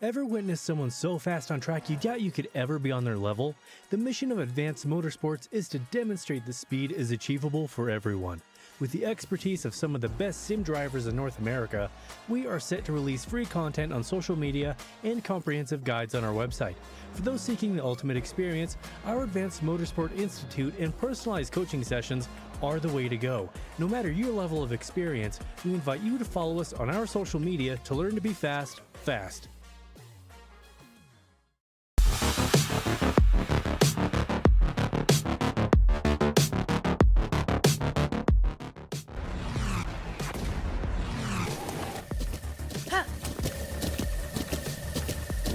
Ever witnessed someone so fast on track you doubt you could ever be on their level? The mission of Advanced Motorsports is to demonstrate the speed is achievable for everyone. With the expertise of some of the best sim drivers in North America, we are set to release free content on social media and comprehensive guides on our website. For those seeking the ultimate experience, our Advanced Motorsport Institute and personalized coaching sessions are the way to go. No matter your level of experience, we invite you to follow us on our social media to learn to be fast.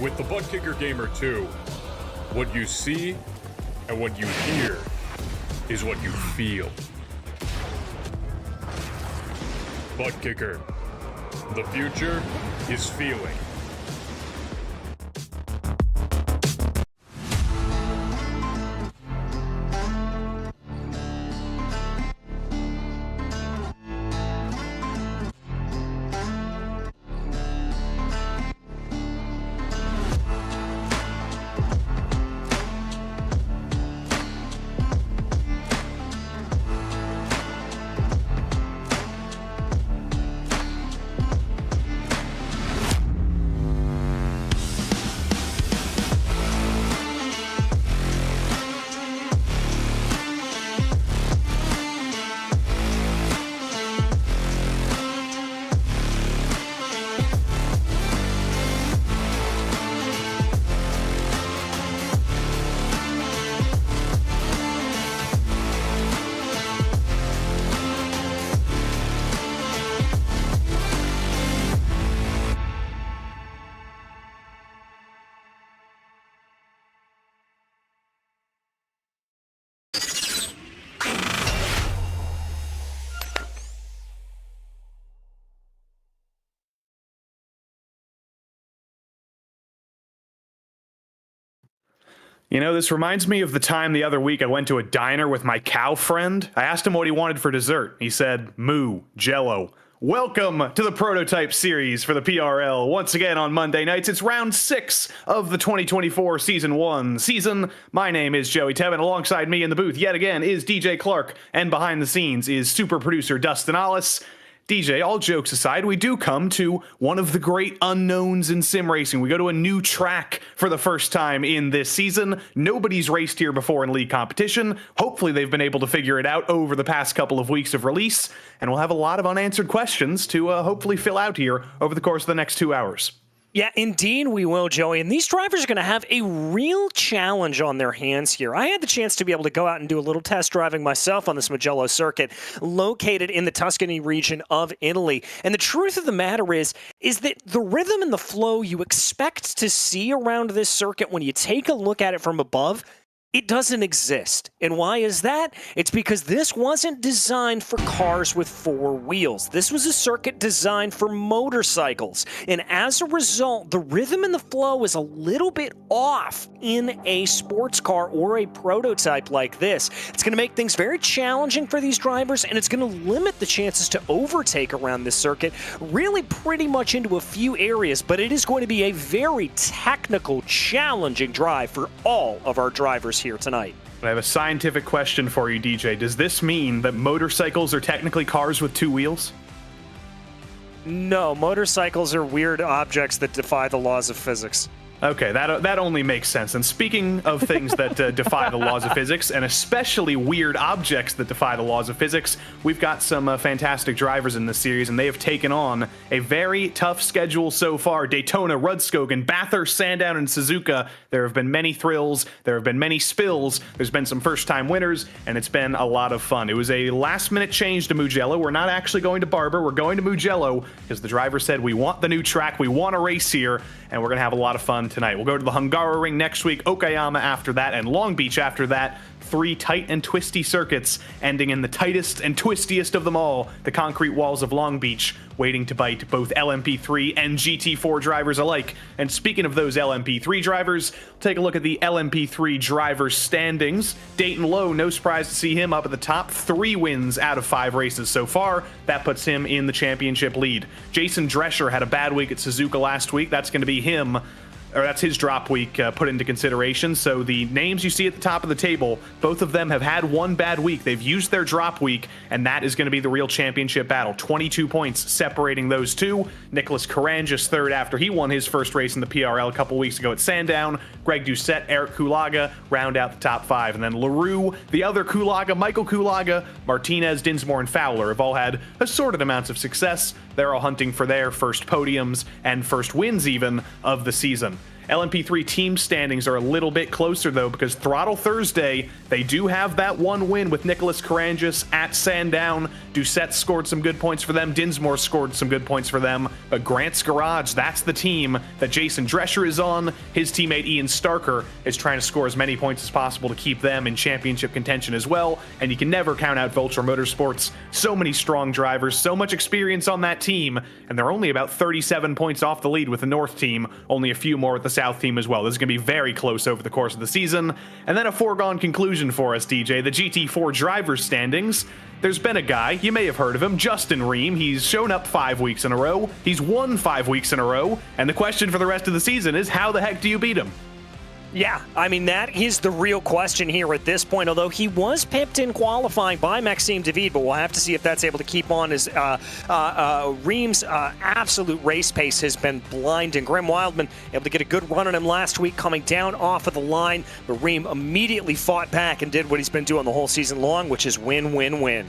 With the Butt Kicker Gamer 2, what you see and what you hear is what you feel. Butt Kicker. The future is feeling. You know, this reminds me of the time the other week I went to a diner with my cow friend. I asked him what he wanted for dessert. He said, moo, jello. Welcome to the prototype series for the PRL. Once again on Monday nights, it's round 6 of the 2024 Season 1 season. My name is Joey Tevin. Alongside me in the booth yet again is DJ Clark. And behind the scenes is super producer Dustin Allis. DJ, all jokes aside, we do come to one of the great unknowns in sim racing. We go to a new track for the first time in this season. Nobody's raced here before in league competition. Hopefully they've been able to figure it out over the past couple of weeks of release, and we'll have a lot of unanswered questions to hopefully fill out here over the course of the next 2 hours. Yeah, indeed we will, Joey. And these drivers are going to have a real challenge on their hands here. I had the chance to be able to go out and do a little test driving myself on this Mugello circuit, located in the Tuscany region of Italy. And the truth of the matter is that the rhythm and the flow you expect to see around this circuit when you take a look at it from above, it doesn't exist. And why is that? It's because this wasn't designed for cars with 4 wheels. This was a circuit designed for motorcycles. And as a result, the rhythm and the flow is a little bit off in a sports car or a prototype like this. It's going to make things very challenging for these drivers, and it's going to limit the chances to overtake around this circuit really pretty much into a few areas. But it is going to be a very technical, challenging drive for all of our drivers here tonight. I have a scientific question for you, DJ. Does this mean that motorcycles are technically cars with 2 wheels? No, motorcycles are weird objects that defy the laws of physics. Okay, that only makes sense. And speaking of things that defy the laws of physics, and especially weird objects that defy the laws of physics, we've got some fantastic drivers in this series, and they have taken on a very tough schedule so far. Daytona, Rudskogen, Bathurst, Sandown, and Suzuka. There have been many thrills, there have been many spills, there's been some first-time winners, and it's been a lot of fun. It was a last-minute change to Mugello. We're not actually going to Barber, we're going to Mugello, because the driver said, we want the new track, we want to race here, and we're going to have a lot of fun tonight. We'll go to the Hungaroring next week, Okayama after that, and Long Beach after that. 3 tight and twisty circuits, ending in the tightest and twistiest of them all, the concrete walls of Long Beach, waiting to bite both LMP3 and GT4 drivers alike. And speaking of those LMP3 drivers, take a look at the LMP3 drivers standings. Dayton Lowe, no surprise to see him up at the top, 3 wins out of 5 races so far. That puts him in the championship lead. Jason Drescher had a bad week at Suzuka last week. That's going to be him, or that's his drop week put into consideration. So the names you see at the top of the table, both of them have had one bad week. They've used their drop week, and that is going to be the real championship battle. 22 points separating those two. Nicholas Carangis third after he won his first race in the PRL a couple weeks ago at Sandown. Greg Doucette, Eric Kulaga round out the top 5. And then LaRue, the other Kulaga, Michael Kulaga, Martinez, Dinsmore, and Fowler have all had assorted amounts of success. They're all hunting for their first podiums and first wins even of the season. LMP3 team standings are a little bit closer, though, because Throttle Thursday, they do have that one win with Nicholas Carangis at Sandown. Doucette scored some good points for them. Dinsmore scored some good points for them. But Grant's Garage, that's the team that Jason Drescher is on. His teammate Ian Starker is trying to score as many points as possible to keep them in championship contention as well. And you can never count out Vulture Motorsports. So many strong drivers, so much experience on that team, and they're only about 37 points off the lead with the North team, only a few more with the South team as well. This is going to be very close over the course of the season. And then a foregone conclusion for us, DJ, the GT4 drivers standings. There's been a guy, you may have heard of him, Justin Ream. He's shown up 5 weeks in a row. He's won 5 weeks in a row. And the question for the rest of the season is, how the heck do you beat him? Yeah, I mean, that is the real question here at this point, although he was pipped in qualifying by Maxime David, but we'll have to see if that's able to keep on as Ream's absolute race pace has been blinding. Graham Wildman able to get a good run on him last week, coming down off of the line, but Ream immediately fought back and did what he's been doing the whole season long, which is win, win, win.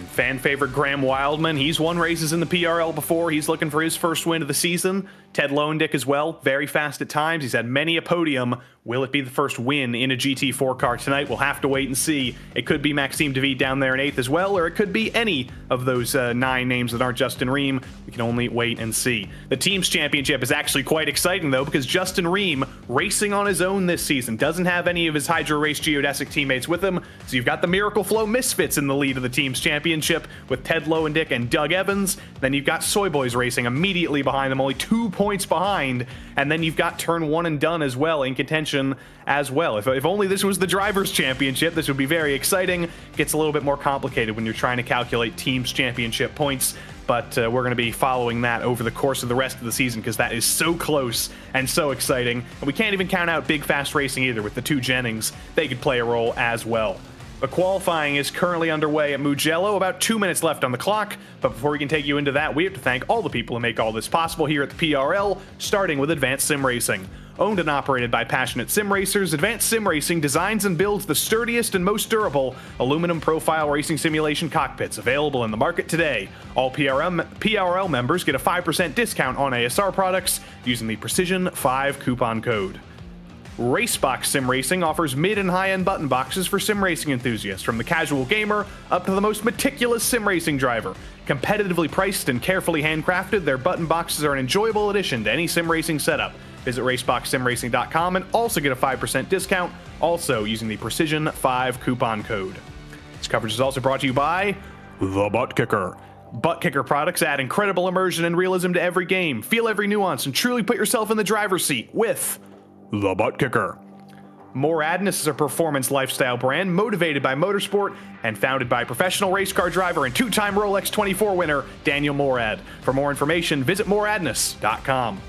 Fan favorite Graham Wildman, he's won races in the PRL before. He's looking for his first win of the season. Ted Lowendick as well, very fast at times. He's had many a podium. Will it be the first win in a GT4 car tonight? We'll have to wait and see. It could be Maxime David down there in 8th as well, or it could be any of those 9 names that aren't Justin Ream. We can only wait and see. The team's championship is actually quite exciting, though, because Justin Ream, racing on his own this season, doesn't have any of his Hydro Race Geodesic teammates with him. So you've got the Miracle Flow Misfits in the lead of the team's championship with Ted Lowendick and Doug Evans. Then you've got Soy Boys Racing immediately behind them, only 2 points behind. And then you've got Turn 1 and Done as well in contention as well. If only this was the Drivers' Championship, this would be very exciting. It gets a little bit more complicated when you're trying to calculate teams' championship points, but we're going to be following that over the course of the rest of the season because that is so close and so exciting. And we can't even count out Big Fast Racing either with the 2 Jennings. They could play a role as well. But qualifying is currently underway at Mugello, about 2 minutes left on the clock. But before we can take you into that, we have to thank all the people who make all this possible here at the PRL, starting with Advanced Sim Racing. Owned and operated by passionate sim racers, Advanced Sim Racing designs and builds the sturdiest and most durable aluminum profile racing simulation cockpits available in the market today. All PRL members get a 5% discount on ASR products using the Precision 5 coupon code. Racebox Sim Racing offers mid and high-end button boxes for sim racing enthusiasts, from the casual gamer up to the most meticulous sim racing driver. Competitively priced and carefully handcrafted, their button boxes are an enjoyable addition to any sim racing setup. Visit raceboxsimracing.com and also get a 5% discount, also using the Precision 5 coupon code. This coverage is also brought to you by The Butt Kicker. Butt Kicker products add incredible immersion and realism to every game. Feel every nuance and truly put yourself in the driver's seat with The Butt Kicker. Moradness is a performance lifestyle brand motivated by motorsport and founded by professional race car driver and 2-time Rolex 24 winner Daniel Morad. For more information, visit moradness.com.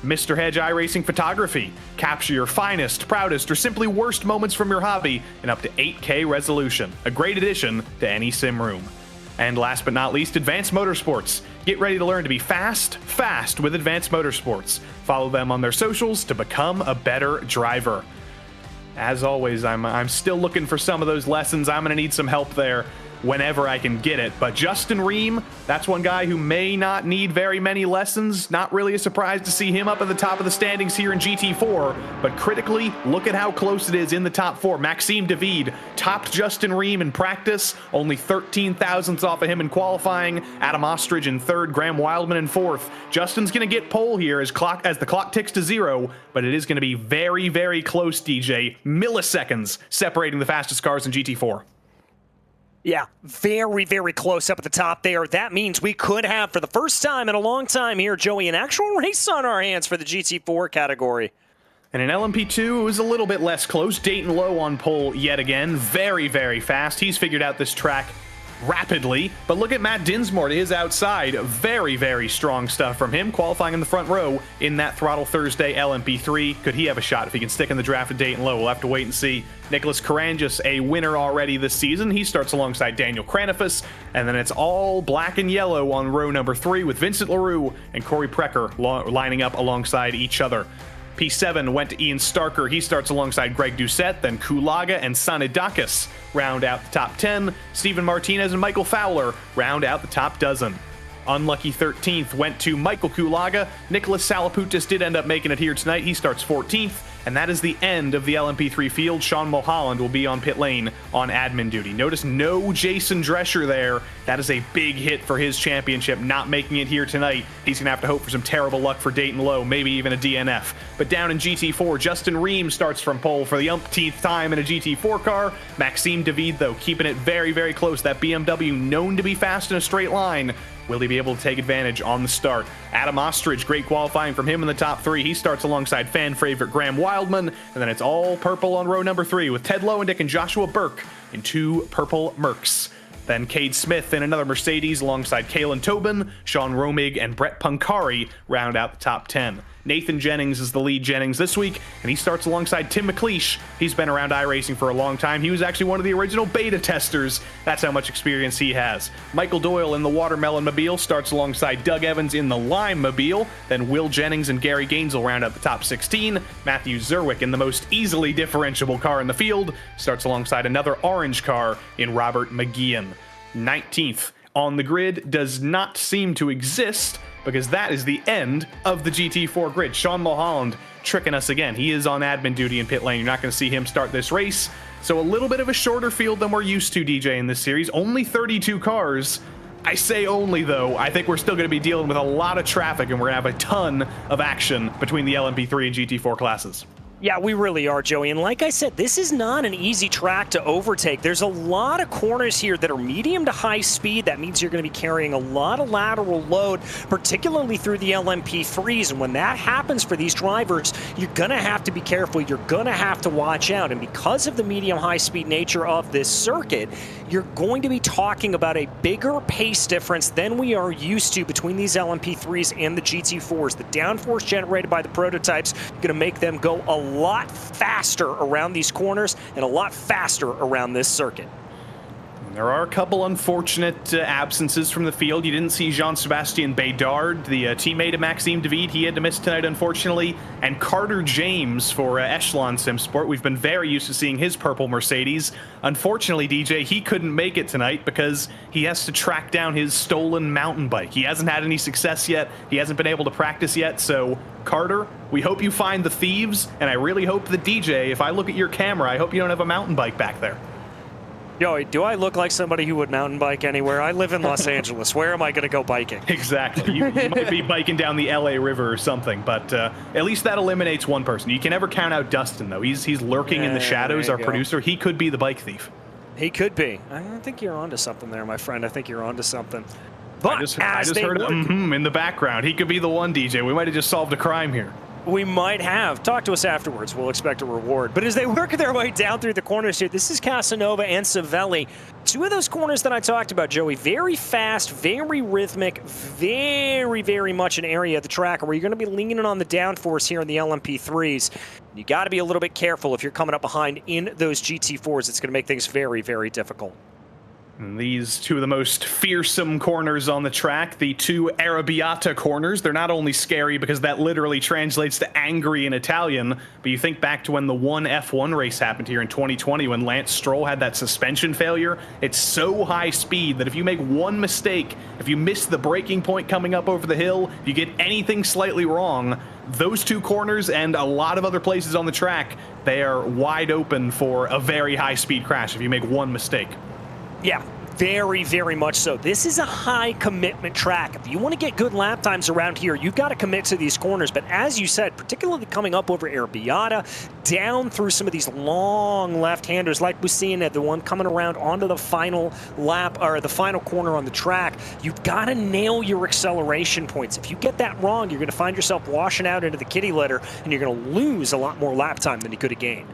Mr. Hedge iRacing Photography. Capture your finest, proudest, or simply worst moments from your hobby in up to 8K resolution. A great addition to any sim room. And last but not least, Advanced Motorsports. Get ready to learn to be fast with Advanced Motorsports. Follow them on their socials to become a better driver. As always, I'm still looking for some of those lessons. I'm going to need some help there. whenever I can get it. But Justin Ream, that's one guy who may not need very many lessons. Not really a surprise to see him up at the top of the standings here in GT4, but critically, look at how close it is in the top 4. Maxime David topped Justin Ream in practice, only 13 thousandths off of him in qualifying. Adam Ostrich in 3rd, Graham Wildman in 4th. Justin's going to get pole here as the clock ticks to 0, but it is going to be very, very close, DJ. Milliseconds separating the fastest cars in GT4. Yeah, very, very close up at the top there. That means we could have, for the first time in a long time here, Joey, an actual race on our hands for the GT4 category. And in LMP2, it was a little bit less close. Dayton Lowe on pole yet again. Very, very fast. He's figured out this track rapidly. But look at Matt Dinsmore to his outside. Very, very strong stuff from him, qualifying in the front row in that Throttle Thursday LMP3. Could he have a shot if he can stick in the draft of Dayton Lowe? We'll have to wait and see. Nicholas Karangis, a winner already this season. He starts alongside Daniel Kranifus. And then it's all black and yellow on row number 3 with Vincent LaRue and Corey Precker lining up alongside each other. P7 went to Ian Starker. He starts alongside Greg Doucette. Then Kulaga and Sanidakis round out the top 10. Steven Martinez and Michael Fowler round out the top dozen. Unlucky 13th went to Michael Kulaga. Nicholas Salaputis did end up making it here tonight. He starts 14th. And that is the end of the LMP3 field. Sean Mulholland will be on pit lane on admin duty. Notice no Jason Drescher there. That is a big hit for his championship, not making it here tonight. He's going to have to hope for some terrible luck for Dayton Lowe, maybe even a DNF. But down in GT4, Justin Ream starts from pole for the umpteenth time in a GT4 car. Maxime David, though, keeping it very, very close. That BMW known to be fast in a straight line. Will he be able to take advantage on the start? Adam Ostrich, great qualifying from him in the top 3. He starts alongside fan favorite Graham Wildman. And then it's all purple on row number 3 with Ted Lowendick and Joshua Burke in 2 purple Mercs. Then Cade Smith in another Mercedes alongside Kalen Tobin, Sean Romig, and Brett Punkari round out the top 10. Nathan Jennings is the lead Jennings this week, and he starts alongside Tim McLeish. He's been around iRacing for a long time. He was actually one of the original beta testers. That's how much experience he has. Michael Doyle in the Watermelon Mobile starts alongside Doug Evans in the Lime Mobile. Then Will Jennings and Gary Gainesville round out the top 16. Matthew Zerwick in the most easily differentiable car in the field starts alongside another orange car in Robert McGeehan. 19th on the grid does not seem to exist, because that is the end of the GT4 grid. Sean Mulholland tricking us again. He is on admin duty in pit lane. You're not going to see him start this race. So a little bit of a shorter field than we're used to, DJ, in this series. Only 32 cars. I say only, though. I think we're still going to be dealing with a lot of traffic, and we're going to have a ton of action between the LMP3 and GT4 classes. Yeah, we really are, Joey. And like I said, this is not an easy track to overtake. There's a lot of corners here that are medium to high speed. That means you're going to be carrying a lot of lateral load, particularly through the LMP3s. And when that happens for these drivers, you're going to have to be careful. You're going to have to watch out. And because of the medium high speed nature of this circuit, you're going to be talking about a bigger pace difference than we are used to between these LMP3s and the GT4s. The downforce generated by the prototypes is going to make them go a lot faster around these corners and a lot faster around this circuit. There are a couple unfortunate absences from the field. You didn't see Jean-Sebastien Bédard, the teammate of Maxime David. He had to miss tonight, unfortunately. And Carter James for Echelon Simsport. We've been very used to seeing his purple Mercedes. Unfortunately, DJ, he couldn't make it tonight because he has to track down his stolen mountain bike. He hasn't had any success yet. He hasn't been able to practice yet. So, Carter, we hope you find the thieves. And I really hope that, DJ, if I look at your camera, I hope you don't have a mountain bike back there. Joey, do I look like somebody who would mountain bike anywhere? I live in Los Angeles. Where am I going to go biking? Exactly. You might be biking down the LA River or something, but at least that eliminates one person. You can never count out Dustin, though. He's lurking in the shadows, our producer. He could be the bike thief. He could be. I think you're onto something there, my friend. I think you're onto something. But I just heard in the background. He could be the one, DJ. We might have just solved a crime here. We might have. Talk to us afterwards. We'll expect a reward. But as they work their way down through the corners here, this is Casanova and Savelli. Two of those corners that I talked about, Joey, very fast, very rhythmic, very, very much an area of the track where you're going to be leaning on the downforce here in the LMP3s. You got to be a little bit careful if you're coming up behind in those GT4s. It's going to make things very, very difficult. And these two of the most fearsome corners on the track, the two Arrabbiata corners. They're not only scary because that literally translates to angry in Italian, but you think back to when the one F1 race happened here in 2020 when Lance Stroll had that suspension failure. It's so high speed that if you make one mistake, if you miss the braking point coming up over the hill, if you get anything slightly wrong, those two corners and a lot of other places on the track, they are wide open for a very high speed crash if you make one mistake. Yeah, very, very much so. This is a high commitment track. If you want to get good lap times around here, you've got to commit to these corners. But as you said, particularly coming up over Arrabbiata, down through some of these long left-handers, like we're seeing at the one coming around onto the final lap, or the final corner on the track, you've got to nail your acceleration points. If you get that wrong, you're going to find yourself washing out into the kitty litter, and you're going to lose a lot more lap time than you could have gained.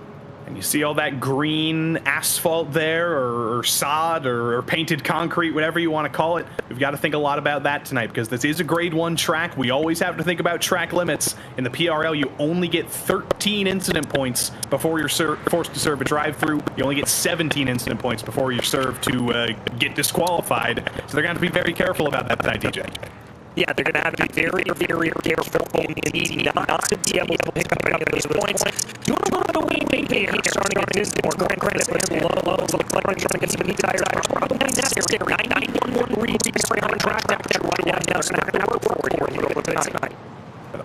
And you see all that green asphalt there, or sod, or painted concrete, whatever you want to call it. We've got to think a lot about that tonight because this is a grade 1 track. We always have to think about track limits. In the PRL, you only get 13 incident points before you're forced to serve a drive-through. You only get 17 incident points before you're served to get disqualified. So they're going to have to be very careful about that tonight, DJ. Yeah, they're going to have to be very, very careful indeed not to be able to pick up those points. Doing a little bit of wing here, starting to get more credit and lows, like trying to get some heat tires. Probably necessary. 91 reads on track temperature right now, so they're going to have to work for it a little bit tonight.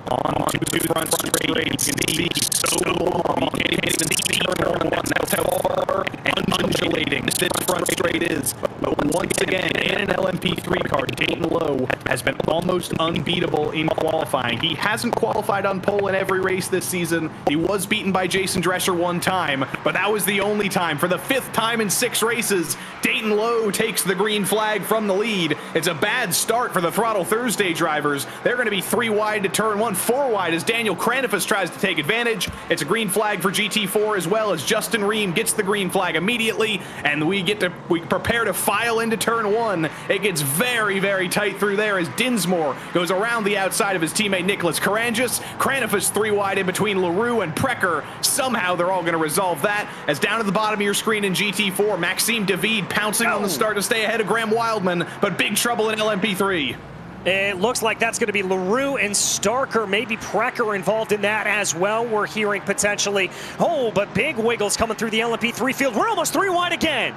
On to the front straight, you can see so long, you can't even see turn one. That's how far and undulating this front straight is. But once again, in an LMP3 car, Dayton Lowe has been almost unbeatable in qualifying. He hasn't qualified on pole in every race this season. He was beaten by Jason Drescher one time, but that was the only time. For the 5th time in 6 races, Dayton Lowe takes the green flag from the lead. It's a bad start for the Throttle Thursday drivers. They're going to be 3 wide to turn 1, 4 wide as Daniel Kranifus tries to take advantage. It's a green flag for GT4 as well as Justin Ream gets the green flag immediately, and we prepare to file into turn 1. It gets very, very tight through there as Dinsmore goes around the outside of his teammate Nicholas Karangis. Kranifus 3 wide in between LaRue and Precker. Somehow they're all going to resolve that as down at the bottom of your screen in GT4, Maxime David pouncing on the start to stay ahead of Graham Wildman, but big trouble in LMP3. It looks like that's going to be LaRue and Starker, maybe Precker involved in that as well. We're hearing potentially, but big wiggles coming through the LMP3 field. We're almost 3 wide again.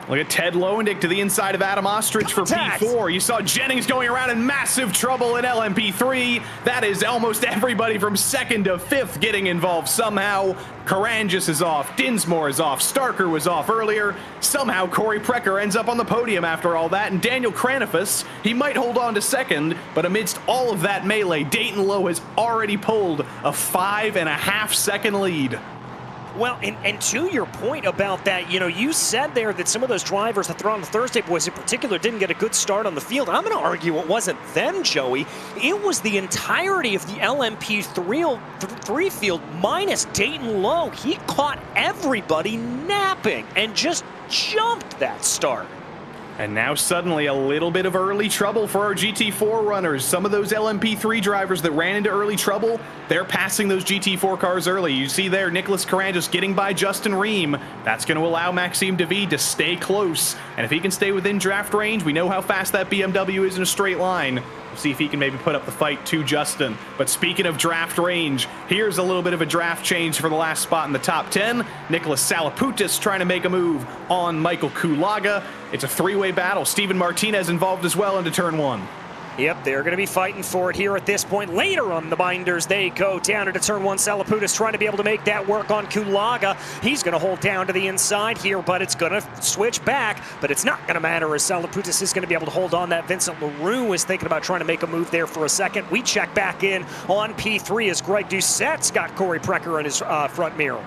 Look at Ted Lowendick to the inside of Adam Ostrich for P4. You saw Jennings going around in massive trouble in LMP3. That is almost everybody from 2nd to 5th getting involved somehow. Karangis is off. Dinsmore is off. Starker was off earlier. Somehow Corey Precker ends up on the podium after all that. And Daniel Kranifus, he might hold on to 2nd, but amidst all of that melee, Dayton Lowe has already pulled a 5.5 second lead. Well, and to your point about that, you said there that some of those drivers, the Throttle Thursday boys in particular, didn't get a good start on the field. I'm going to argue it wasn't them, Joey. It was the entirety of the LMP3 field minus Dayton Lowe. He caught everybody napping and just jumped that start. And now suddenly a little bit of early trouble for our GT4 runners. Some of those LMP3 drivers that ran into early trouble, they're passing those GT4 cars early. You see there, Nicholas Karangis getting by Justin Ream. That's going to allow Maxime David to stay close. And if he can stay within draft range, we know how fast that BMW is in a straight line. We'll see if he can maybe put up the fight to Justin. But speaking of draft range, here's a little bit of a draft change for the last spot in the top 10. Nicholas Salapoutis trying to make a move on Michael Kulaga. It's a 3-way battle. Steven Martinez involved as well into turn 1. Yep, they're going to be fighting for it here at this point. Later on the binders, they go down into turn 1. Salapoutis trying to be able to make that work on Kulaga. He's going to hold down to the inside here, but it's going to switch back. But it's not going to matter as Salapoutis is going to be able to hold on that. Vincent LaRue is thinking about trying to make a move there for a second. We check back in on P3 as Greg Doucette's got Corey Precker in his front mirror.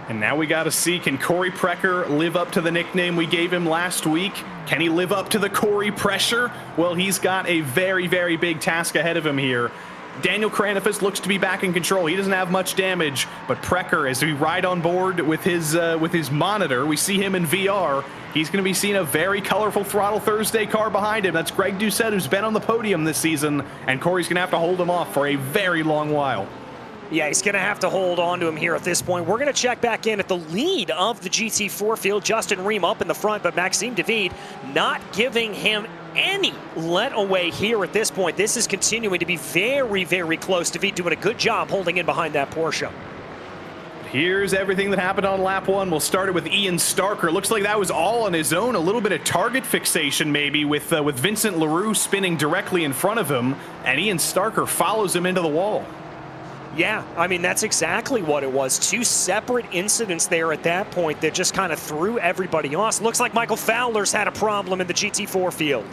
And now we got to see, can Corey Precker live up to the nickname we gave him last week? Can he live up to the Corey pressure? Well, he's got a very, very big task ahead of him here. Daniel Kranifus looks to be back in control. He doesn't have much damage, but Precker, as we ride on board with his monitor, we see him in VR. He's going to be seeing a very colorful Throttle Thursday car behind him. That's Greg Doucette, who's been on the podium this season, and Corey's going to have to hold him off for a very long while. Yeah, he's going to have to hold on to him here at this point. We're going to check back in at the lead of the GT4 field. Justin Ream up in the front, but Maxime David not giving him any let away here at this point. This is continuing to be very, very close. David doing a good job holding in behind that Porsche. Here's everything that happened on lap 1. We'll start it with Ian Starker. Looks like that was all on his own. A little bit of target fixation maybe with Vincent Leroux spinning directly in front of him, and Ian Starker follows him into the wall. Yeah, I mean, that's exactly what it was. Two separate incidents there at that point that just kind of threw everybody off. Looks like Michael Fowler's had a problem in the GT4 field.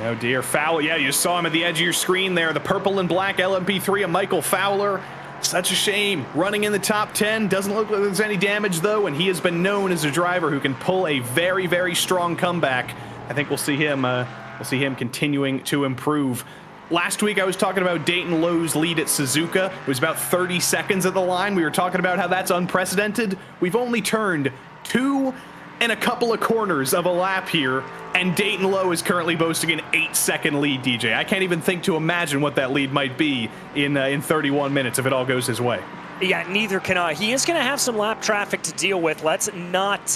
Oh dear, Fowler. Yeah, you saw him at the edge of your screen there. The purple and black LMP3 of Michael Fowler. Such a shame. Running in the top 10. Doesn't look like there's any damage though, and he has been known as a driver who can pull a very, very strong comeback. I think we'll see him continuing to improve. Last week I was talking about Dayton Lowe's lead at Suzuka. It was about 30 seconds at the line. We were talking about how that's unprecedented. We've only turned 2 and a couple of corners of a lap here, and Dayton Lowe is currently boasting an 8-second lead, DJ. I can't even think to imagine what that lead might be in 31 minutes if it all goes his way. Yeah, neither can I. He is going to have some lap traffic to deal with. Let's not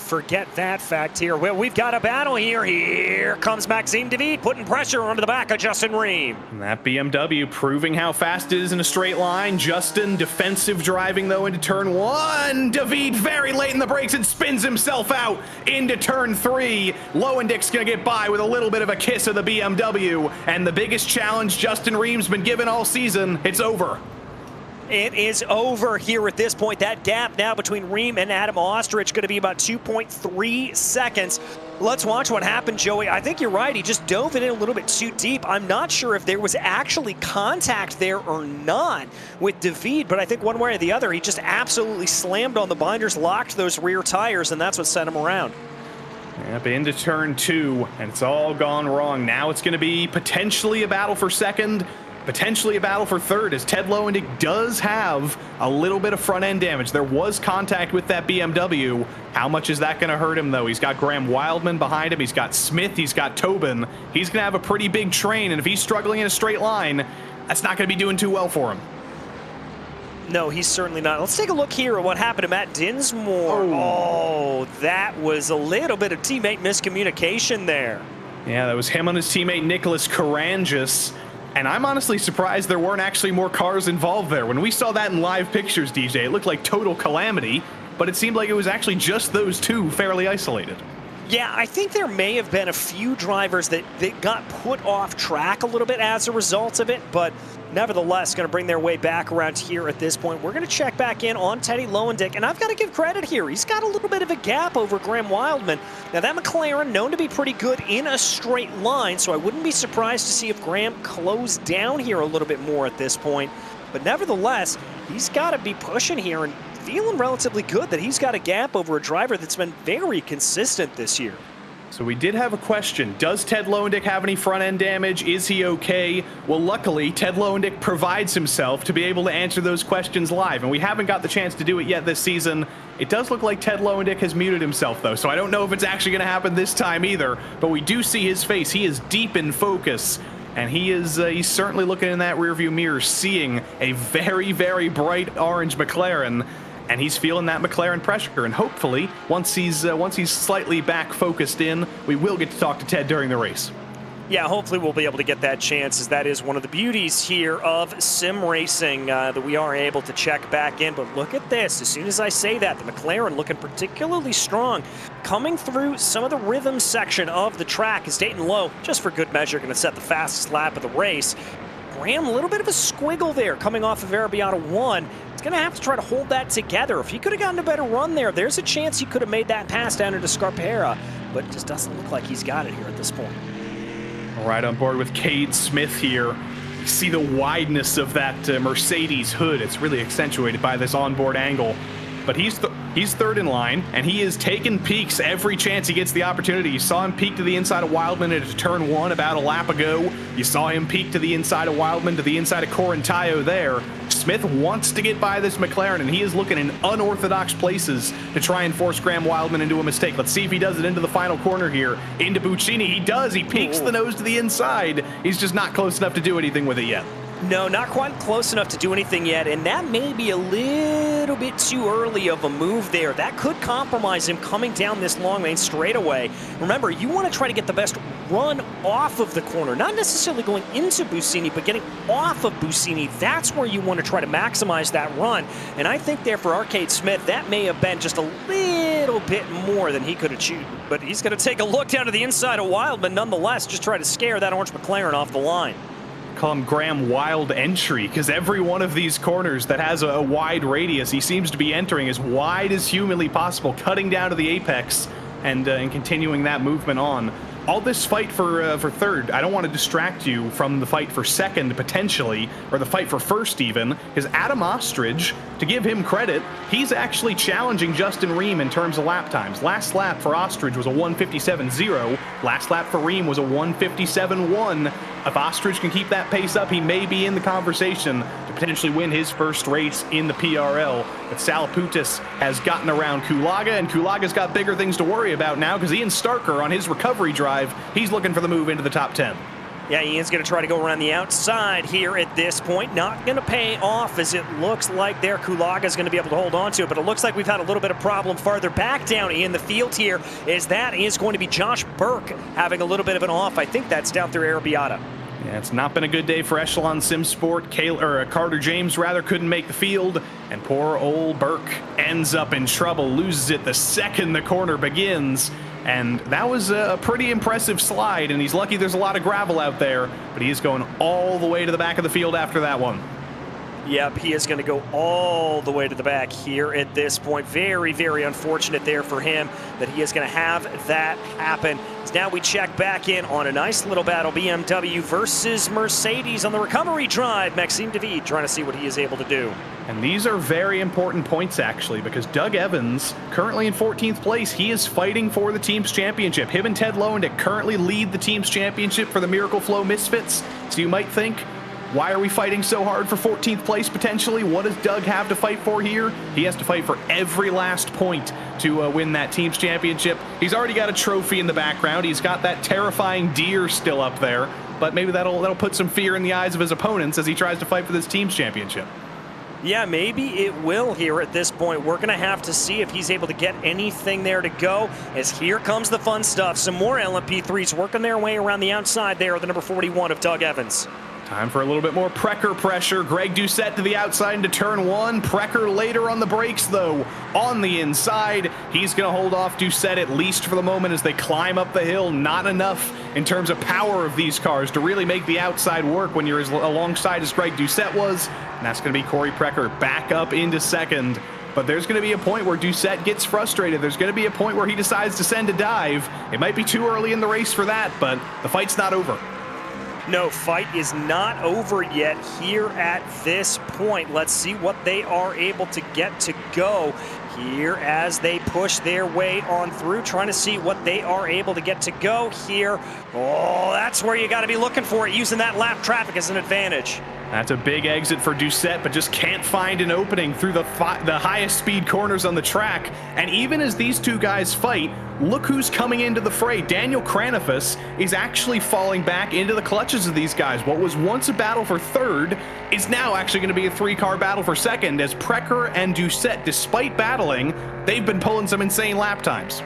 forget that fact here. Well, we've got a battle here. Here comes Maxime David putting pressure onto the back of Justin Ream. And that BMW proving how fast it is in a straight line. Justin defensive driving though into turn 1. David very late in the brakes and spins himself out into turn 3. Lowendick's going to get by with a little bit of a kiss of the BMW. And the biggest challenge Justin Ream's been given all season, it's over. It is over here at this point. That gap now between Ream and Adam Ostrich going to be about 2.3 seconds. Let's watch what happened, Joey. I think you're right. He just dove it in a little bit too deep. I'm not sure if there was actually contact there or not with David, but I think one way or the other, he just absolutely slammed on the binders, locked those rear tires, and that's what sent him around. Yep, into turn 2, and it's all gone wrong. Now it's going to be potentially a battle for second, potentially a battle for third, as Ted Lowendick does have a little bit of front end damage. There was contact with that BMW. How much is that going to hurt him though? He's got Graham Wildman behind him. He's got Smith. He's got Tobin. He's going to have a pretty big train, and if he's struggling in a straight line, that's not going to be doing too well for him. No, he's certainly not. Let's take a look here at what happened to Matt Dinsmore. Oh, that was a little bit of teammate miscommunication there. Yeah, that was him on his teammate Nicholas Karangis. And I'm honestly surprised there weren't actually more cars involved there. When we saw that in live pictures, DJ, it looked like total calamity, but it seemed like it was actually just those two fairly isolated. Yeah, I think there may have been a few drivers that got put off track a little bit as a result of it, but nevertheless, going to bring their way back around here at this point. We're going to check back in on Teddy Lowendick, and I've got to give credit here. He's got a little bit of a gap over Graham Wildman. Now, that McLaren known to be pretty good in a straight line, so I wouldn't be surprised to see if Graham closed down here a little bit more at this point. But nevertheless, he's got to be pushing here and feeling relatively good that he's got a gap over a driver that's been very consistent this year. So we did have a question. Does Ted Lowendick have any front-end damage? Is he okay? Well, luckily, Ted Lowendick provides himself to be able to answer those questions live, and we haven't got the chance to do it yet this season. It does look like Ted Lowendick has muted himself, though, so I don't know if it's actually going to happen this time either, but we do see his face. He is deep in focus, and he's certainly looking in that rearview mirror, seeing a very, very bright orange McLaren, and he's feeling that McLaren pressure. And hopefully, once he's slightly back focused in, we will get to talk to Ted during the race. Yeah, hopefully we'll be able to get that chance, as that is one of the beauties here of sim racing, that we are able to check back in. But look at this. As soon as I say that, the McLaren looking particularly strong. Coming through some of the rhythm section of the track is Dayton Lowe, just for good measure, going to set the fastest lap of the race. Graham, a little bit of a squiggle there coming off of Arabiata 1. He's going to have to try to hold that together. If he could have gotten a better run there, there's a chance he could have made that pass down into Scarpera, but it just doesn't look like he's got it here at this point. Right on board with Cade Smith here. You see the wideness of that Mercedes hood. It's really accentuated by this onboard angle. But he's third in line, and he is taking peeks every chance he gets the opportunity. You saw him peek to the inside of Wildman into turn 1 about a lap ago. You saw him peek to the inside of Wildman to the inside of Corintayo there. Smith wants to get by this McLaren, and he is looking in unorthodox places to try and force Graham Wildman into a mistake. Let's see if he does it into the final corner here, into Buccini. He does. He peeks the nose to the inside. He's just not close enough to do anything with it yet. No, not quite close enough to do anything yet, and that may be a little bit too early of a move there. That could compromise him coming down this long lane straightaway. Remember, you want to try to get the best run off of the corner, not necessarily going into Busini, but getting off of Busini. That's where you want to try to maximize that run, and I think there for Arcade Smith, that may have been just a little bit more than he could achieve. But he's going to take a look down to the inside of Wildman, nonetheless, just try to scare that orange McLaren off the line. Call him Graham Wild Entry, because every one of these corners that has a wide radius, he seems to be entering as wide as humanly possible, cutting down to the apex and continuing that movement on. All this fight for third, I don't want to distract you from the fight for second, potentially, or the fight for first even, because Adam Ostrich, to give him credit, he's actually challenging Justin Ream in terms of lap times. Last lap for Ostrich was a 1:57.0. Last lap for Ream was a 1:57.1. If Ostrich can keep that pace up, he may be in the conversation to potentially win his first race in the PRL. But Salaputis has gotten around Kulaga, and Kulaga's got bigger things to worry about now because Ian Starker on his recovery drive, he's looking for the move into the top 10. Yeah, Ian's going to try to go around the outside here at this point. Not going to pay off as it looks like there. Kulaga's going to be able to hold on to it, but it looks like we've had a little bit of problem farther back down in the field here, as that is going to be Josh Burke having a little bit of an off. I think that's down through Arabiata. Yeah, it's not been a good day for Echelon Sim Sport. Carter James, rather, couldn't make the field, and poor old Burke ends up in trouble, loses it the second the corner begins. And that was a pretty impressive slide, and he's lucky there's a lot of gravel out there, but he is going all the way to the back of the field after that one. Yep, he is going to go all the way to the back here at this point. Very, very unfortunate there for him that he is going to have that happen. As now we check back in on a nice little battle, BMW versus Mercedes on the recovery drive. Maxime David trying to see what he is able to do. And these are very important points, actually, because Doug Evans, currently in 14th place, he is fighting for the team's championship. Him and Ted Lowendick currently lead the team's championship for the Miracle Flow Misfits. So you might think, why are we fighting so hard for 14th place potentially? What does Doug have to fight for here? He has to fight for every last point to win that team's championship. He's already got a trophy in the background. He's got that terrifying deer still up there, but maybe that'll put some fear in the eyes of his opponents as he tries to fight for this team's championship. Yeah, maybe it will here at this point. We're going to have to see if he's able to get anything there to go, as here comes the fun stuff. Some more LMP3s working their way around the outside there, the number 41 of Doug Evans. Time for a little bit more Precker pressure. Greg Doucette to the outside into turn one. Precker later on the brakes, though, on the inside. He's going to hold off Doucette at least for the moment as they climb up the hill. Not enough in terms of power of these cars to really make the outside work when you're as alongside as Greg Doucette was. And that's going to be Corey Precker back up into second. But there's going to be a point where Doucette gets frustrated. There's going to be a point where he decides to send a dive. It might be too early in the race for that, but the fight's not over. No, fight is not over yet here at this point. Let's see what they are able to get to go here as they push their way on through, trying to see what they are able to get to go here. Oh, that's where you got to be looking for it, using that lap traffic as an advantage. That's a big exit for Doucette, but just can't find an opening through the highest speed corners on the track. And even as these two guys fight, look who's coming into the fray. Daniel Kranifus is actually falling back into the clutches of these guys. What was once a battle for third is now actually going to be a three-car battle for second, as Precker and Doucette, despite battling, they've been pulling some insane lap times.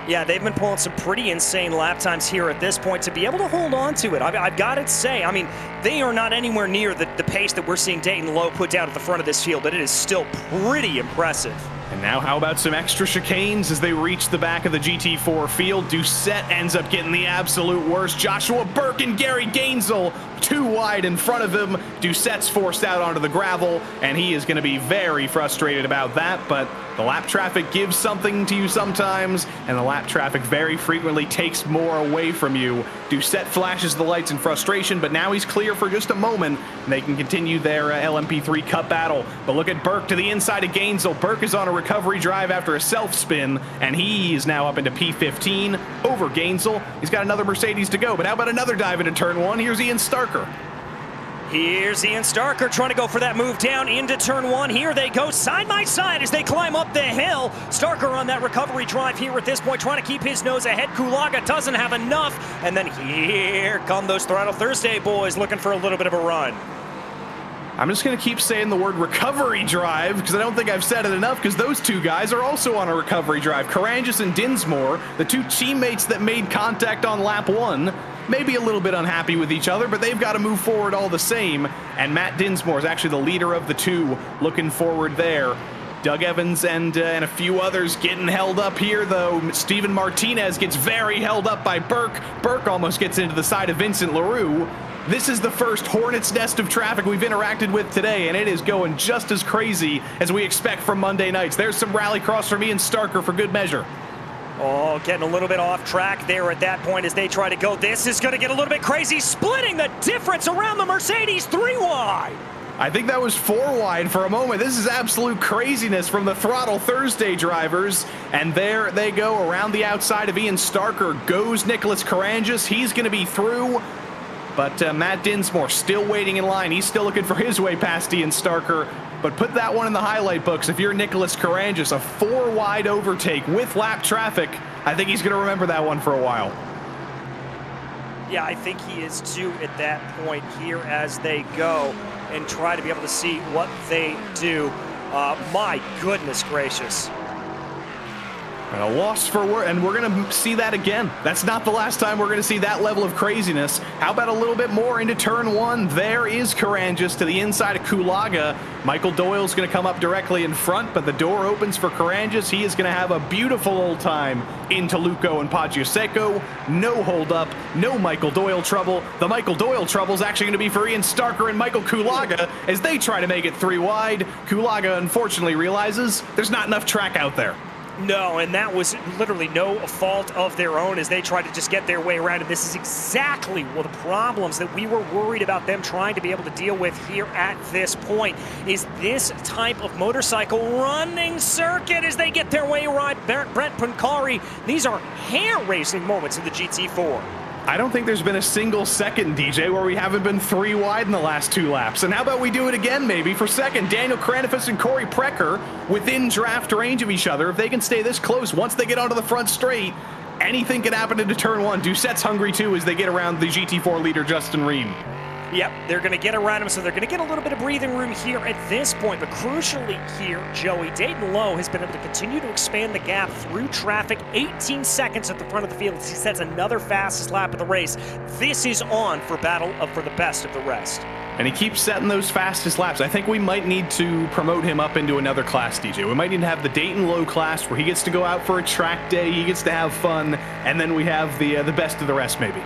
Yeah, they've been pulling some pretty insane lap times here at this point to be able to hold on to it. I've got to say, I mean, they are not anywhere near the pace that we're seeing Dayton Lowe put down at the front of this field, but it is still pretty impressive. And now how about some extra chicanes as they reach the back of the GT4 field? Doucette ends up getting the absolute worst. Joshua Burke and Gary Gainsel too wide in front of him. Doucette's forced out onto the gravel, and he is going to be very frustrated about that, but the lap traffic gives something to you sometimes, and the lap traffic very frequently takes more away from you. Doucette flashes the lights in frustration, but now he's clear for just a moment, and they can continue their LMP3 Cup battle. But look at Burke to the inside of Gainsel. Burke is on a recovery drive after a self-spin, and he is now up into P15 over Gainsel. He's got another Mercedes to go, but how about another dive into turn one? Here's Ian Starker. Here's Ian Starker trying to go for that move down into turn one. Here they go side by side as they climb up the hill. Starker on that recovery drive here at this point, trying to keep his nose ahead. Kulaga doesn't have enough. And then here come those Throttle Thursday boys looking for a little bit of a run. I'm just going to keep saying the word recovery drive because I don't think I've said it enough, because those two guys are also on a recovery drive. Karanges and Dinsmore, the two teammates that made contact on lap 1, maybe a little bit unhappy with each other, but they've got to move forward all the same. And Matt Dinsmore is actually the leader of the two, looking forward there. Doug Evans and a few others getting held up here, though. Steven Martinez gets very held up by Burke. Burke almost gets into the side of Vincent Leroux. This is the first hornet's nest of traffic we've interacted with today, and it is going just as crazy as we expect from Monday nights. There's some rallycross from Ian Starker for good measure. Oh, getting a little bit off track there at that point as they try to go. This is going to get a little bit crazy, splitting the difference around the Mercedes 3 wide. I think that was 4 wide for a moment. This is absolute craziness from the Throttle Thursday drivers. And there they go around the outside of Ian Starker. Goes Nicholas Karanges. He's going to be through. But Matt Dinsmore still waiting in line. He's still looking for his way past Ian Starker. But put that one in the highlight books. If you're Nicholas Karanges, a 4 wide overtake with lap traffic, I think he's going to remember that one for a while. Yeah, I think he is too at that point here as they go and try to be able to see what they do. My goodness gracious. And a loss for work, and we're going to see that again. That's not the last time we're going to see that level of craziness. How about a little bit more into turn 1? There is Karanges to the inside of Kulaga. Michael Doyle's going to come up directly in front, but the door opens for Karanges. He is going to have a beautiful old time into Luco and Pagiaseco. No hold up, no Michael Doyle trouble. The Michael Doyle trouble is actually going to be for Ian Starker and Michael Kulaga as they try to make it 3 wide. Kulaga unfortunately realizes there's not enough track out there. No, and that was literally no fault of their own as they tried to just get their way around. And this is exactly one of the problems that we were worried about them trying to be able to deal with here at this point, is this type of motorcycle running circuit as they get their way around. Brent Pancari, these are hair-raising moments in the GT4. I don't think there's been a single second, DJ, where we haven't been 3 wide in the last 2 laps. And how about we do it again, maybe, for second? Daniel Kranifus and Corey Precker within draft range of each other. If they can stay this close, once they get onto the front straight, anything can happen into turn 1. Doucette's hungry, too, as they get around the GT4 leader, Justin Ream. Yep, they're going to get around him, so they're going to get a little bit of breathing room here at this point. But crucially here, Joey, Dayton Lowe has been able to continue to expand the gap through traffic. 18 seconds at the front of the field as he sets another fastest lap of the race. This is on for battle for the best of the rest. And he keeps setting those fastest laps. I think we might need to promote him up into another class, DJ. We might need to have the Dayton Lowe class where he gets to go out for a track day, he gets to have fun, and then we have the best of the rest, maybe.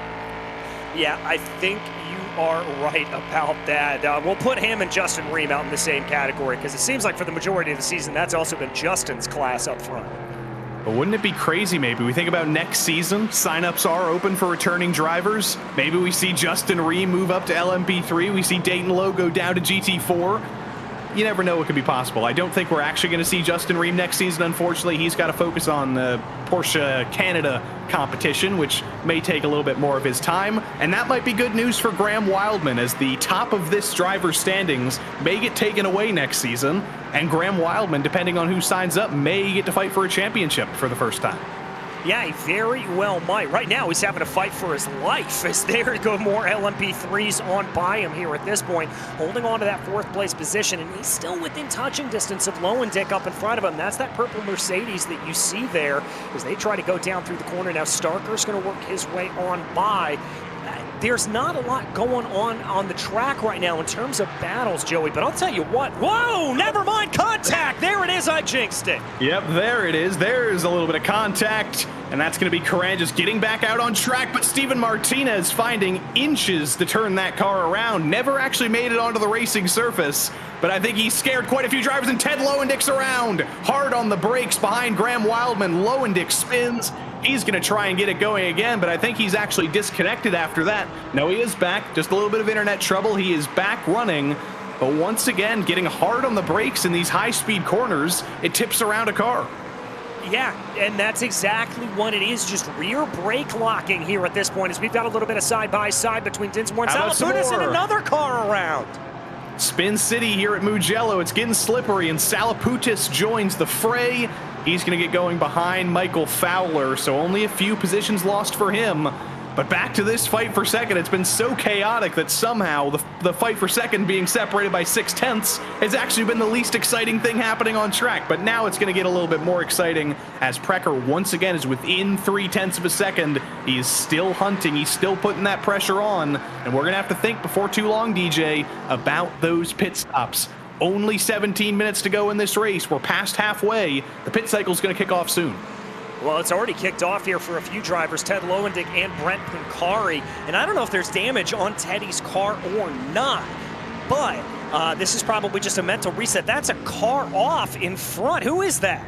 Yeah, I think you are right about that. We'll put him and Justin Ream out in the same category because it seems like for the majority of the season, that's also been Justin's class up front. But wouldn't it be crazy, maybe? We think about next season, signups are open for returning drivers. Maybe we see Justin Ream move up to LMP3. We see Dayton Lowe go down to GT4. You never know what could be possible. I don't think we're actually going to see Justin Ream next season, unfortunately. He's got to focus on the Porsche Canada competition, which may take a little bit more of his time. And that might be good news for Graham Wildman, as the top of this driver's standings may get taken away next season. And Graham Wildman, depending on who signs up, may get to fight for a championship for the first time. Yeah, he very well might. Right now, he's having to fight for his life as there go more LMP3s on by him here at this point, holding on to that 4th place position, and he's still within touching distance of Lowendick up in front of him. That's that purple Mercedes that you see there as they try to go down through the corner. Now Starker's going to work his way on by. There's not a lot going on the track right now in terms of battles, Joey, but I'll tell you what. Whoa, never mind contact. There it is, I jinxed it. Yep, there it is. There's a little bit of contact, and that's going to be Karanges getting back out on track, but Steven Martinez finding inches to turn that car around. Never actually made it onto the racing surface, but I think he scared quite a few drivers, and Ted Lowendick's around. Hard on the brakes behind Graham Wildman. Lowendick spins. He's going to try and get it going again, but I think he's actually disconnected after that. No, he is back. Just a little bit of internet trouble. He is back running, but once again, getting hard on the brakes in these high-speed corners, it tips around a car. Yeah, and that's exactly what it is, just rear brake locking here at this point, as we've got a little bit of side-by-side between Dinsmore and Salaputis and another car around. Spin City here at Mugello. It's getting slippery, and Salaputis joins the fray. He's going to get going behind Michael Fowler, so only a few positions lost for him. But back to this fight for second. It's been so chaotic that somehow the fight for second being separated by 6/10 has actually been the least exciting thing happening on track. But now it's going to get a little bit more exciting as Precker once again is within 0.3 of a second. He's still hunting. He's still putting that pressure on. And we're going to have to think before too long, DJ, about those pit stops. Only 17 minutes to go in this race. We're past halfway. The pit cycle is going to kick off soon. Well, it's already kicked off here for a few drivers, Ted Lowendick and Brent Pincari. And I don't know if there's damage on Teddy's car or not, but this is probably just a mental reset. That's a car off in front. Who is that?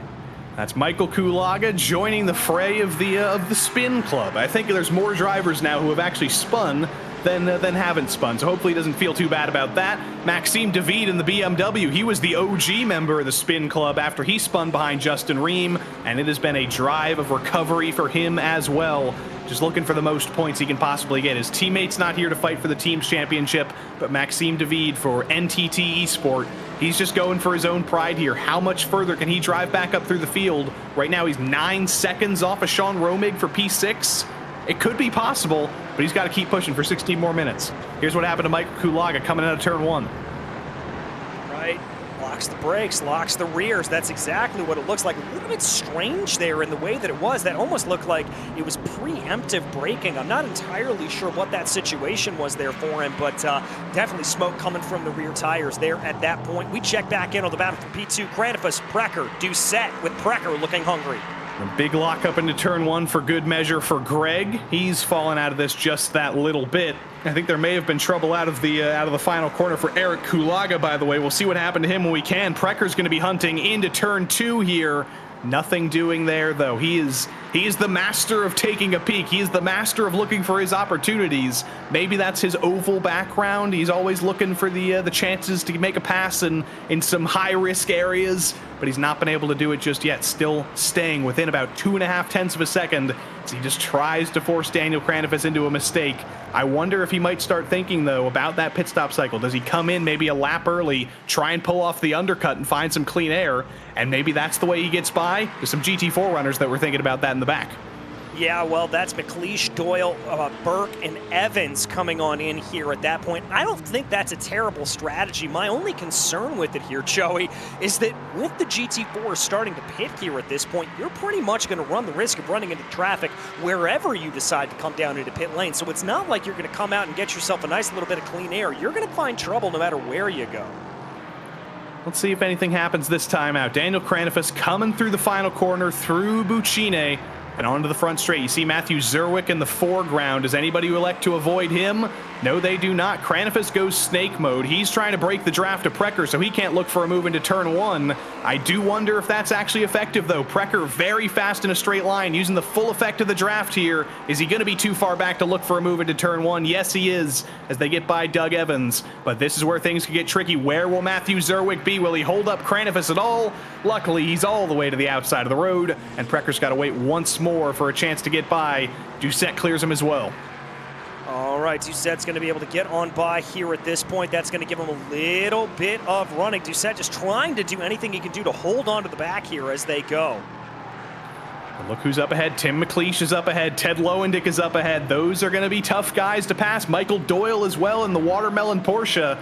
That's Michael Kulaga joining the fray of the spin club. I think there's more drivers now who have actually spun than haven't spun, so hopefully he doesn't feel too bad about that. Maxime David in the BMW, he was the OG member of the spin club after he spun behind Justin Ream, and it has been a drive of recovery for him as well. Just looking for the most points he can possibly get. His teammate's not here to fight for the team's championship, but Maxime David for NTT Esport, he's just going for his own pride here. How much further can he drive back up through the field? Right now he's 9 seconds off of Sean Romig for P6. It could be possible, but he's got to keep pushing for 16 more minutes. Here's what happened to Mike Kulaga coming out of turn 1. Right, locks the brakes, locks the rears. That's exactly what it looks like. A little bit strange there in the way that it was. That almost looked like it was preemptive braking. I'm not entirely sure what that situation was there for him, but definitely smoke coming from the rear tires there at that point. We check back in on the battle for P2. Granifus, Precker, Doucette with Precker looking hungry. A big lockup into turn 1 for good measure for Greg. He's fallen out of this just that little bit. I think there may have been trouble out of the final corner for Eric Kulaga, by the way. We'll see what happened to him when we can. Precker's going to be hunting into turn 2 here. Nothing doing there, though. He is the master of taking a peek. He is the master of looking for his opportunities. Maybe that's his oval background. He's always looking for the chances to make a pass in some high-risk areas, but he's not been able to do it just yet. Still staying within about 2.5 of a second as he just tries to force Daniel Kranifus into a mistake. I wonder if he might start thinking, though, about that pit stop cycle. Does he come in maybe a lap early, try and pull off the undercut and find some clean air, and maybe that's the way he gets by? There's some GT4 runners that were thinking about that in the back. Yeah, well, that's McLeish, Doyle, Burke, and Evans coming on in here at that point. I don't think that's a terrible strategy. My only concern with it here, Joey, is that with the GT4 starting to pit here at this point, you're pretty much going to run the risk of running into traffic wherever you decide to come down into pit lane. So it's not like you're going to come out and get yourself a nice little bit of clean air. You're going to find trouble no matter where you go. Let's see if anything happens this time out. Daniel Kranifus coming through the final corner, through Buccine, and onto the front straight. You see Matthew Zerwick in the foreground. Does anybody elect to avoid him? No, they do not. Kranifus goes snake mode. He's trying to break the draft of Precker, so he can't look for a move into turn 1. I do wonder if that's actually effective, though. Precker very fast in a straight line, using the full effect of the draft here. Is he going to be too far back to look for a move into turn 1? Yes, he is, as they get by Doug Evans. But this is where things can get tricky. Where will Matthew Zerwick be? Will he hold up Kranifus at all? Luckily, he's all the way to the outside of the road, and Precker's got to wait once more for a chance to get by. Doucette clears him as well. All right, Doucette's going to be able to get on by here at this point. That's going to give him a little bit of running. Doucette just trying to do anything he can do to hold on to the back here as they go. Look who's up ahead. Tim McLeish is up ahead. Ted Lowendick is up ahead. Those are going to be tough guys to pass. Michael Doyle as well in the Watermelon Porsche.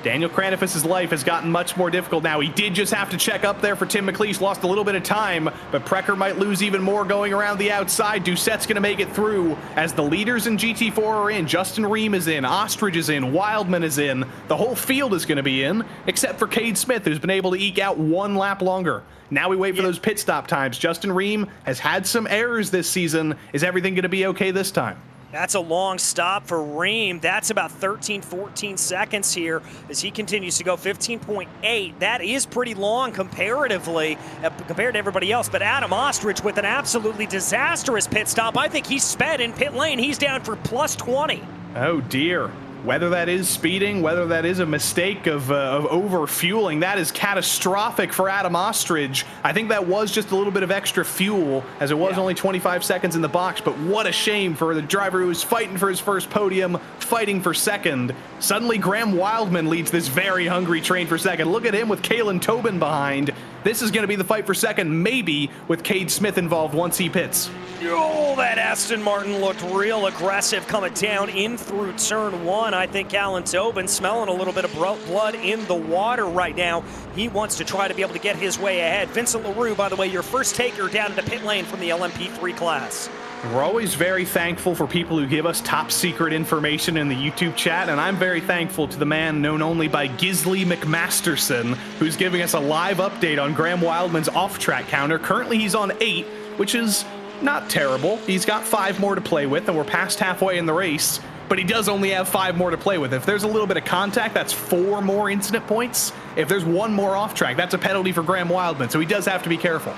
Daniel Kranifus' life has gotten much more difficult now. He did just have to check up there for Tim McLeish, lost a little bit of time, but Precker might lose even more going around the outside. Doucette's going to make it through as the leaders in GT4 are in. Justin Ream is in, Ostrich is in, Wildman is in. The whole field is going to be in, except for Cade Smith, who's been able to eke out 1 lap longer. Now we wait for those pit stop times. Justin Ream has had some errors this season. Is everything going to be okay this time? That's a long stop for Ream. That's about 13, 14 seconds here as he continues to go 15.8. That is pretty long comparatively, compared to everybody else. But Adam Ostrich with an absolutely disastrous pit stop. I think he's sped in pit lane. He's down for plus 20. Oh, dear. Whether that is speeding, whether that is a mistake of over-fueling, that is catastrophic for Adam Ostrich. I think that was just a little bit of extra fuel, as it was only 25 seconds in the box, but what a shame for the driver who was fighting for his first podium, fighting for second. Suddenly, Graham Wildman leads this very hungry train for second. Look at him with Kalen Tobin behind. This is going to be the fight for second, maybe with Cade Smith involved once he pits. Oh, that Aston Martin looked real aggressive coming down in through turn one. I think Alan Tobin smelling a little bit of blood in the water right now. He wants to try to be able to get his way ahead. Vincent LaRue, by the way, your first taker down into pit lane from the LMP3 class. We're always very thankful for people who give us top secret information in the YouTube chat, and I'm very thankful to the man known only by Gisley McMasterson, who's giving us a live update on Graham Wildman's off-track counter. Currently he's on 8, which is not terrible. He's got 5 more to play with, and we're past halfway in the race, but he does only have 5 more to play with. If there's a little bit of contact, that's 4 more incident points. If there's 1 more off-track, that's a penalty for Graham Wildman, so he does have to be careful.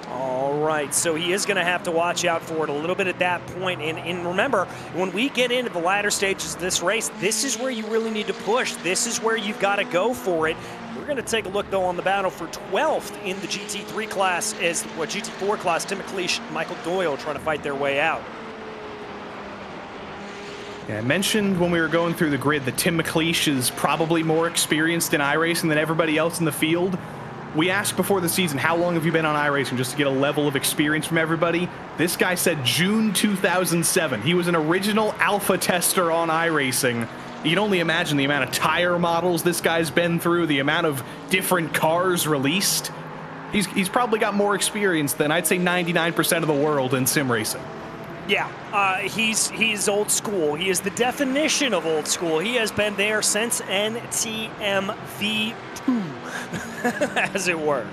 All right, so he is going to have to watch out for it a little bit at that point. And remember, when we get into the latter stages of this race, this is where you really need to push. This is where you've got to go for it. We're going to take a look, though, on the battle for 12th in the GT3 class as GT4 class. Tim McLeish, Michael Doyle trying to fight their way out. Yeah, I mentioned when we were going through the grid that Tim McLeish is probably more experienced in iRacing than everybody else in the field. We asked before the season, how long have you been on iRacing, just to get a level of experience from everybody? This guy said June 2007. He was an original alpha tester on iRacing. You can only imagine the amount of tire models this guy's been through, the amount of different cars released. He's probably got more experience than, I'd say, 99% of the world in sim racing. Yeah, he's old school. He is the definition of old school. He has been there since NTMV2, as it were.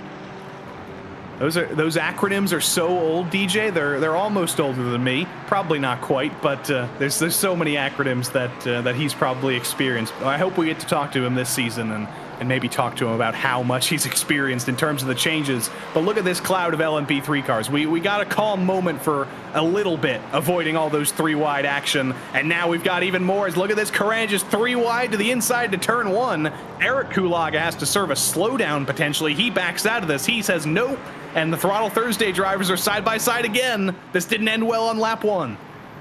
Those acronyms are so old, DJ. They're almost older than me. Probably not quite, but there's so many acronyms that he's probably experienced. I hope we get to talk to him this season and maybe talk to him about how much he's experienced in terms of the changes. But look at this cloud of LMP3 cars. We got a calm moment for a little bit, avoiding all those 3-wide action, and now we've got even more. Look at this, Caran just 3-wide to the inside to turn 1. Eric Kulaga has to serve a slowdown potentially. He backs out of this. He says nope, and the Throttle Thursday drivers are side by side again. This didn't end well on lap 1.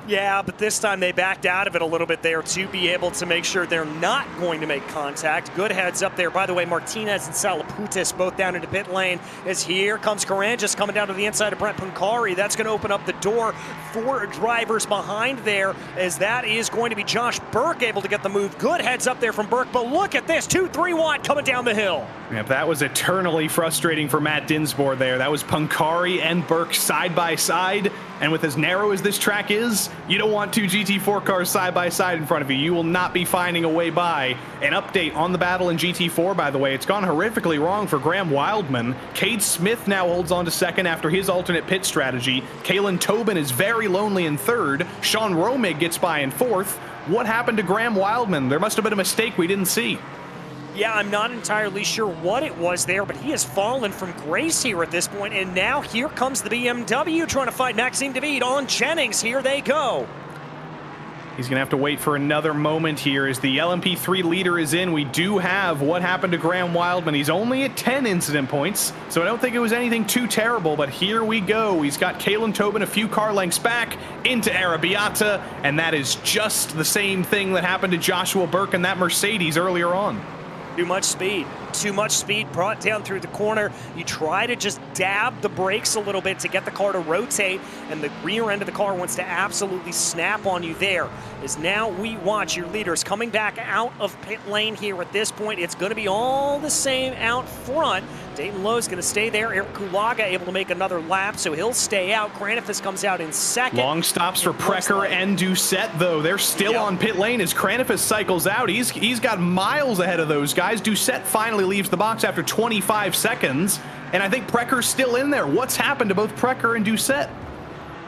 Yeah, but this time they backed out of it a little bit there to be able to make sure they're not going to make contact. Good heads up there. By the way, Martinez and Salaputis both down into pit lane as here comes Caran just coming down to the inside of Brent Pancari. That's going to open up the door for drivers behind there, as that is going to be Josh Burke able to get the move. Good heads up there from Burke, but look at this, 2-3 wide coming down the hill. Yep, that was eternally frustrating for Matt Dinsmore there. That was Pancari and Burke side by side, and with as narrow as this track is, you don't want 2 GT4 cars side by side in front of you. You will not be finding a way by. An update on the battle in GT4, by the way. It's gone horrifically wrong for Graham Wildman. Cade Smith now holds on to second after his alternate pit strategy. Kalen Tobin is very lonely in third. Sean Romig gets by in fourth. What happened to Graham Wildman? There must have been a mistake we didn't see. Yeah, I'm not entirely sure what it was there, but he has fallen from grace here at this point, and now here comes the BMW trying to fight Maxime David on Jennings. Here they go. He's going to have to wait for another moment here as the LMP3 leader is in. We do have what happened to Graham Wildman. He's only at 10 incident points, so I don't think it was anything too terrible, but here we go. He's got Kalen Tobin a few car lengths back into Arrabbiata, and that is just the same thing that happened to Joshua Burke and that Mercedes earlier on. Too much speed brought down through the corner. You try to just dab the brakes a little bit to get the car to rotate, and the rear end of the car wants to absolutely snap on you there. As now we watch your leaders coming back out of pit lane here at this point. It's going to be all the same out front. Dayton Lowe's going to stay there. Eric Kulaga able to make another lap, so he'll stay out. Kranifus comes out in second. Long stops for Precker and Doucette, though. They're still on pit lane as Kranifus cycles out. He's got miles ahead of those guys. Doucette finally leaves the box after 25 seconds, and I think Precker's still in there. What's happened to both Precker and Doucette?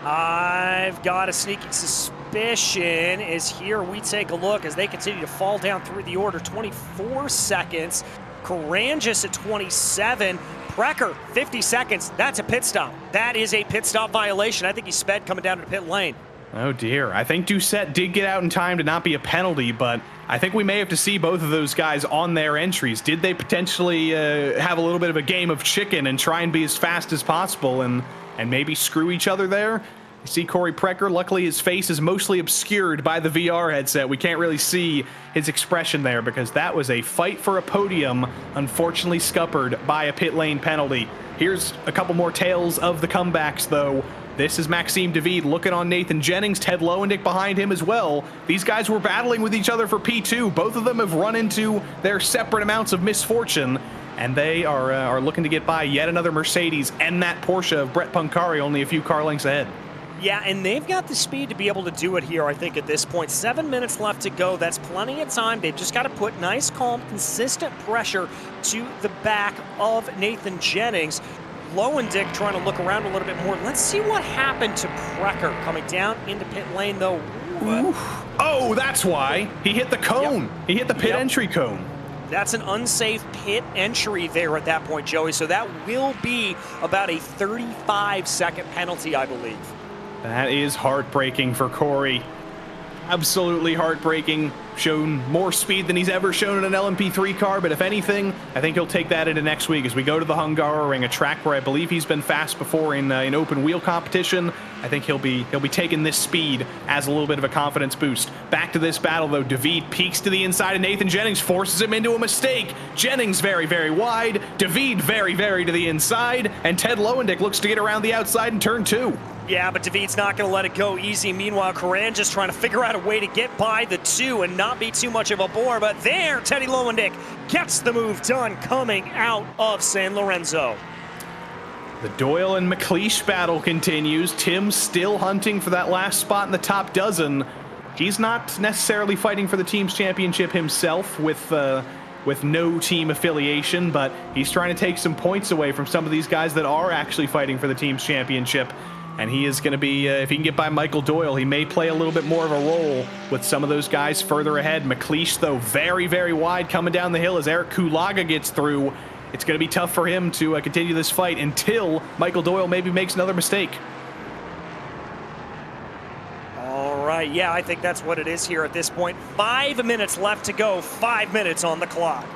I've got a sneaking suspicion as here we take a look as they continue to fall down through the order. 24 seconds. Karangis at 27. Precker, 50 seconds. That's a pit stop. That is a pit stop violation. I think he sped coming down to the pit lane. Oh dear. I think Doucette did get out in time to not be a penalty, but I think we may have to see both of those guys on their entries. Did they potentially have a little bit of a game of chicken and try and be as fast as possible and maybe screw each other there? You see Corey Precker, luckily his face is mostly obscured by the VR headset. We can't really see his expression there because that was a fight for a podium, unfortunately scuppered by a pit lane penalty. Here's a couple more tales of the comebacks though. This is Maxime David looking on Nathan Jennings, Ted Lowendick behind him as well. These guys were battling with each other for P2. Both of them have run into their separate amounts of misfortune, and they are looking to get by yet another Mercedes and that Porsche of Brett Pancari only a few car lengths ahead. Yeah, and they've got the speed to be able to do it here, I think, at this point. 7 minutes left to go. That's plenty of time. They've just got to put nice, calm, consistent pressure to the back of Nathan Jennings. Lowendick trying to look around a little bit more. Let's see what happened to Precker coming down into pit lane, though. Oh, that's why. He hit the cone. Yep. He hit the pit entry cone. That's an unsafe pit entry there at that point, Joey. So that will be about a 35-second penalty, I believe. That is heartbreaking for Corey. Absolutely heartbreaking. Shown more speed than he's ever shown in an LMP3 car, but if anything, I think he'll take that into next week as we go to the Hungaroring, a track where I believe he's been fast before in open wheel competition. I think he'll be taking this speed as a little bit of a confidence boost. Back to this battle though, David peeks to the inside of Nathan Jennings, forces him into a mistake. Jennings very, very wide, David very, very to the inside, and Ted Lowendick looks to get around the outside in turn 2. Yeah, but David's not going to let it go easy. Meanwhile, Coran just trying to figure out a way to get by the 2 and not be too much of a bore. But there, Teddy Lowendick gets the move done coming out of San Lorenzo. The Doyle and McLeish battle continues. Tim still hunting for that last spot in the top dozen. He's not necessarily fighting for the team's championship himself with no team affiliation, but he's trying to take some points away from some of these guys that are actually fighting for the team's championship. And he is going to be, if he can get by Michael Doyle, he may play a little bit more of a role with some of those guys further ahead. McLeish, though, very, very wide coming down the hill as Eric Kulaga gets through. It's going to be tough for him to continue this fight until Michael Doyle maybe makes another mistake. All right, yeah, I think that's what it is here at this point. 5 minutes left to go, 5 minutes on the clock.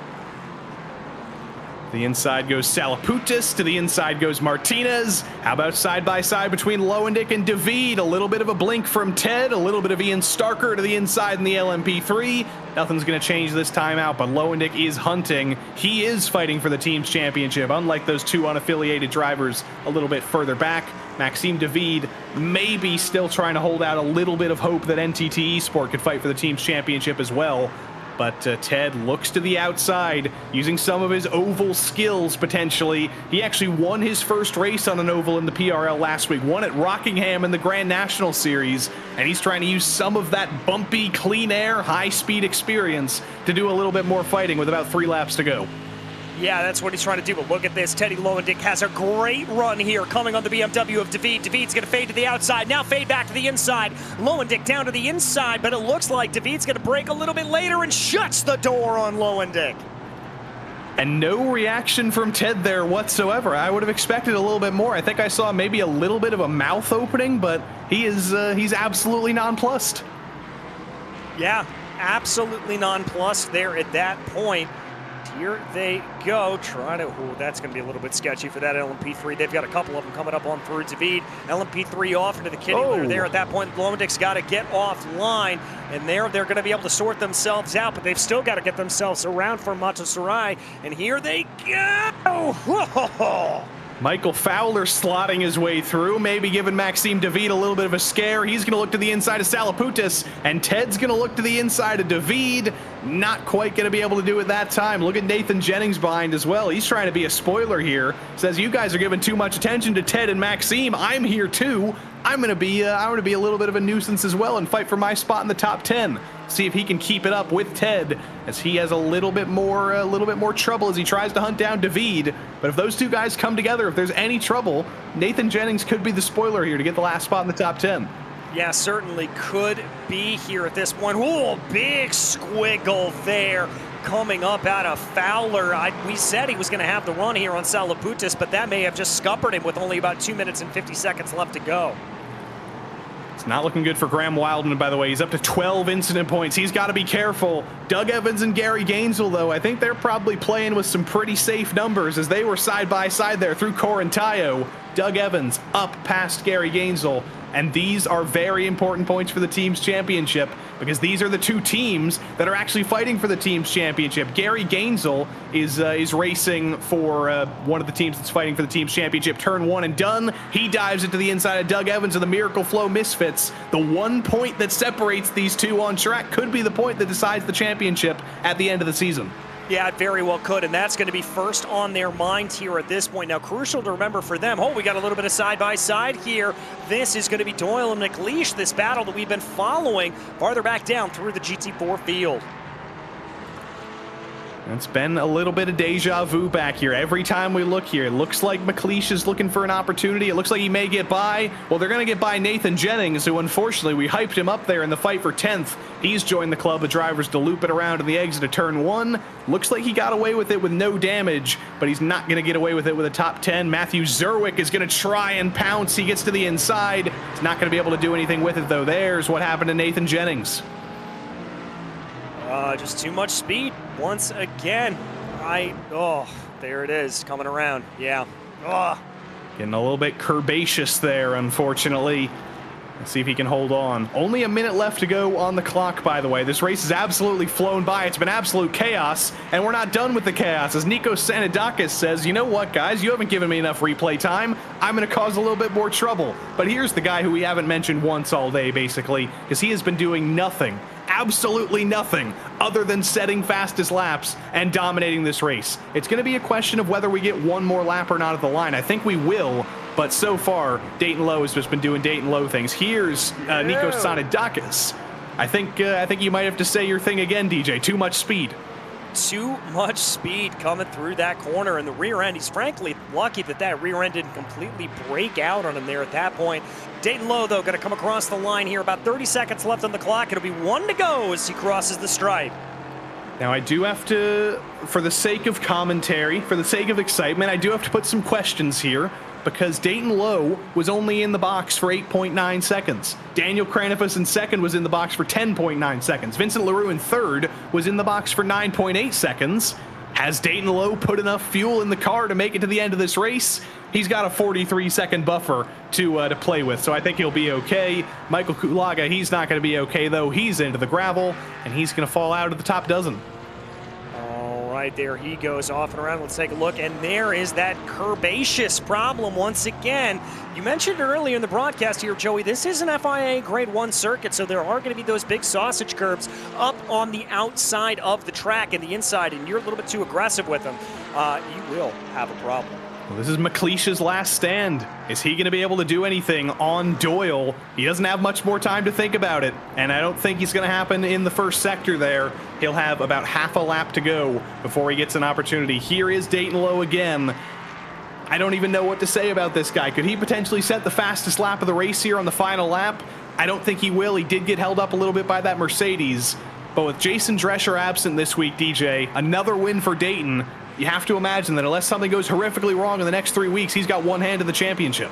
The inside goes Salaputis, to the inside goes Martinez. How about side by side between Lowendick and David? A little bit of a blink from Ted, a little bit of Ian Starker to the inside in the LMP3. Nothing's going to change this time out, but Lowendick is hunting. He is fighting for the team's championship, unlike those two unaffiliated drivers a little bit further back. Maxime David maybe still trying to hold out a little bit of hope that NTT Esport could fight for the team's championship as well. But Ted looks to the outside, using some of his oval skills, potentially. He actually won his first race on an oval in the PRL last week, won at Rockingham in the Grand National Series, and he's trying to use some of that bumpy, clean air, high-speed experience to do a little bit more fighting with about 3 laps to go. Yeah, that's what he's trying to do, but look at this. Teddy Lowendick has a great run here coming on the BMW of David. David's going to fade to the outside, now fade back to the inside. Lowendick down to the inside, but it looks like David's going to break a little bit later and shuts the door on Lowendick. And no reaction from Ted there whatsoever. I would have expected a little bit more. I think I saw maybe a little bit of a mouth opening, but he's absolutely nonplussed. Yeah, absolutely nonplussed there at that point. Here they go, trying to, ooh, that's going to be a little bit sketchy for that LMP3. They've got a couple of them coming up on through David. LMP3 off into the kitty litter there at that point. Lowendick's got to get offline, and they're going to be able to sort themselves out, but they've still got to get themselves around for Matasarai, and here they go! Whoa. Michael Fowler slotting his way through, maybe giving Maxime David a little bit of a scare. He's going to look to the inside of Salaputis, and Ted's going to look to the inside of David. Not quite going to be able to do it that time. Look at Nathan Jennings behind as well. He's trying to be a spoiler here. Says, you guys are giving too much attention to Ted and Maxime. I'm here too. I'm going to be a little bit of a nuisance as well and fight for my spot in the top 10. See if he can keep it up with Ted, as he has a little bit more trouble as he tries to hunt down David. But if those two guys come together, if there's any trouble, Nathan Jennings could be the spoiler here to get the last spot in the top 10. Yeah, certainly could be here at this point. Ooh, big squiggle there coming up out of Fowler. We said he was going to have the run here on Salaputis, but that may have just scuppered him with only about 2 minutes and 50 seconds left to go. It's not looking good for Graham Wildman, by the way. He's up to 12 incident points. He's got to be careful. Doug Evans and Gary Gainesville, though, I think they're probably playing with some pretty safe numbers as they were side by side there through Corintayo. Doug Evans up past Gary Gainesville. And these are very important points for the team's championship because these are the two teams that are actually fighting for the team's championship. Gary Gainesville is racing for one of the teams that's fighting for the team's championship. Turn one and done. He dives into the inside of Doug Evans and the Miracle Flow Misfits. The 1 point that separates these two on track could be the point that decides the championship at the end of the season. Yeah, it very well could, and that's going to be first on their mind here at this point. Now, crucial to remember for them, we got a little bit of side-by-side here. This is going to be Doyle and McLeish, this battle that we've been following farther back down through the GT4 field. It's been a little bit of deja vu back here. Every time we look here, it looks like McLeish is looking for an opportunity. It looks like he may get by. Well, they're going to get by Nathan Jennings, who unfortunately we hyped him up there in the fight for 10th. He's joined the club of drivers to loop it around in the exit of turn one. Looks like he got away with it with no damage, but he's not going to get away with it with a top 10. Matthew Zerwick is going to try and pounce. He gets to the inside. He's not going to be able to do anything with it, though. There's what happened to Nathan Jennings. Just too much speed once again. There it is, coming around. Yeah. Getting a little bit curbaceous there, unfortunately. Let's see if he can hold on. Only a minute left to go on the clock, by the way. This race has absolutely flown by. It's been absolute chaos, and we're not done with the chaos. As Nikos Sanidakis says, you know what, guys? You haven't given me enough replay time. I'm going to cause a little bit more trouble. But here's the guy who we haven't mentioned once all day, basically, because he has been doing nothing, absolutely nothing, other than setting fastest laps and dominating this race. It's going to be a question of whether we get one more lap or not at the line. I think we will. But so far, Dayton Lowe has just been doing Dayton Lowe things. Here's Nikos Sanidakis. I think you might have to say your thing again, DJ. Too much speed. Too much speed coming through that corner in the rear end. He's frankly lucky that rear end didn't completely break out on him there at that point. Dayton Lowe, though, going to come across the line here. About 30 seconds left on the clock. It'll be 1 to go as he crosses the stripe. Now, I do have to, for the sake of commentary, for the sake of excitement, I do have to put some questions here, because Dayton Lowe was only in the box for 8.9 seconds. Daniel Kranifus in second was in the box for 10.9 seconds. Vincent LaRue in third was in the box for 9.8 seconds. Has Dayton Lowe put enough fuel in the car to make it to the end of this race? He's got a 43-second buffer to play with, so I think he'll be okay. Michael Kulaga, he's not going to be okay, though. He's into the gravel, and he's going to fall out of the top dozen. Right there he goes off and around. Let's take a look, and there is that curbaceous problem once again. You mentioned earlier in the broadcast here, Joey, this is an FIA Grade 1 circuit, so there are going to be those big sausage curbs up on the outside of the track and the inside, and you're a little bit too aggressive with them. You will have a problem. Well, this is McLeish's last stand. Is he going to be able to do anything on Doyle? He doesn't have much more time to think about it, and I don't think it's going to happen in the first sector there. He'll have about half a lap to go before he gets an opportunity. Here is Dayton Lowe again. I don't even know what to say about this guy. Could he potentially set the fastest lap of the race here on the final lap? I don't think he will. He did get held up a little bit by that Mercedes, but with Jason Drescher absent this week, DJ, another win for Dayton. You have to imagine that unless something goes horrifically wrong in the next 3 weeks, he's got one hand in the championship.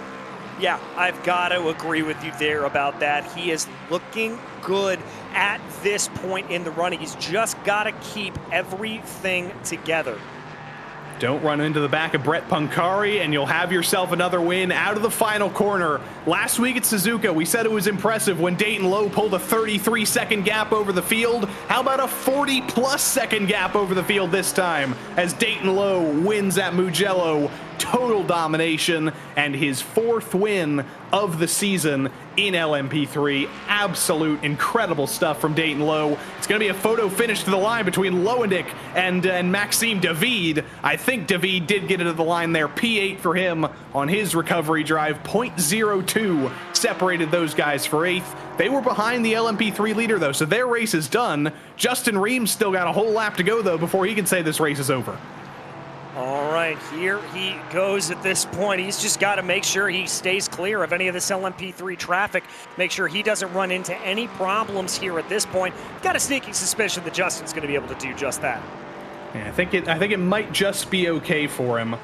Yeah, I've got to agree with you there about that. He is looking good at this point in the running. He's just got to keep everything together. Don't run into the back of Brett Pancari, and you'll have yourself another win out of the final corner. Last week at Suzuka, we said it was impressive when Dayton Lowe pulled a 33-second gap over the field. How about a 40-plus second gap over the field this time as Dayton Lowe wins at Mugello? Total domination and his 4th win of the season in LMP3. Absolute incredible stuff from Dayton Lowe. It's going to be a photo finish to the line between Lowendick and Maxime David. I think David did get into the line there. P8 for him on his recovery drive. 0.02 separated those guys for 8th. They were behind the LMP3 leader, though, so their race is done. Justin Reams still got a whole lap to go, though, before he can say this race is over. All right, here he goes at this point. He's just got to make sure he stays clear of any of this LMP3 traffic, make sure he doesn't run into any problems here at this point. Got a sneaking suspicion that Justin's going to be able to do just that. Yeah, I think it might just be okay for him.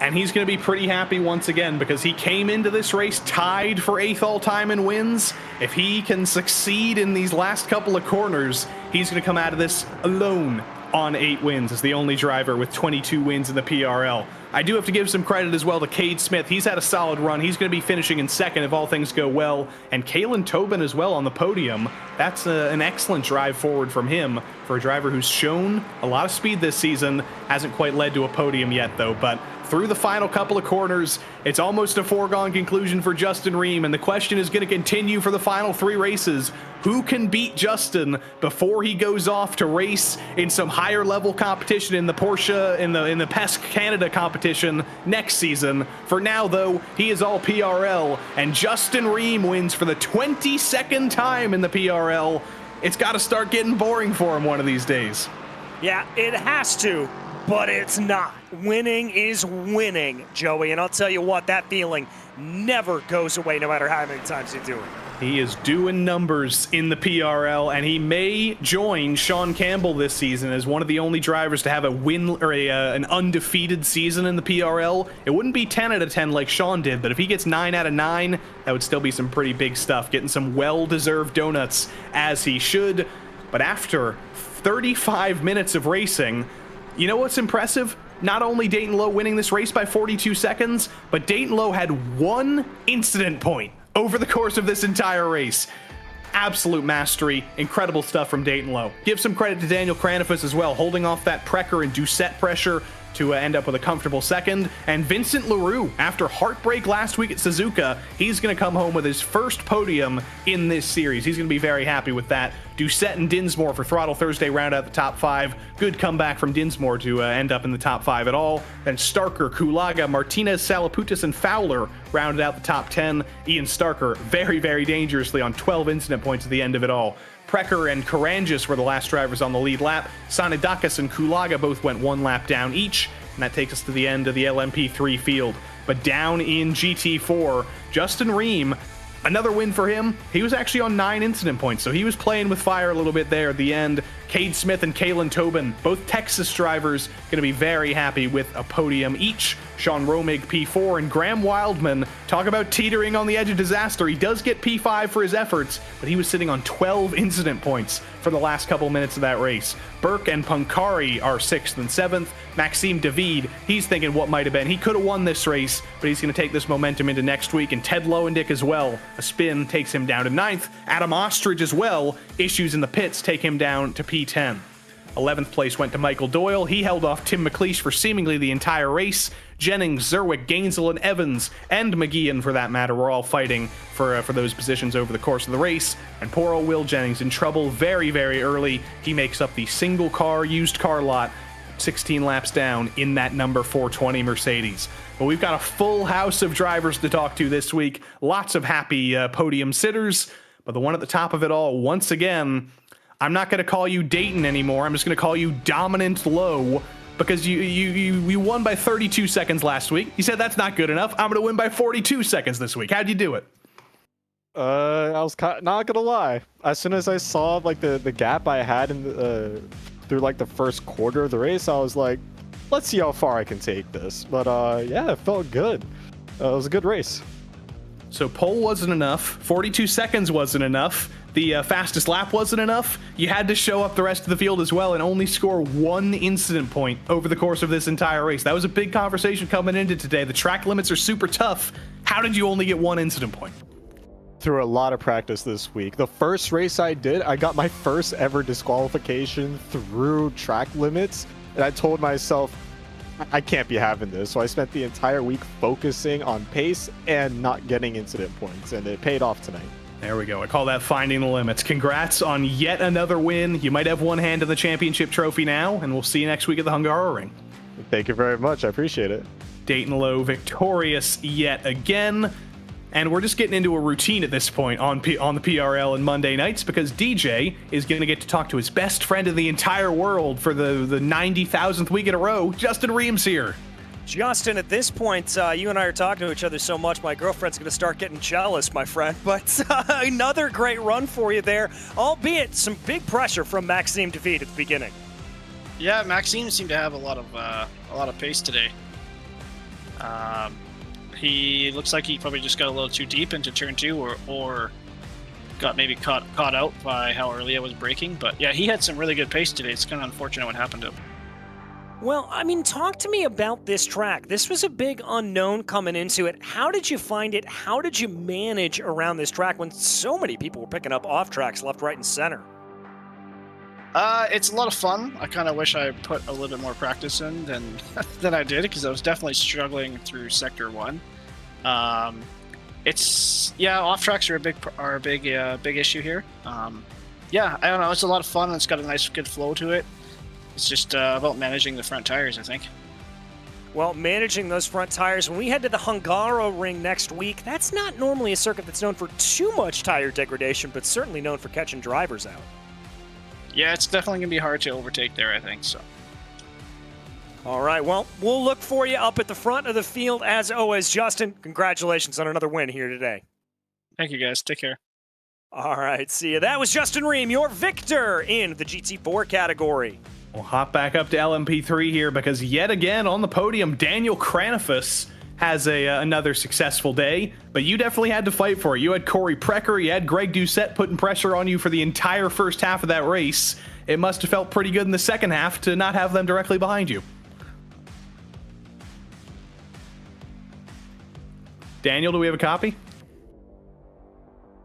And he's going to be pretty happy once again because he came into this race tied for 8th all-time in wins. If he can succeed in these last couple of corners, he's going to come out of this alone on 8 wins as the only driver with 22 wins in the PRL. I do have to give some credit as well to Cade Smith. He's had a solid run. He's going to be finishing in 2nd if all things go well. And Kalen Tobin as well on the podium. That's an excellent drive forward from him for a driver who's shown a lot of speed this season. Hasn't quite led to a podium yet, though. But through the final couple of corners, it's almost a foregone conclusion for Justin Ream. And the question is going to continue for the final 3 races. Who can beat Justin before he goes off to race in some higher level competition in the Porsche, in the PESC Canada competition next season? For now, though, he is all PRL, and Justin Ream wins for the 22nd time in the PRL. It's got to start getting boring for him one of these days. Yeah, it has to, but it's not. Winning is winning, Joey, and I'll tell you what, that feeling never goes away no matter how many times you do it. He is doing numbers in the PRL, and he may join Sean Campbell this season as one of the only drivers to have a win or an undefeated season in the PRL. It wouldn't be 10 out of 10 like Sean did, but if he gets 9 out of 9, that would still be some pretty big stuff. Getting some well-deserved donuts as he should. But after 35 minutes of racing, you know what's impressive? Not only Dayton Lowe winning this race by 42 seconds, but Dayton Lowe had 1 incident point over the course of this entire race. Absolute mastery. Incredible stuff from Dayton Lowe. Give some credit to Daniel Kranifus as well, holding off that Precker and Doucette pressure to end up with a comfortable 2nd. And Vincent Leroux, after heartbreak last week at Suzuka, he's going to come home with his first podium in this series. He's going to be very happy with that. Doucette and Dinsmore for Throttle Thursday round out the top 5. Good comeback from Dinsmore to end up in the top 5 at all. Then Starker, Kulaga, Martinez, Salaputis, and Fowler rounded out the top 10. Ian Starker very, very dangerously on 12 incident points at the end of it all. Precker and Karangis were the last drivers on the lead lap. Sanidakis and Kulaga both went 1 lap down each, and that takes us to the end of the LMP3 field. But down in GT4, Justin Ream, another win for him. He was actually on 9 incident points, so he was playing with fire a little bit there at the end. Cade Smith and Kalen Tobin, both Texas drivers, going to be very happy with a podium each. Sean Romig P4 and Graham Wildman, talk about teetering on the edge of disaster. He does get P5 for his efforts, but he was sitting on 12 incident points for the last couple minutes of that race. Burke and Punkari are 6th and 7th. Maxime David, he's thinking what might have been. He could have won this race, but he's going to take this momentum into next week. And Ted Lowendick as well. A spin takes him down to 9th. Adam Ostrich as well. Issues in the pits take him down to P10. 11th place went to Michael Doyle. He held off Tim McLeish for seemingly the entire race. Jennings, Zerwick, Gainesville, and Evans, and McGeehan for that matter, were all fighting for those positions over the course of the race. And poor old Will Jennings in trouble very, very early. He makes up the single car, used car lot, 16 laps down in that number 420 Mercedes. But we've got a full house of drivers to talk to this week. Lots of happy podium sitters. But the one at the top of it all, once again, I'm not going to call you Dayton anymore. I'm just going to call you Dominant Lowe, because you won by 32 seconds last week. You said that's not good enough. I'm going to win by 42 seconds this week. How'd you do it? I was not gonna lie. As soon as I saw like the gap I had in through like the first quarter of the race, I was like, let's see how far I can take this. But yeah, it felt good. It was a good race. So pole wasn't enough. 42 seconds wasn't enough. The fastest lap wasn't enough. You had to show up the rest of the field as well and only score 1 incident point over the course of this entire race. That was a big conversation coming into today. The track limits are super tough. How did you only get 1 incident point? Through a lot of practice this week. The first race I did, I got my first ever disqualification through track limits. And I told myself, I can't be having this. So I spent the entire week focusing on pace and not getting incident points. And it paid off tonight. There we go. I call that finding the limits. Congrats on yet another win. You might have one hand in the championship trophy now, and we'll see you next week at the Hungaroring. Thank you very much. I appreciate it. Dayton Lowe victorious yet again. And we're just getting into a routine at this point on the PRL and Monday nights, because DJ is going to get to talk to his best friend in the entire world for the 90,000th week in a row. Justin Reams here. Justin, at this point, you and I are talking to each other so much, my girlfriend's going to start getting jealous, my friend. But another great run for you there, albeit some big pressure from Maxime David at the beginning. Yeah, Maxime seemed to have a lot of pace today. He looks like he probably just got a little too deep into turn 2 or got maybe caught out by how early I was braking. But yeah, he had some really good pace today. It's kind of unfortunate what happened to him. Well, I mean, talk to me about this track. This was a big unknown coming into it. How did you find it? How did you manage around this track when so many people were picking up off tracks left, right, and center? It's a lot of fun. I kind of wish I put a little bit more practice in than I did, because I was definitely struggling through Sector 1. Off tracks are a big issue here. Yeah, I don't know. It's a lot of fun, and it's got a nice, good flow to it. It's just about managing the front tires, I think. Well, managing those front tires, when we head to the Hungaroring next week, that's not normally a circuit that's known for too much tire degradation, but certainly known for catching drivers out. Yeah, it's definitely going to be hard to overtake there, I think, so. All right, well, we'll look for you up at the front of the field as always. Justin, congratulations on another win here today. Thank you, guys. Take care. All right, see you. That was Justin Ream, your victor in the GT4 category. We'll hop back up to LMP3 here because yet again on the podium, Daniel Cranifus has another successful day, but you definitely had to fight for it. You had Corey Precker, you had Greg Doucette putting pressure on you for the entire first half of that race. It must have felt pretty good in the second half to not have them directly behind you. Daniel, do we have a copy?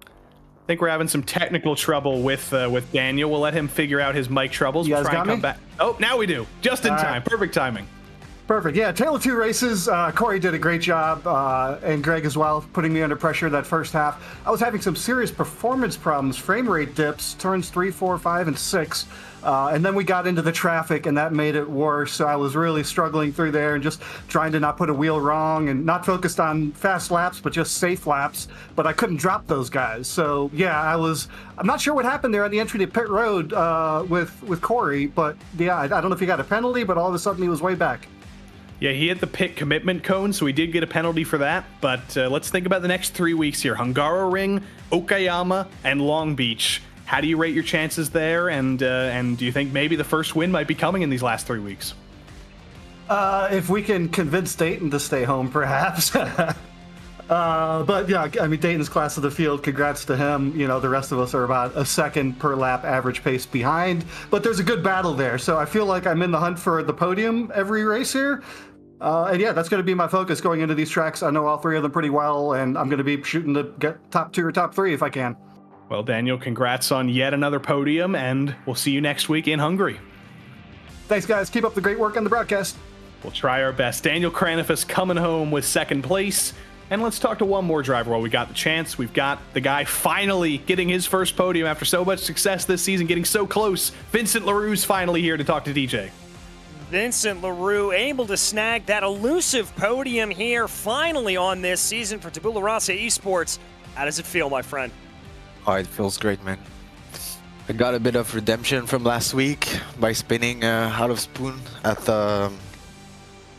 I think we're having some technical trouble with Daniel. We'll let him figure out his mic troubles. You guys we'll try got and come me? back. Oh, now we do. Just in time. Perfect timing. Perfect. Yeah, tale of two races. Corey did a great job, and Greg as well, putting me under pressure that first half. I was having some serious performance problems, frame rate dips, turns 3, 4, 5, and 6. And then we got into the traffic, and that made it worse. So I was really struggling through there and just trying to not put a wheel wrong and not focused on fast laps, but just safe laps. But I couldn't drop those guys. So yeah, I'm not sure what happened there on the entry to pit road with Corey. But yeah, I don't know if he got a penalty, but all of a sudden he was way back. Yeah, he hit the pit commitment cone, so he did get a penalty for that. But let's think about the next 3 weeks here. Hungaroring, Okayama, and Long Beach. How do you rate your chances there? And do you think maybe the first win might be coming in these last 3 weeks? If we can convince Dayton to stay home, perhaps. But yeah, I mean, Dayton's class of the field, congrats to him. You know, the rest of us are about a second per lap average pace behind. But there's a good battle there. So I feel like I'm in the hunt for the podium every race here. And yeah, that's going to be my focus going into these tracks. I know all 3 of them pretty well, and I'm going to be shooting to get top 2 or top 3 if I can. Well, Daniel, congrats on yet another podium, and we'll see you next week in Hungary. Thanks, guys. Keep up the great work on the broadcast. We'll try our best. Daniel Cranifus coming home with second place. And let's talk to one more driver while we got the chance. We've got the guy finally getting his first podium after so much success this season, getting so close. Vincent LaRue's finally here to talk to DJ. Vincent LaRue able to snag that elusive podium here finally on this season for Tabula Rasa Esports. How does it feel, my friend? Oh, it feels great, man. I got a bit of redemption from last week by spinning out of spoon at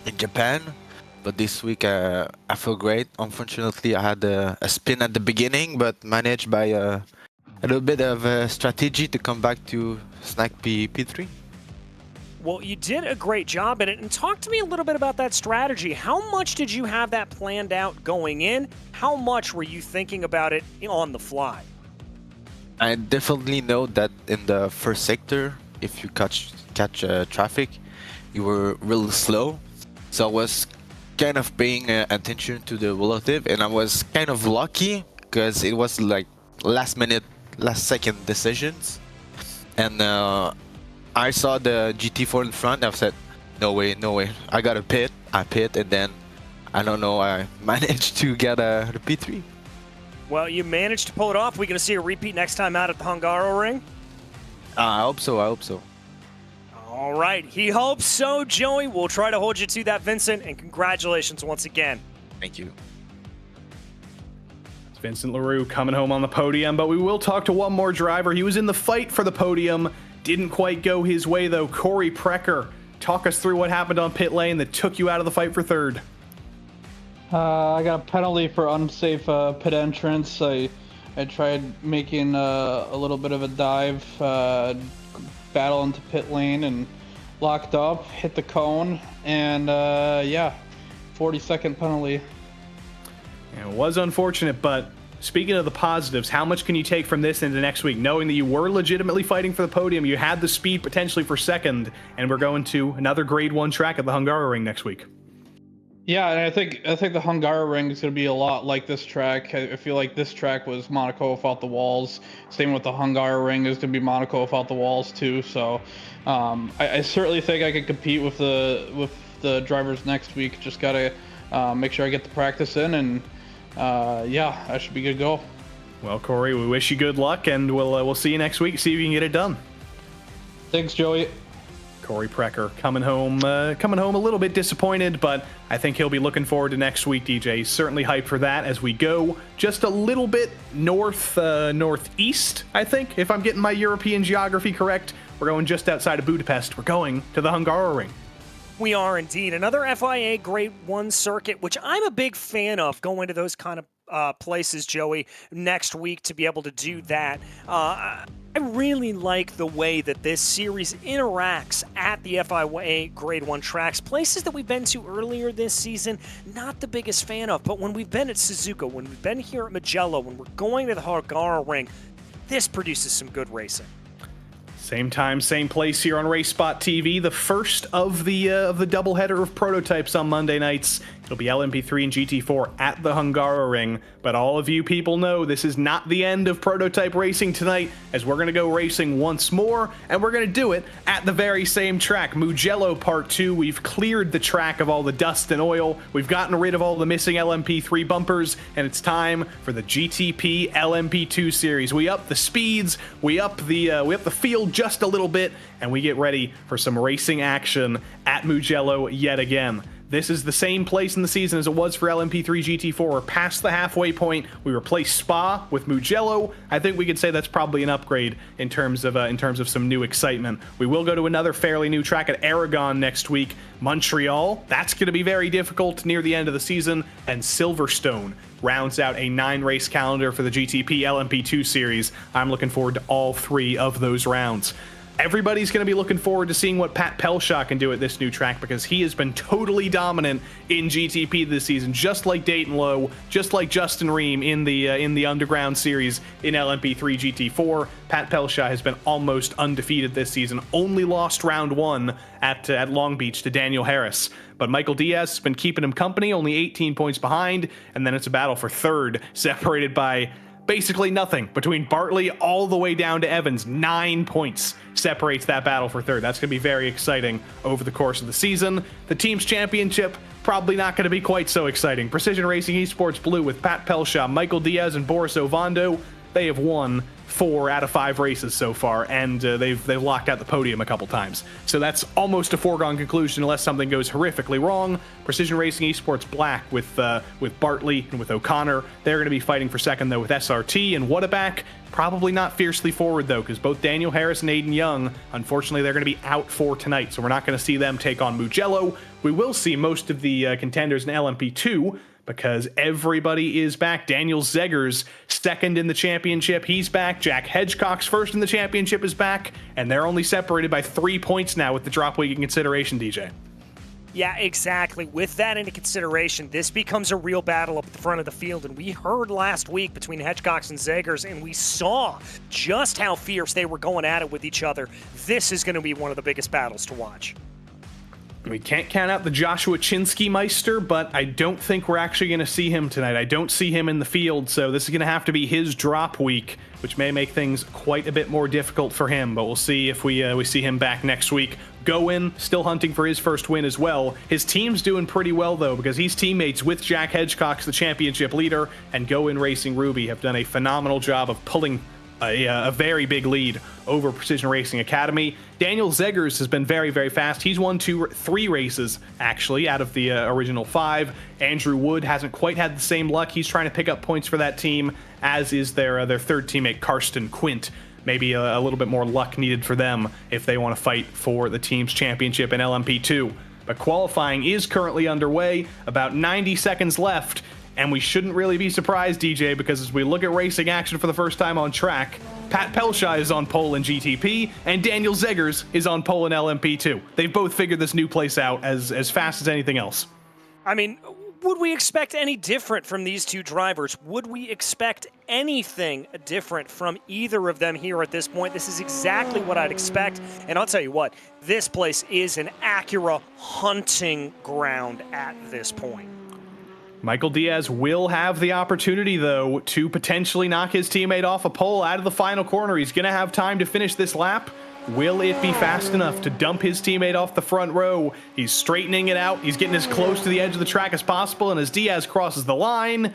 in Japan. But this week I feel great. Unfortunately, I had a spin at the beginning, but managed by a little bit of strategy to come back to snag P3. Well, you did a great job at it. And talk to me a little bit about that strategy. How much did you have that planned out going in? How much were you thinking about it on the fly? I definitely know that in the first sector, if you catch traffic, you were really slow. So I was kind of paying attention to the relative, and I was kind of lucky because it was like last second decisions. And I saw the GT4 in front. I said, no way, I got to pit. I pit, and then I don't know, I managed to get the P3. Well, you managed to pull it off. We're going to see a repeat next time out at the Hungaroring? I hope so. All right. He hopes so, Joey. We'll try to hold you to that, Vincent, and congratulations once again. Thank you. It's Vincent LaRue coming home on the podium, but we will talk to one more driver. He was in the fight for the podium. Didn't quite go his way, though. Corey Precker, talk us through what happened on pit lane that took you out of the fight for third. I got a penalty for unsafe pit entrance. I tried making a little bit of a dive, battle into pit lane and locked up, hit the cone, and yeah, 40-second penalty. And it was unfortunate, but speaking of the positives, how much can you take from this into next week, knowing that you were legitimately fighting for the podium, you had the speed potentially for second, and we're going to another Grade 1 track at the Hungaroring next week? Yeah, and I think the Hungaroring is going to be a lot like this track. I feel like this track was Monaco without the walls. Same with the Hungaroring is going to be Monaco without the walls too. So I certainly think I can compete with the drivers next week. Just got to make sure I get the practice in, and yeah, I should be good to go. Well, Corey, we wish you good luck, and we'll see you next week. See if you can get it done. Thanks, Joey. Corey Precker coming home a little bit disappointed, but I think he'll be looking forward to next week, DJ. He's certainly hyped for that as we go just a little bit northeast, I think, if I'm getting my European geography correct. We're going just outside of Budapest. We're going to the Hungaroring. We are indeed. Another FIA Grade 1 circuit, which I'm a big fan of, going to those kind of places, Joey, next week to be able to do that. I really like the way that this series interacts at the FIA Grade 1 tracks, places that we've been to earlier this season, not the biggest fan of, but when we've been at Suzuka, when we've been here at Mugello, when we're going to the Hungaroring, this produces some good racing. Same time, same place here on RaceSpotTV, the first of the doubleheader of prototypes on Monday nights. It'll be LMP3 and GT4 at the Hungaroring, but all of you people know this is not the end of prototype racing tonight, as we're going to go racing once more, and we're going to do it at the very same track, Mugello Part 2. We've cleared the track of all the dust and oil, we've gotten rid of all the missing LMP3 bumpers, and it's time for the GTP LMP2 series. We up the speeds, we up the field just a little bit, and we get ready for some racing action at Mugello yet again. This is the same place in the season as it was for LMP3 GT4. We're past the halfway point. We replaced Spa with Mugello. I think we could say that's probably an upgrade in terms of some new excitement. We will go to another fairly new track at Aragon next week. Montreal, that's going to be very difficult near the end of the season. And Silverstone rounds out a 9-race calendar for the GTP LMP2 series. I'm looking forward to all 3 of those rounds. Everybody's going to be looking forward to seeing what Pat Pelshaw can do at this new track, because he has been totally dominant in GTP this season, just like Dayton Lowe, just like Justin Ream in the Underground series in LMP3 GT4. Pat Pelshaw has been almost undefeated this season, only lost round 1 at Long Beach to Daniel Harris. But Michael Diaz has been keeping him company, only 18 points behind, and then it's a battle for third, separated by basically nothing between Bartley all the way down to Evans. 9 points separates that battle for third. That's going to be very exciting over the course of the season. The team's championship, probably not going to be quite so exciting. Precision Racing Esports Blue with Pat Pelshaw, Michael Diaz, and Boris Ovando, they have won 4 out of 5 races so far, and they've locked out the podium a couple times. So that's almost a foregone conclusion unless something goes horrifically wrong. Precision Racing Esports Black with Bartley and with O'Connor, they're going to be fighting for second though with SRT and Whataback. Probably not fiercely forward though, because both Daniel Harris and Aiden Young, unfortunately, they're going to be out for tonight, so we're not going to see them take on Mugello. We will see most of the contenders in LMP2, because everybody is back. Daniel Zeggers, second in the championship, he's back. Jack Hedgecock's first in the championship is back, and they're only separated by 3 points now with the drop week in consideration, DJ. Yeah, exactly. With that into consideration, this becomes a real battle up at the front of the field, and we heard last week between Hedgecock and Zeggers, and we saw just how fierce they were going at it with each other. This is going to be one of the biggest battles to watch. We can't count out the Joshua Chinsky Meister, but I don't think we're actually going to see him tonight. I don't see him in the field, so this is going to have to be his drop week, which may make things quite a bit more difficult for him, but we'll see if we see him back next week. Goin, still hunting for his first win as well. His team's doing pretty well, though, because he's teammates with Jack Hedgecock, the championship leader, and Goin Racing Ruby have done a phenomenal job of pulling a very big lead over Precision Racing Academy. Daniel Zeggers has been very, very fast. He's won 3 races, actually, out of the original 5. Andrew Wood hasn't quite had the same luck. He's trying to pick up points for that team, as is their third teammate, Karsten Quint. Maybe a little bit more luck needed for them if they want to fight for the team's championship in LMP2. But qualifying is currently underway, about 90 seconds left, and we shouldn't really be surprised, DJ, because as we look at racing action for the first time on track, Pat Pelshaw is on pole in GTP, and Daniel Zeggers is on pole in LMP2. They've both figured this new place out as fast as anything else. I mean, would we expect any different from these two drivers? Would we expect anything different from either of them here at this point? This is exactly what I'd expect. And I'll tell you what, this place is an Acura hunting ground at this point. Michael Diaz will have the opportunity, though, to potentially knock his teammate off a pole out of the final corner. He's going to have time to finish this lap. Will it be fast enough to dump his teammate off the front row? He's straightening it out. He's getting as close to the edge of the track as possible, and as Diaz crosses the line,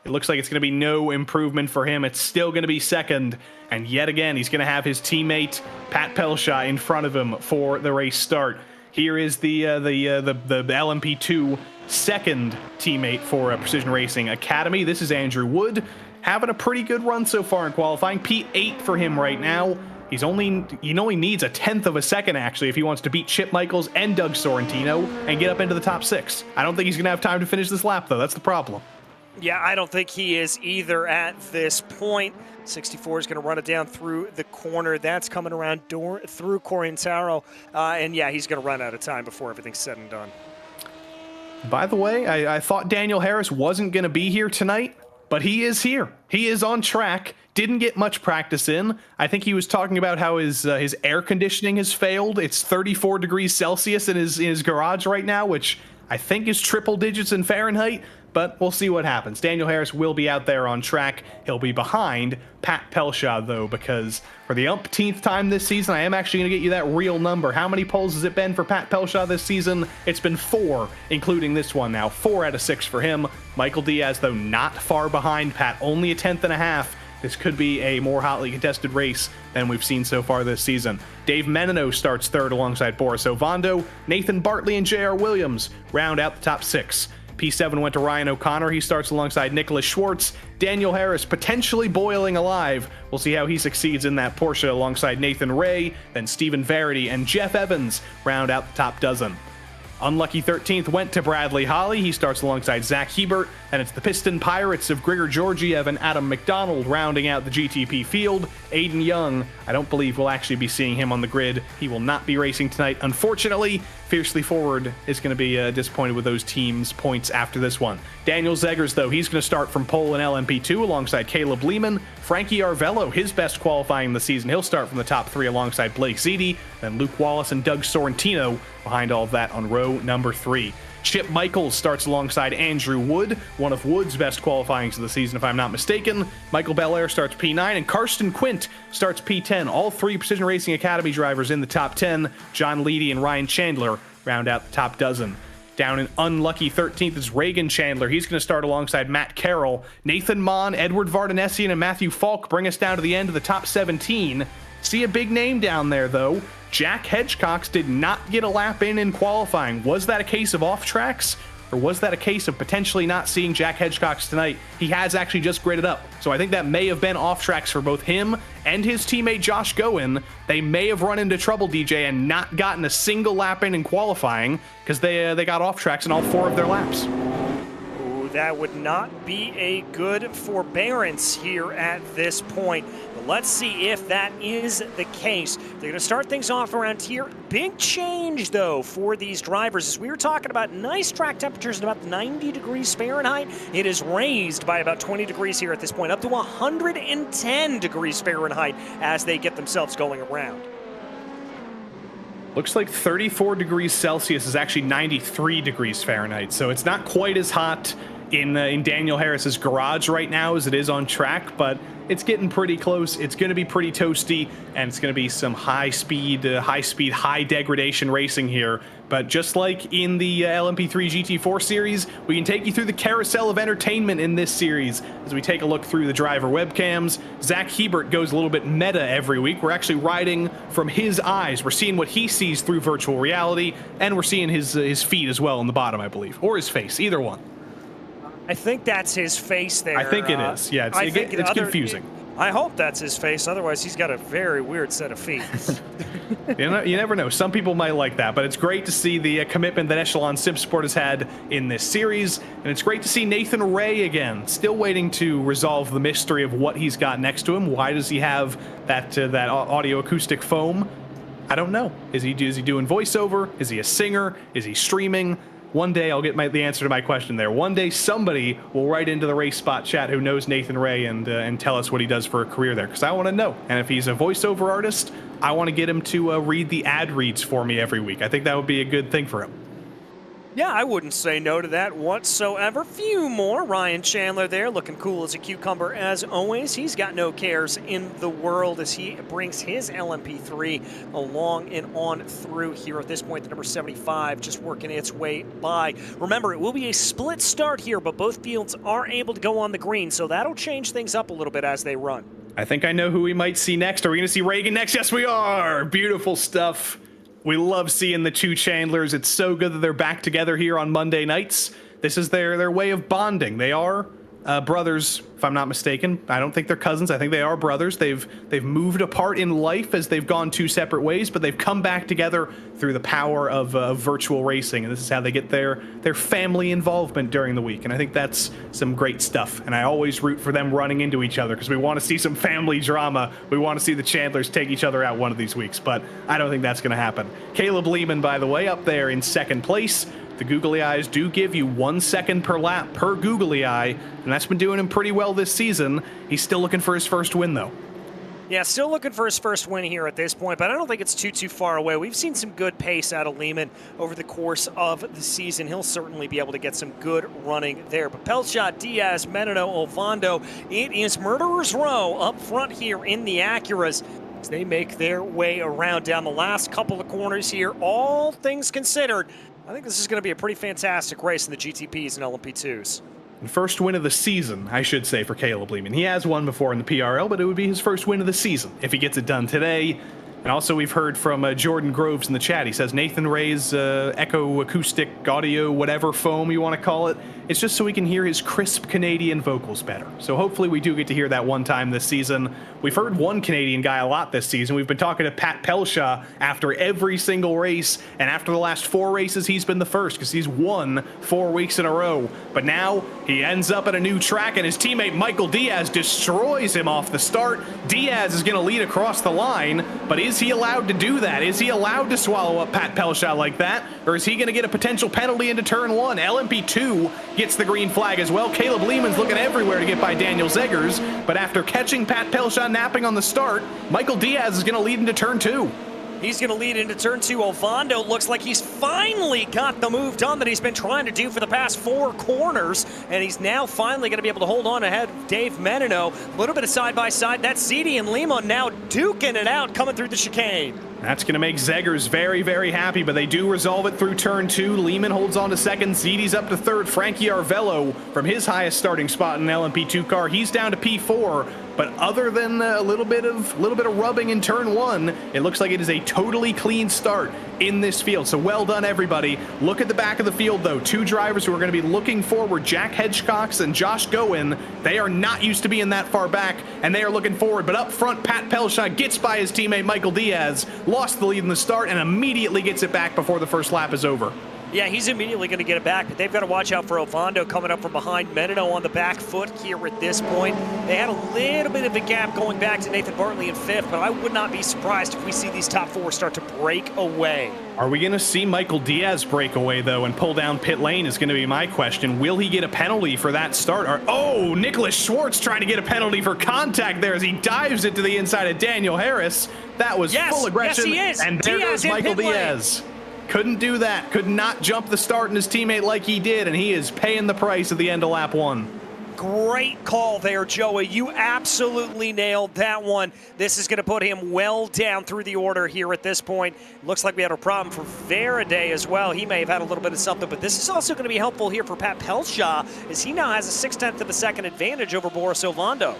it looks like it's going to be no improvement for him. It's still going to be second, and yet again, he's going to have his teammate Pat Pelshaw in front of him for the race start. Here is the LMP2 second teammate for Precision Racing Academy. This is Andrew Wood, having a pretty good run so far in qualifying. P8 for him right now. He only needs a 1/10 of a second, actually, if he wants to beat Chip Michaels and Doug Sorrentino and get up into the top 6. I don't think he's going to have time to finish this lap, though. That's the problem. Yeah, I don't think he is either at this point. 64 is going to run it down through the corner. That's coming around through Corientaro. And yeah, he's going to run out of time before everything's said and done. By the way, I thought Daniel Harris wasn't going to be here tonight, but he is here. He is on track. Didn't get much practice in. I think he was talking about how his air conditioning has failed. It's 34 degrees Celsius in his garage right now, which I think is triple digits in Fahrenheit, but we'll see what happens. Daniel Harris will be out there on track. He'll be behind Pat Pelshaw, though, because for the umpteenth time this season, I am actually going to get you that real number. How many poles has it been for Pat Pelshaw this season? It's been 4, including this one now. 4 out of 6 for him. Michael Diaz, though, not far behind Pat, only a 1/10 and a half. This could be a more hotly contested race than we've seen so far this season. Dave Menino starts third alongside Boris Ovando. Nathan Bartley and J.R. Williams round out the top 6. P7 went to Ryan O'Connor. He starts alongside Nicholas Schwartz. Daniel Harris potentially boiling alive. We'll see how he succeeds in that Porsche alongside Nathan Ray. Then Stephen Verity and Jeff Evans round out the top dozen. Unlucky 13th went to Bradley Holly. He starts alongside Zach Hebert, and it's the Piston Pirates of Grigor Georgiev and Adam McDonald rounding out the GTP field. Aiden Young, I don't believe we'll actually be seeing him on the grid. He will not be racing tonight, unfortunately. Fiercely Forward is going to be disappointed with those teams' points after this one. Daniel Zegers, though, he's going to start from pole in LMP2 alongside Caleb Lehman. Frankie Arvello, his best qualifying the season. He'll start from the top 3 alongside Blake Ziti. Then Luke Wallace and Doug Sorrentino behind all of that on row number 3. Chip Michaels starts alongside Andrew Wood, one of Wood's best qualifyings of the season, if I'm not mistaken. Michael Belair starts P9, and Karsten Quint starts P10. All 3 Precision Racing Academy drivers in the top 10. John Leedy and Ryan Chandler round out the top dozen. Down in unlucky 13th is Reagan Chandler. He's going to start alongside Matt Carroll. Nathan Mon, Edward Vardanesian, and Matthew Falk bring us down to the end of the top 17. See a big name down there, though. Jack Hedgecox did not get a lap in qualifying. Was that a case of off tracks? Or was that a case of potentially not seeing Jack Hedgecox tonight? He has actually just gridded up. So I think that may have been off tracks for both him and his teammate Josh Goen. They may have run into trouble, DJ, and not gotten a single lap in qualifying because they got off tracks in all 4 of their laps. Ooh, that would not be a good forbearance here at this point. But let's see if that is the case. They're going to start things off around here. Big change, though, for these drivers. As we were talking about nice track temperatures at about 90 degrees Fahrenheit, it is raised by about 20 degrees here at this point, up to 110 degrees Fahrenheit as they get themselves going around. Looks like 34 degrees Celsius is actually 93 degrees Fahrenheit, so it's not quite as hot in Daniel Harris's garage right now as it is on track, but it's getting pretty close. It's going to be pretty toasty, and it's going to be some high-speed, high-degradation racing here. But just like in the LMP3 GT4 series, we can take you through the carousel of entertainment in this series as we take a look through the driver webcams. Zach Hebert goes a little bit meta every week. We're actually riding from his eyes. We're seeing what he sees through virtual reality, and we're seeing his feet as well in the bottom, I believe, or his face, either one. I think that's his face there. I think it is. Yeah, it's confusing. I hope that's his face. Otherwise, he's got a very weird set of feet. You never know. Some people might like that, but it's great to see the commitment that Echelon Simsport has had in this series, and it's great to see Nathan Ray again. Still waiting to resolve the mystery of what he's got next to him. Why does he have that audio acoustic foam? I don't know. Is he doing voiceover? Is he a singer? Is he streaming? One day I'll get the answer to my question there. One day somebody will write into the Race Spot chat who knows Nathan Ray and tell us what he does for a career there, because I want to know. And if he's a voiceover artist, I want to get him to read the ad reads for me every week. I think that would be a good thing for him. Yeah, I wouldn't say no to that whatsoever. Few more. Ryan Chandler there, looking cool as a cucumber as always. He's got no cares in the world as he brings his LMP3 along and on through here. At this point, the number 75 just working its way by. Remember, it will be a split start here, but both fields are able to go on the green, so that'll change things up a little bit as they run. I think I know who we might see next. Are we going to see Reagan next? Yes, we are. Beautiful stuff. We love seeing the two Chandlers. It's so good that they're back together here on Monday nights. This is their way of bonding. They are brothers, if I'm not mistaken. I don't think they're cousins. I think they are brothers. They've moved apart in life as they've gone two separate ways, but they've come back together through the power of virtual racing, and this is how they get their family involvement during the week, and I think that's some great stuff, and I always root for them running into each other because we want to see some family drama. We want to see the Chandlers take each other out one of these weeks, but I don't think that's going to happen. Caleb Lehman, by the way, up there in second place. The googly eyes do give you 1 second per lap per googly eye, and that's been doing him pretty well this season. He's still looking for his first win, though. Yeah, still looking for his first win here at this point, but I don't think it's too far away. We've seen some good pace out of Lehman over the course of the season. He'll certainly be able to get some good running there. But Pelshot, Diaz, Menino, Ovando, it is Murderer's Row up front here in the Acuras as they make their way around down the last couple of corners here. All things considered, I think this is going to be a pretty fantastic race in the GTPs and LMP2s. First win of the season, I should say, for Caleb Lehman. He has won before in the PRL, but it would be his first win of the season if he gets it done today. And also we've heard from Jordan Groves in the chat. He says Nathan Ray's echo acoustic audio, whatever foam you want to call it, it's just so we can hear his crisp Canadian vocals better. So hopefully we do get to hear that one time this season. We've heard one Canadian guy a lot this season. We've been talking to Pat Pelshaw after every single race, and after the last 4 races, he's been the first because he's won 4 weeks in a row. But now he ends up at a new track, and his teammate Michael Diaz destroys him off the start. Diaz is going to lead across the line, but is he allowed to do that? Is he allowed to swallow up Pat Pelshaw like that? Or is he going to get a potential penalty into turn 1? LMP2 gets the green flag as well. Caleb Lehman's looking everywhere to get by Daniel Zeggers, but after catching Pat Pelshaw napping on the start, Michael Diaz is going to lead into turn 2. He's going to lead into turn 2. Ovando looks like he's finally got the move done that he's been trying to do for the past 4 corners, and he's now finally going to be able to hold on ahead of Dave Menino. A little bit of side-by-side. That's Ziti and Lima now duking it out coming through the chicane. That's going to make Zeggers very, very happy, but they do resolve it through turn 2. Lehman holds on to second. Ziti's up to third. Frankie Arvello from his highest starting spot in an LMP2 car, he's down to P4. But other than a little bit of rubbing in turn 1, it looks like it is a totally clean start in this field. So well done, everybody. Look at the back of the field, though. 2 drivers who are going to be looking forward, Jack Hedgecox and Josh Goen. They are not used to being that far back, and they are looking forward. But up front, Pat Pelshaw gets by his teammate Michael Diaz, lost the lead in the start, and immediately gets it back before the first lap is over. Yeah, he's immediately going to get it back, but they've got to watch out for Ovando coming up from behind. Menino on the back foot here at this point. They had a little bit of a gap going back to Nathan Bartley in 5th, but I would not be surprised if we see these top 4 start to break away. Are we going to see Michael Diaz break away, though, and pull down pit lane is going to be my question. Will he get a penalty for that start? Oh, Nicholas Schwartz trying to get a penalty for contact there as he dives it to the inside of Daniel Harris. That was full aggression. Yes, he is. And there goes Michael Diaz. Couldn't do that. Could not jump the start in his teammate like he did, and he is paying the price at the end of lap 1. Great call there, Joey. You absolutely nailed that one. This is going to put him well down through the order here at this point. Looks like we had a problem for Faraday as well. He may have had a little bit of something, but this is also going to be helpful here for Pat Pelshaw as he now has a 0.6 of a second advantage over Boris Ovando.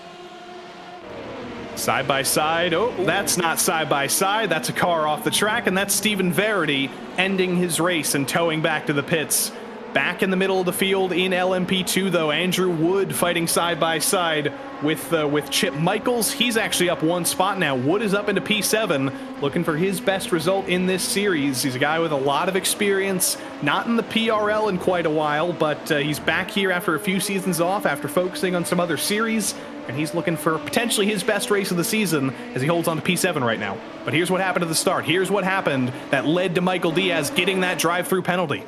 Side by side. Oh, that's not side by side. That's a car off the track, and that's Stephen Verity ending his race and towing back to the pits. Back in the middle of the field in LMP2, though, Andrew Wood fighting side by side with Chip Michaels. He's actually up 1 spot now. Wood is up into P7, looking for his best result in this series. He's a guy with a lot of experience, not in the PRL in quite a while, but he's back here after a few seasons off, after focusing on some other series. And he's looking for potentially his best race of the season as he holds on to P7 right now. But here's what happened at the start. Here's what happened that led to Michael Diaz getting that drive-through penalty.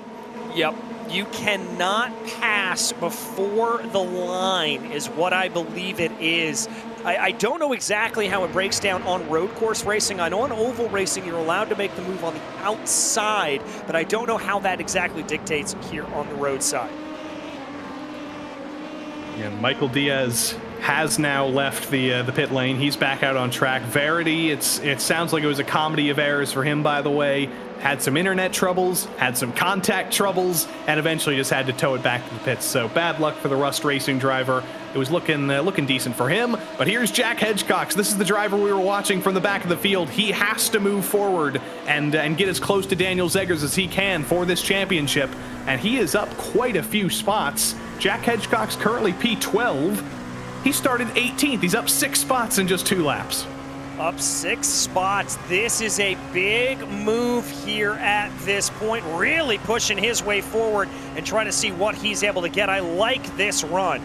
Yep. You cannot pass before the line is what I believe it is. I don't know exactly how it breaks down on road course racing. I know on oval racing you're allowed to make the move on the outside, but I don't know how that exactly dictates here on the road side. Yeah, Michael Diaz has now left the pit lane. He's back out on track. Verity, it sounds like it was a comedy of errors for him, by the way. Had some internet troubles, had some contact troubles, and eventually just had to tow it back to the pits. So bad luck for the Rust Racing driver. It was looking decent for him. But here's Jack Hedgecox. This is the driver we were watching from the back of the field. He has to move forward and get as close to Daniel Zegers as he can for this championship. And he is up quite a few spots. Jack Hedgecox currently P12. He started 18th. He's up 6 spots in just 2 laps. Up 6 spots. This is a big move here at this point. Really pushing his way forward and trying to see what he's able to get. I like this run.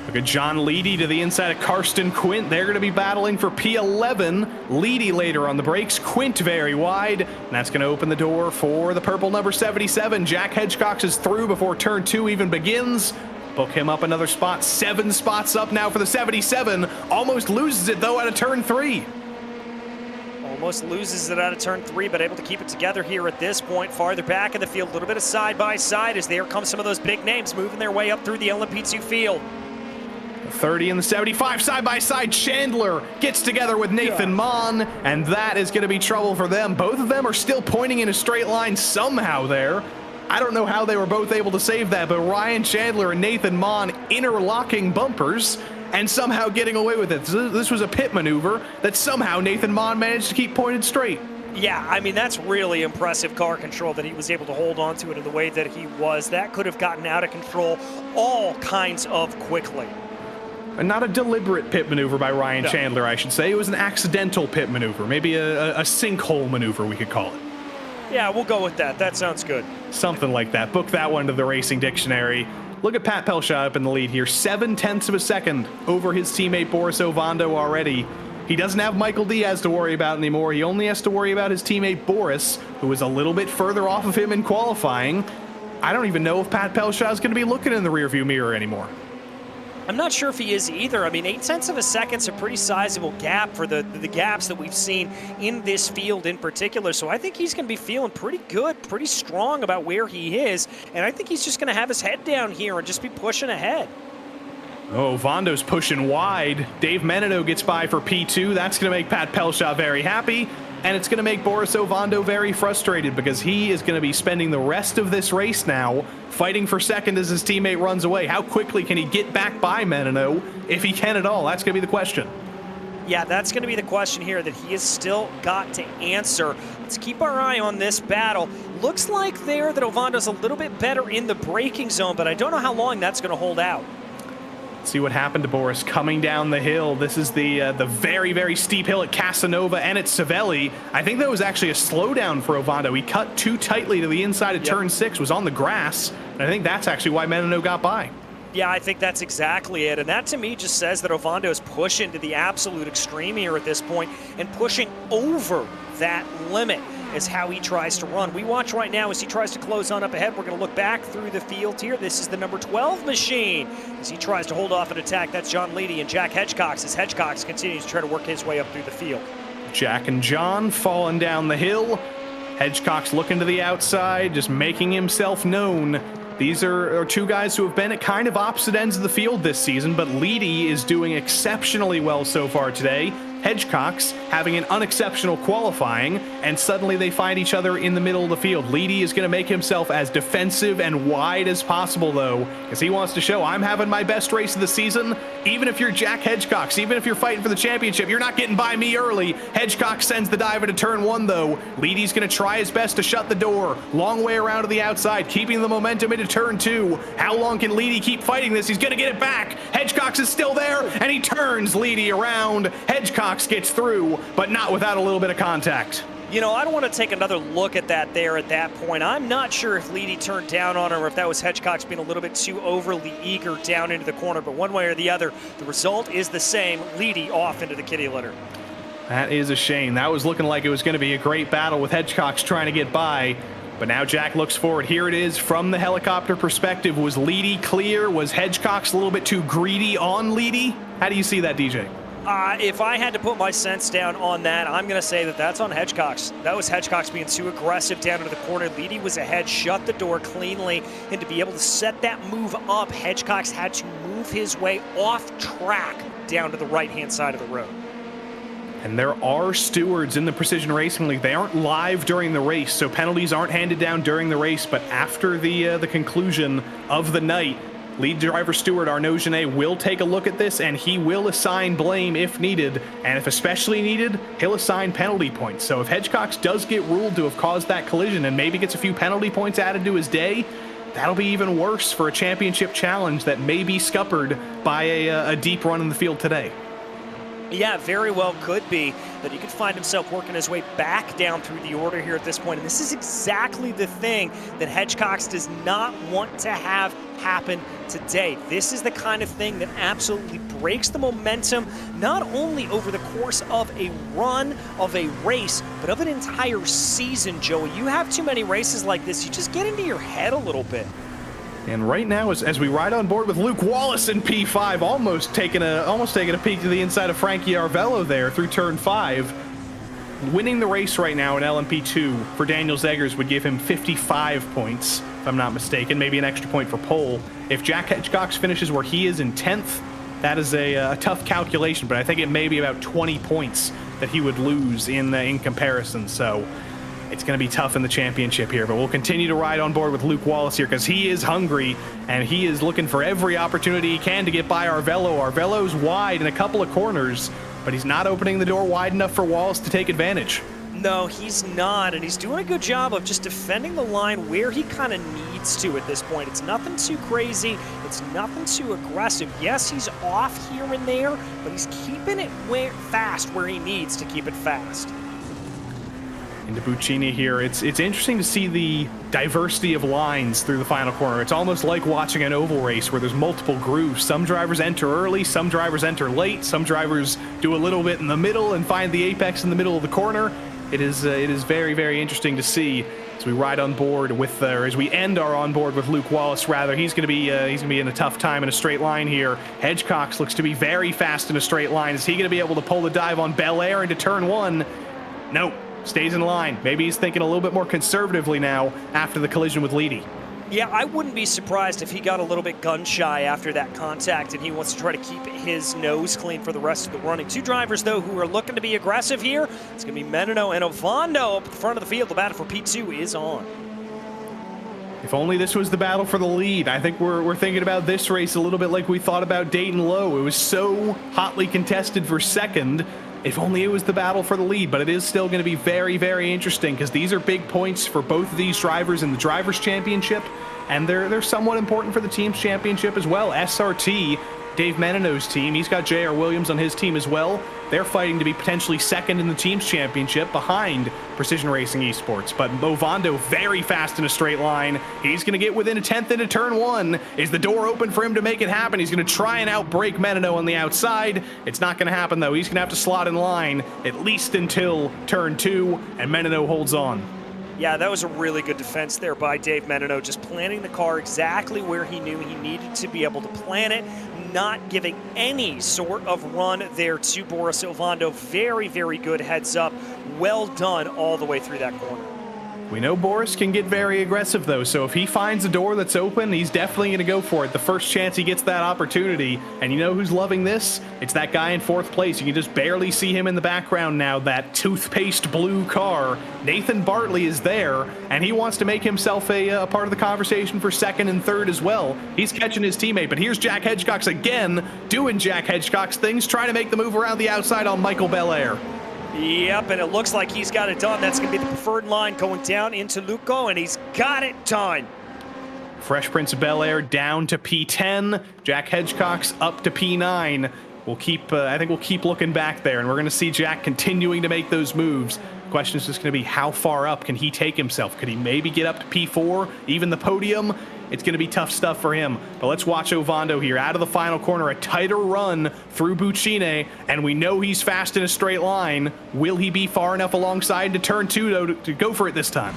Look at John Leedy to the inside of Karsten Quint. They're going to be battling for P11. Leedy later on the brakes. Quint very wide. And that's going to open the door for the purple number 77. Jack Hedgecox is through before turn 2 even begins. Book him up another spot. 7 spots up now for the 77. Almost loses it, though, out of turn 3. Almost loses it out of turn 3, but able to keep it together here at this point. Farther back in the field, a little bit of side-by-side as there come some of those big names moving their way up through the LMP2 field. The 30 and the 75 side-by-side. Chandler gets together with Nathan Mon, and that is going to be trouble for them. Both of them are still pointing in a straight line somehow there. I don't know how they were both able to save that, but Ryan Chandler and Nathan Mon interlocking bumpers and somehow getting away with it. This was a pit maneuver that somehow Nathan Mon managed to keep pointed straight. Yeah, I mean, that's really impressive car control that he was able to hold on to it in the way that he was. That could have gotten out of control all kinds of quickly. And not a deliberate pit maneuver by Ryan Chandler, I should say. It was an accidental pit maneuver, maybe a sinkhole maneuver, we could call it. Yeah, we'll go with that. That sounds good. Something like that. Book that one to the racing dictionary. Look at Pat Pelshaw up in the lead here. 7/10 of a second over his teammate Boris Ovando already. He doesn't have Michael Diaz to worry about anymore. He only has to worry about his teammate Boris, who is a little bit further off of him in qualifying. I don't even know if Pat Pelshaw is going to be looking in the rearview mirror anymore. I'm not sure if he is either. I mean, 0.8 of a second's a pretty sizable gap for the gaps that we've seen in this field in particular. So I think he's going to be feeling pretty good, pretty strong about where he is. And I think he's just going to have his head down here and just be pushing ahead. Oh, Vondo's pushing wide. Dave Menino gets by for P2. That's going to make Pat Pelshaw very happy. And it's going to make Boris Ovando very frustrated because he is going to be spending the rest of this race now fighting for second as his teammate runs away. How quickly can he get back by Menino, if he can at all? That's going to be the question. Yeah, that's going to be the question here that he has still got to answer. Let's keep our eye on this battle. Looks like there that Ovando's a little bit better in the braking zone, but I don't know how long that's going to hold out. See what happened to Boris coming down the hill. This is the very, very steep hill at Casanova and at Savelli. I think that was actually a slowdown for Ovando. He cut too tightly to the inside of turn 6, was on the grass, and I think that's actually why Menino got by. Yeah, I think that's exactly it. And that to me just says that Ovando is pushing to the absolute extreme here at this point and pushing over that limit is how he tries to run. We watch right now as he tries to close on up ahead. We're going to look back through the field here. This is the number 12 machine as he tries to hold off an attack. That's John Leedy and Jack Hedgecox as Hedgecox continues to try to work his way up through the field. Jack and John falling down the hill. Hedgecox looking to the outside, just making himself known. These are two guys who have been at kind of opposite ends of the field this season, but Leedy is doing exceptionally well so far today. Hedgecox having an unexceptional qualifying, and suddenly they find each other in the middle of the field. Leedy is going to make himself as defensive and wide as possible, though, because he wants to show, I'm having my best race of the season. Even if you're Jack Hedgecox, even if you're fighting for the championship, you're not getting by me early. Hedgecox sends the dive into turn 1, though. Leedy's going to try his best to shut the door. Long way around to the outside, keeping the momentum into turn 2. How long can Leedy keep fighting this? He's going to get it back. Hedgecox is still there, and he turns Leedy around. Hedgecox gets through, but not without a little bit of contact. You know, I don't want to take another look at that there at that point. I'm not sure if Leedy turned down on him or if that was Hedgecox being a little bit too overly eager down into the corner, but one way or the other, the result is the same. Leedy off into the kitty litter. That is a shame. That was looking like it was going to be a great battle with Hedgecox trying to get by. But now Jack looks forward. Here it is from the helicopter perspective. Was Leedy clear? Was Hedgecox a little bit too greedy on Leedy? How do you see that, DJ? If I had to put my cents down on that, I'm going to say that that's on Hedgecox. That was Hedgecox being too aggressive down into the corner. Leedy was ahead, shut the door cleanly, and to be able to set that move up, Hedgecox had to move his way off track down to the right-hand side of the road. And there are stewards in the Precision Racing League. They aren't live during the race, so penalties aren't handed down during the race, but after the conclusion of the night, lead driver steward Arnaud Genet will take a look at this, and he will assign blame if needed, and if especially needed, he'll assign penalty points. So if Hedgecox does get ruled to have caused that collision and maybe gets a few penalty points added to his day, that'll be even worse for a championship challenge that may be scuppered by a deep run in the field today. Yeah, very well could be that he could find himself working his way back down through the order here at this point. And this is exactly the thing that Hedgecox does not want to have happen today. This is the kind of thing that absolutely breaks the momentum, not only over the course of a run, of a race, but of an entire season, Joey. You have too many races like this, you just get into your head a little bit. And right now, as we ride on board with Luke Wallace in P5, almost taking a peek to the inside of Frankie Arvello there through turn 5. Winning the race right now in LMP2 for Daniel Zeggers would give him 55 points, if I'm not mistaken, maybe an extra point for pole. If Jack Hedgecox finishes where he is in 10th, that is a tough calculation, but I think it may be about 20 points that he would lose in comparison. So it's going to be tough in the championship here, but we'll continue to ride on board with Luke Wallace here because he is hungry and he is looking for every opportunity he can to get by Arvello. Arvello's wide in a couple of corners, but he's not opening the door wide enough for Wallace to take advantage. No, he's not, and he's doing a good job of just defending the line where he kind of needs to at this point. It's nothing too crazy. It's nothing too aggressive. Yes, he's off here and there, but he's keeping it fast where he needs to keep it fast. Into Buccini here. It's interesting to see the diversity of lines through the final corner. It's almost like watching an oval race where there's multiple grooves. Some drivers enter early, some drivers enter late, some drivers do a little bit in the middle and find the apex in the middle of the corner. It is very, very interesting to see as we ride on board with, or as we end our on board with Luke Wallace. Rather, he's going to be in a tough time in a straight line here. Hedgecox looks to be very fast in a straight line. Is he going to be able to pull the dive on Bel Air into turn 1? Nope. Stays in line. Maybe he's thinking a little bit more conservatively now after the collision with Leedy. Yeah, I wouldn't be surprised if he got a little bit gun-shy after that contact and he wants to try to keep his nose clean for the rest of the running. Two drivers, though, who are looking to be aggressive here. It's going to be Menino and Ovando up at the front of the field. The battle for P2 is on. If only this was the battle for the lead. I think we're thinking about this race a little bit like we thought about Dayton Low. It was so hotly contested for second. If only it was the battle for the lead, but it is still going to be very, very interesting because these are big points for both of these drivers in the Drivers' Championship, and they're somewhat important for the Team's Championship as well. SRT, Dave Menino's team, he's got J.R. Williams on his team as well. They're fighting to be potentially second in the Team's Championship behind Precision Racing Esports. But Ovando very fast in a straight line. He's going to get within a 10th into turn 1. Is the door open for him to make it happen? He's going to try and outbrake Menino on the outside. It's not going to happen, though. He's going to have to slot in line at least until turn 2, and Menino holds on. Yeah, that was a really good defense there by Dave Menino, just planting the car exactly where he knew he needed to be able to plan it, not giving any sort of run there to Boris Ovando. Very, very good heads up. Well done all the way through that corner. We know Boris can get very aggressive, though, so if he finds a door that's open, he's definitely going to go for it the first chance he gets that opportunity. And you know who's loving this? It's that guy in 4th place. You can just barely see him in the background now, that toothpaste blue car. Nathan Bartley is there, and he wants to make himself a part of the conversation for 2nd and 3rd as well. He's catching his teammate, but here's Jack Hedgecox again, doing Jack Hedgecox things, trying to make the move around the outside on Michael Belair. Yep, and it looks like he's got it done. That's going to be the preferred line going down into Luco, and he's got it done. Fresh Prince of Bel-Air down to P10. Jack Hedgecox up to P9. We'll keep, I think we'll keep looking back there, and we're going to see Jack continuing to make those moves. The question is just going to be how far up can he take himself? Could he maybe get up to P4, even the podium? It's going to be tough stuff for him. But let's watch Ovando here. Out of the final corner, a tighter run through Buccini, and we know he's fast in a straight line. Will he be far enough alongside to turn 2, though, to go for it this time?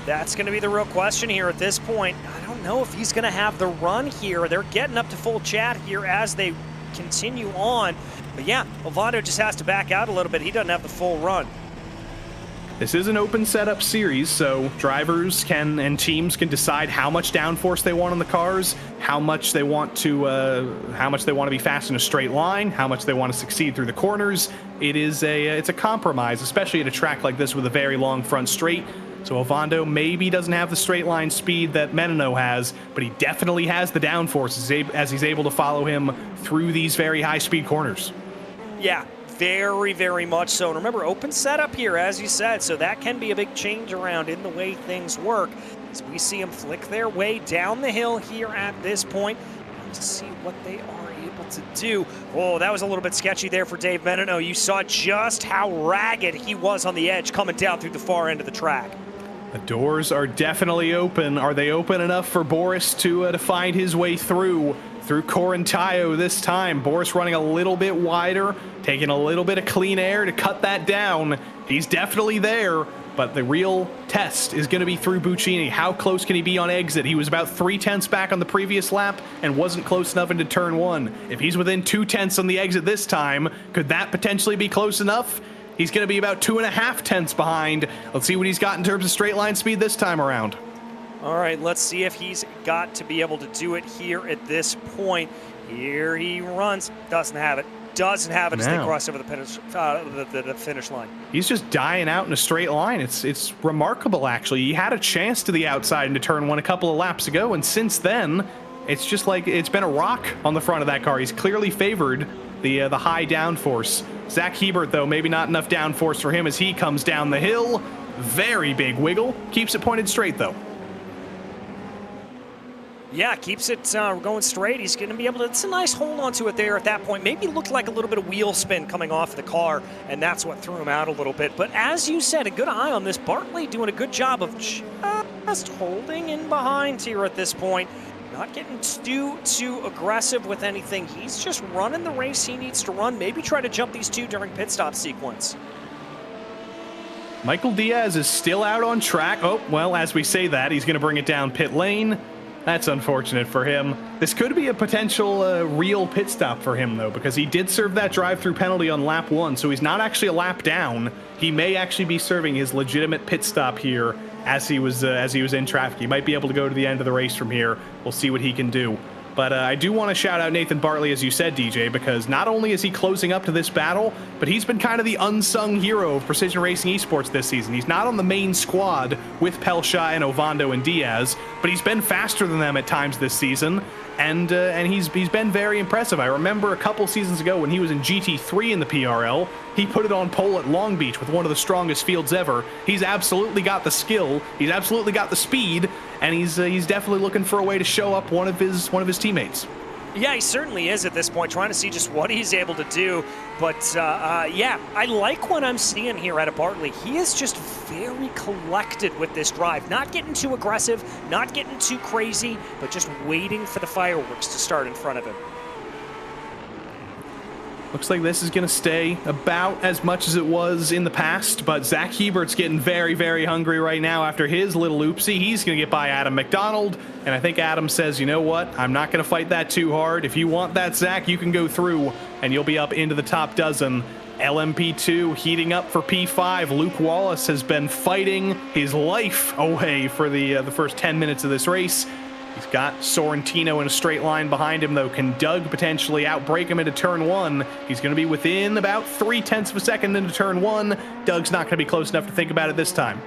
That's going to be the real question here at this point. I don't know if he's going to have the run here. They're getting up to full chat here as they continue on. But yeah, Ovando just has to back out a little bit. He doesn't have the full run. This is an open setup series, so drivers can and teams can decide how much downforce they want on the cars, how much they want to be fast in a straight line, how much they want to succeed through the corners. It's a compromise, especially at a track like this with a very long front straight. So Ovando maybe doesn't have the straight line speed that Menino has, but he definitely has the downforce as he's able to follow him through these very high speed corners. Yeah. Very, very much so. And remember, open setup here, as you said, so that can be a big change around in the way things work. As we see them flick their way down the hill here at this point to see what they are able to do. Oh, that was a little bit sketchy there for Dave Menino. You saw just how ragged he was on the edge coming down through the far end of the track. The doors are definitely open. Are they open enough for Boris to find his way through Corintayo this time? Boris running a little bit wider, taking a little bit of clean air to cut that down. He's definitely there, but the real test is going to be through Buccini. How close can he be on exit? He was about 3/10 back on the previous lap and wasn't close enough into turn 1. If he's within 2/10 on the exit this time, could that potentially be close enough? He's going to be about 2.5 behind. Let's see what he's got in terms of straight line speed this time around. All right, let's see if he's got to be able to do it here at this point. Here he runs. Doesn't have it. Doesn't have it as they cross over the finish line. He's just dying out in a straight line. It's remarkable, actually. He had a chance to the outside into turn 1 a couple of laps ago, and since then, it's just like it's been a rock on the front of that car. He's clearly favored the high downforce. Zach Hebert, though, maybe not enough downforce for him as he comes down the hill. Very big wiggle. Keeps it pointed straight, though. Yeah, keeps it going straight. He's going to be able to, it's a nice hold onto it there at that point. Maybe looked like a little bit of wheel spin coming off the car, and that's what threw him out a little bit. But as you said, a good eye on this. Bartley doing a good job of just holding in behind here at this point. Not getting too aggressive with anything. He's just running the race he needs to run. Maybe try to jump these two during pit stop sequence. Michael Diaz is still out on track. Oh, well, as we say that, he's going to bring it down pit lane. That's unfortunate for him. This could be a potential real pit stop for him, though, because he did serve that drive-through penalty on lap 1, so he's not actually a lap down. He may actually be serving his legitimate pit stop here as he was in traffic. He might be able to go to the end of the race from here. We'll see what he can do. But I do want to shout out Nathan Bartley, as you said, DJ, because not only is he closing up to this battle, but he's been kind of the unsung hero of Precision Racing Esports this season. He's not on the main squad with Pelsha and Ovando and Diaz, but he's been faster than them at times this season, and he's been very impressive. I remember a couple seasons ago when he was in GT3 in the PRL, he put it on pole at Long Beach with one of the strongest fields ever. He's absolutely got the skill, he's absolutely got the speed, and he's definitely looking for a way to show up one of his teammates. Yeah, he certainly is at this point, trying to see just what he's able to do. But yeah, I like what I'm seeing here out of Bartley. He is just very collected with this drive. Not getting too aggressive, not getting too crazy, but just waiting for the fireworks to start in front of him. Looks like this is going to stay about as much as it was in the past, but Zach Hebert's getting very, very hungry right now after his little oopsie. He's going to get by Adam McDonald, and I think Adam says, you know what, I'm not going to fight that too hard. If you want that, Zach, you can go through, and you'll be up into the top dozen. LMP2 heating up for P5. Luke Wallace has been fighting his life away for the first 10 minutes of this race. He's got Sorrentino in a straight line behind him, though. Can Doug potentially outbrake him into turn 1? He's going to be within about 0.3 of a second into turn 1. Doug's not going to be close enough to think about it this time.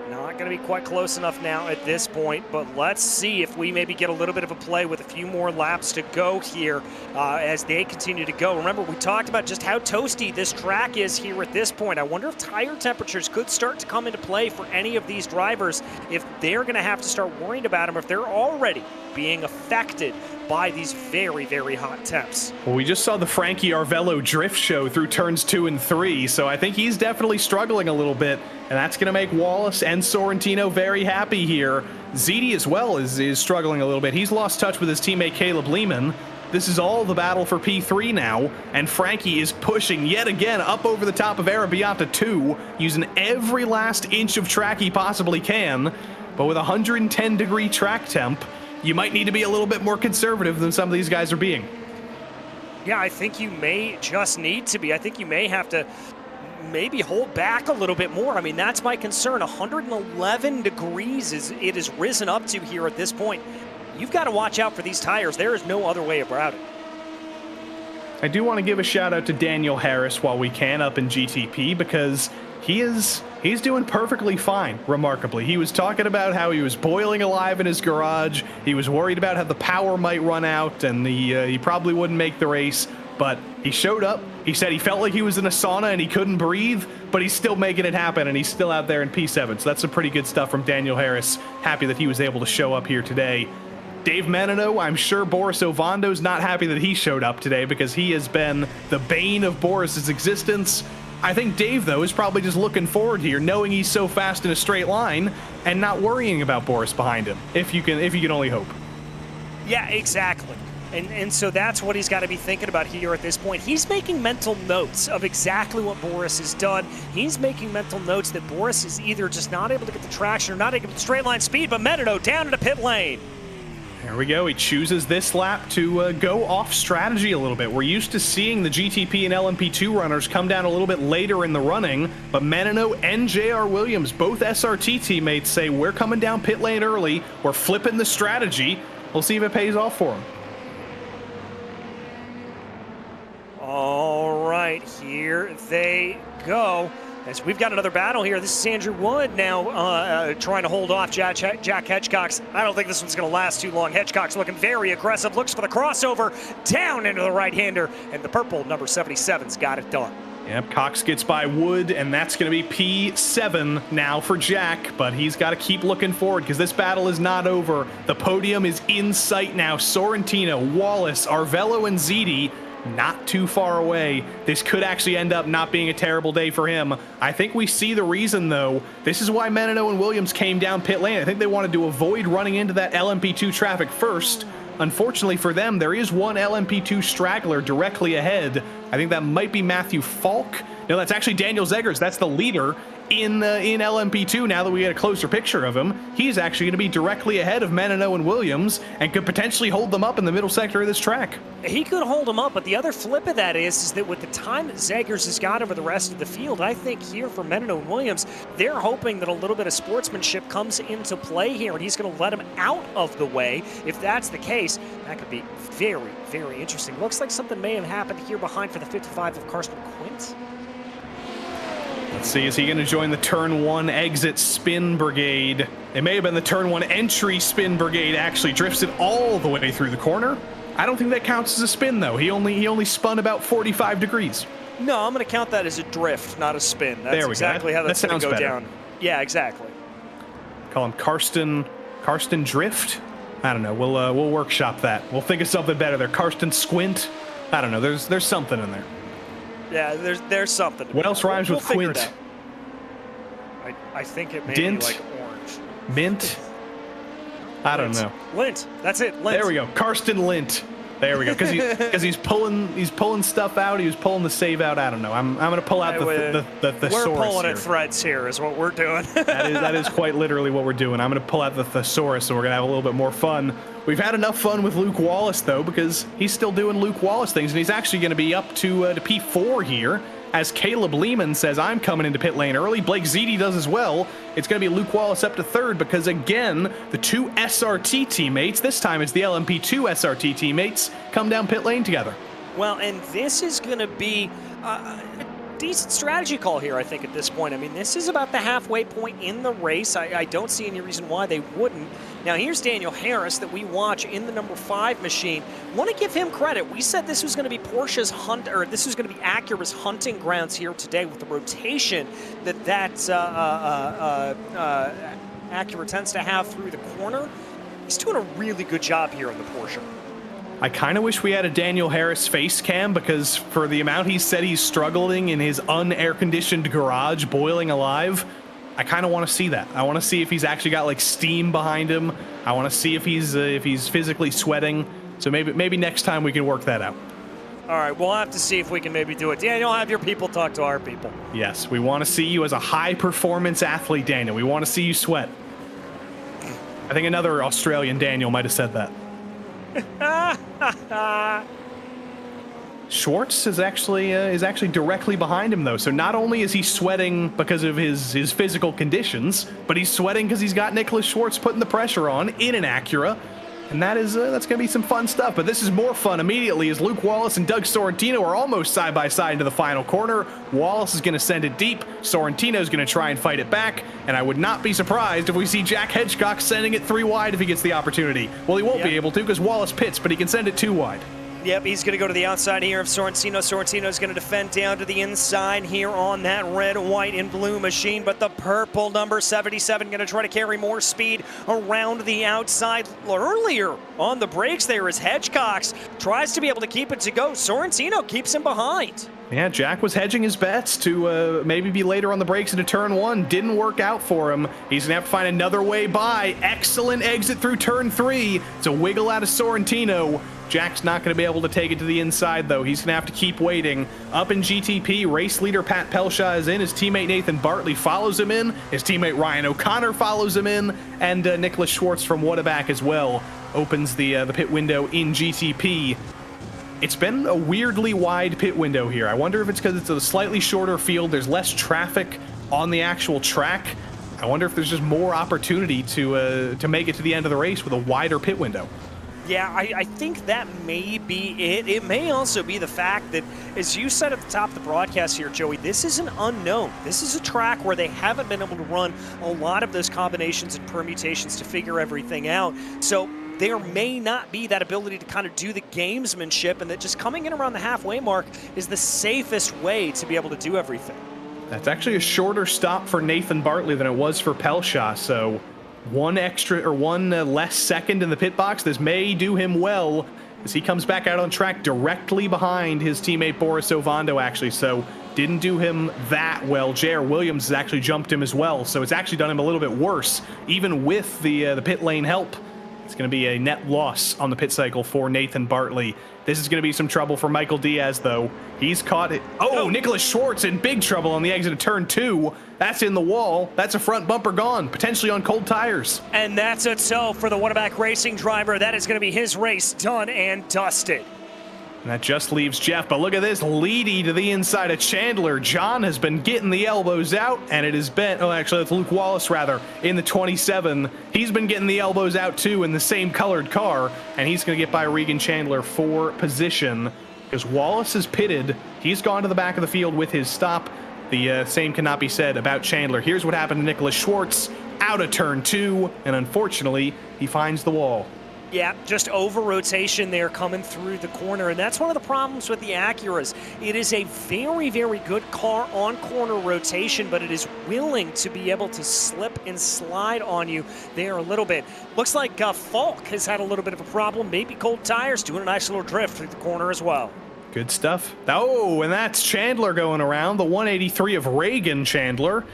Not going to be quite close enough now at this point, but let's see if we maybe get a little bit of a play with a few more laps to go here as they continue to go. Remember, we talked about just how toasty this track is here at this point. I wonder if tire temperatures could start to come into play for any of these drivers, if they're going to have to start worrying about them, if they're already being affected by these very, very hot temps. Well, we just saw the Frankie Arvello drift show through turns 2 and 3, so I think he's definitely struggling a little bit, and that's going to make Wallace and Sorrentino very happy here. Ziti as well is struggling a little bit. He's lost touch with his teammate Caleb Lehman, This is all the battle for P3 now, and Frankie is pushing yet again up over the top of Arabiata 2, using every last inch of track he possibly can. But with 110-degree track temp, you might need to be a little bit more conservative than some of these guys are being. Yeah, I think you may just need to be. I think you may have to maybe hold back a little bit more. I mean, that's my concern. 111 degrees it has risen up to here at this point. You've got to watch out for these tires. There is no other way about it. I do want to give a shout out to Daniel Harris while we can up in GTP, because he's doing perfectly fine, remarkably. He was talking about how he was boiling alive in his garage. He was worried about how the power might run out, and he probably wouldn't make the race. But he showed up. He said he felt like he was in a sauna and he couldn't breathe, but he's still making it happen, and he's still out there in P7. So that's some pretty good stuff from Daniel Harris. Happy that he was able to show up here today. Dave Menino, I'm sure Boris Ovondo's not happy that he showed up today, because he has been the bane of Boris's existence. I think Dave, though, is probably just looking forward here, knowing he's so fast in a straight line and not worrying about Boris behind him, if you can only hope. Yeah, exactly. And so that's what he's got to be thinking about here at this point. He's making mental notes of exactly what Boris has done. He's making mental notes that Boris is either just not able to get the traction or not able to get the straight line speed, but Menino down in the pit lane. There we go. He chooses this lap to go off strategy a little bit. We're used to seeing the GTP and LMP2 runners come down a little bit later in the running, but Menino and JR Williams, both SRT teammates, say we're coming down pit lane early. We're flipping the strategy. We'll see if it pays off for him. All right, here they go. As we've got another battle here. This is Andrew Wood now trying to hold off Jack Hedgecox. I don't think this one's going to last too long. Hedgecox looking very aggressive, looks for the crossover, down into the right-hander, and the purple number 77's got it done. Yep, Cox gets by Wood, and that's going to be P7 now for Jack, but he's got to keep looking forward because this battle is not over. The podium is in sight now. Sorrentino, Wallace, Arvello, and Ziti not too far away. This could actually end up not being a terrible day for him. I think we see the reason, though. This is why Menino and Williams came down pit lane. I think they wanted to avoid running into that LMP2 traffic first. Unfortunately for them, there is one LMP2 straggler directly ahead. I think that might be Matthew Falk. No, that's actually Daniel Zegers. That's the leader in LMP2. Now that we get a closer picture of him, he's actually going to be directly ahead of Menino and Williams and could potentially hold them up in the middle sector of this track. He could hold them up, but the other flip of that is that with the time that Zegers has got over the rest of the field, I think here for Menino and Williams, they're hoping that a little bit of sportsmanship comes into play here, and he's going to let him out of the way. If that's the case, that could be very, very interesting. Looks like something may have happened here behind for the 55 of Karsten Quint. Let's see, is he going to join the turn 1 exit spin brigade? It may have been the turn 1 entry spin brigade, actually drifts it all the way through the corner. I don't think that counts as a spin, though. He only spun about 45 degrees. No, I'm going to count that as a drift, not a spin. That's there we exactly go. how that's going to go better. down. Yeah, exactly. Call him Karsten Drift? I don't know. We'll workshop that. We'll think of something better there. Karsten Squint? I don't know. There's something in there. Yeah, there's something. What else rhymes with quint? I think it may Dint? be like orange. Mint? I don't know. Lint. That's it. Lint. There we go. Karsten Lint. There we go. Because he's pulling stuff out. He was pulling the save out. I don't know. I'm gonna pull out the thesaurus. We're pulling here. at threads here is what we're doing. that is quite literally what we're doing. I'm gonna pull out the thesaurus, so we're gonna have a little bit more fun. We've had enough fun with Luke Wallace though, because he's still doing Luke Wallace things, and he's actually gonna be up to P4 here. As Caleb Lehman says, I'm coming into pit lane early. Blake Ziti does as well. It's going to be Luke Wallace up to third because, again, the two SRT teammates, this time it's the LMP2 SRT teammates, come down pit lane together. Well, and this is going to be a decent strategy call here, I think, at this point. I mean, this is about the halfway point in the race. I don't see any reason why they wouldn't. Now, here's Daniel Harris that we watch in the number 5 machine. Want to give him credit. We said this was going to be Porsche's this was going to be Acura's hunting grounds here today with the rotation that Acura tends to have through the corner. He's doing a really good job here in the Porsche. I kind of wish we had a Daniel Harris face cam, because for the amount he said he's struggling in his un-air-conditioned garage, boiling alive, I kind of want to see that. I want to see if he's actually got like steam behind him. I want to see if he's physically sweating. So maybe next time we can work that out. All right, we'll have to see if we can maybe do it. Daniel, have your people talk to our people. Yes, we want to see you as a high-performance athlete, Daniel. We want to see you sweat. I think another Australian Daniel might have said that. Schwartz is actually directly behind him, though. So not only is he sweating because of his physical conditions, but he's sweating because he's got Nicholas Schwartz putting the pressure on in an Acura. And that's going to be some fun stuff. But this is more fun immediately as Luke Wallace and Doug Sorrentino are almost side by side into the final corner. Wallace is going to send it deep. Sorrentino's going to try and fight it back. And I would not be surprised if we see Jack Hedgecock sending it 3 wide if he gets the opportunity. Well, he won't be able to because Wallace pits, but he can send it 2 wide. Yep, he's going to go to the outside here of Sorrentino. Sorrentino's going to defend down to the inside here on that red, white, and blue machine. But the purple number 77 going to try to carry more speed around the outside. Earlier on the brakes there is Hedgecox. Tries to be able to keep it to go. Sorrentino keeps him behind. Yeah, Jack was hedging his bets to maybe be later on the brakes into turn 1. Didn't work out for him. He's going to have to find another way by. Excellent exit through turn 3. It's a wiggle out of Sorrentino. Jack's not going to be able to take it to the inside, though. He's going to have to keep waiting. Up in GTP, race leader Pat Pelshaw is in. His teammate Nathan Bartley follows him in. His teammate Ryan O'Connor follows him in. And Nicholas Schwartz from Whataback as well opens the pit window in GTP. It's been a weirdly wide pit window here. I wonder if it's because it's a slightly shorter field. There's less traffic on the actual track. I wonder if there's just more opportunity to make it to the end of the race with a wider pit window. Yeah, I think that may be it. It may also be the fact that, as you said at the top of the broadcast here, Joey, this is an unknown. This is a track where they haven't been able to run a lot of those combinations and permutations to figure everything out. So there may not be that ability to kind of do the gamesmanship, and that just coming in around the halfway mark is the safest way to be able to do everything. That's actually a shorter stop for Nathan Bartley than it was for Pelshaw, so one less second in the pit box. This may do him well as he comes back out on track directly behind his teammate Boris Ovando, actually, so didn't do him that well. J.R. Williams has actually jumped him as well, so it's actually done him a little bit worse, even with the pit lane help. It's going to be a net loss on the pit cycle for Nathan Bartley. This is going to be some trouble for Michael Diaz, though. He's caught it. Oh, Nicholas Schwartz in big trouble on the exit of turn 2. That's in the wall. That's a front bumper gone, potentially on cold tires. And that's it. So for the Whataback Racing driver, that is going to be his race done and dusted. And that just leaves Jeff, but look at this, Leedy to the inside of Chandler. John has been getting the elbows out, and it has been, oh, actually, that's Luke Wallace, rather, in the 27. He's been getting the elbows out, too, in the same colored car, and he's going to get by Regan Chandler for position. Because Wallace is pitted, he's gone to the back of the field with his stop. The same cannot be said about Chandler. Here's what happened to Nicholas Schwartz, out of turn 2, and unfortunately, he finds the wall. Yeah, just over-rotation there coming through the corner, and that's one of the problems with the Acuras. It is a very, very good car on corner rotation, but it is willing to be able to slip and slide on you there a little bit. Looks like Falk has had a little bit of a problem, maybe cold tires, doing a nice little drift through the corner as well. Good stuff. Oh, and that's Chandler going around, the 183 of Reagan Chandler.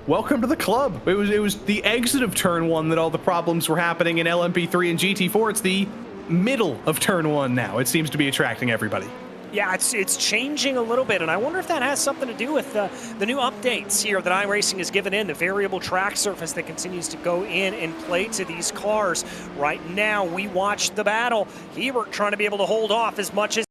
Welcome to the club. It was the exit of turn 1 that all the problems were happening in LMP3 and GT4. It's the middle of turn 1 now. It seems to be attracting everybody. Yeah, it's changing a little bit, and I wonder if that has something to do with the new updates here that iRacing has given in, the variable track surface that continues to go in and play to these cars. Right now, we watch the battle. Hebert trying to be able to hold off as much as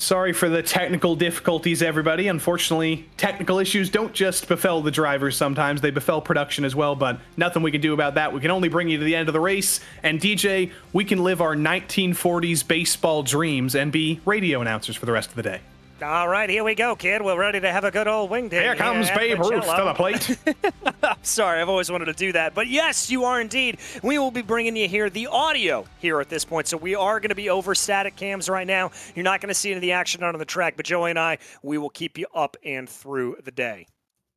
Sorry for the technical difficulties, everybody. Unfortunately, technical issues don't just befell the drivers sometimes, they befell production as well, but nothing we can do about that. We can only bring you to the end of the race, and DJ, we can live our 1940s baseball dreams and be radio announcers for the rest of the day. All right, here we go, kid. We're ready to have a good old winged in. Here comes Babe Ruth to the plate. I'm sorry, I've always wanted to do that. But yes, you are indeed. We will be bringing you here the audio here at this point. So we are going to be over static cams right now. You're not going to see any of the action on the track, but Joey and I, we will keep you up and through the day.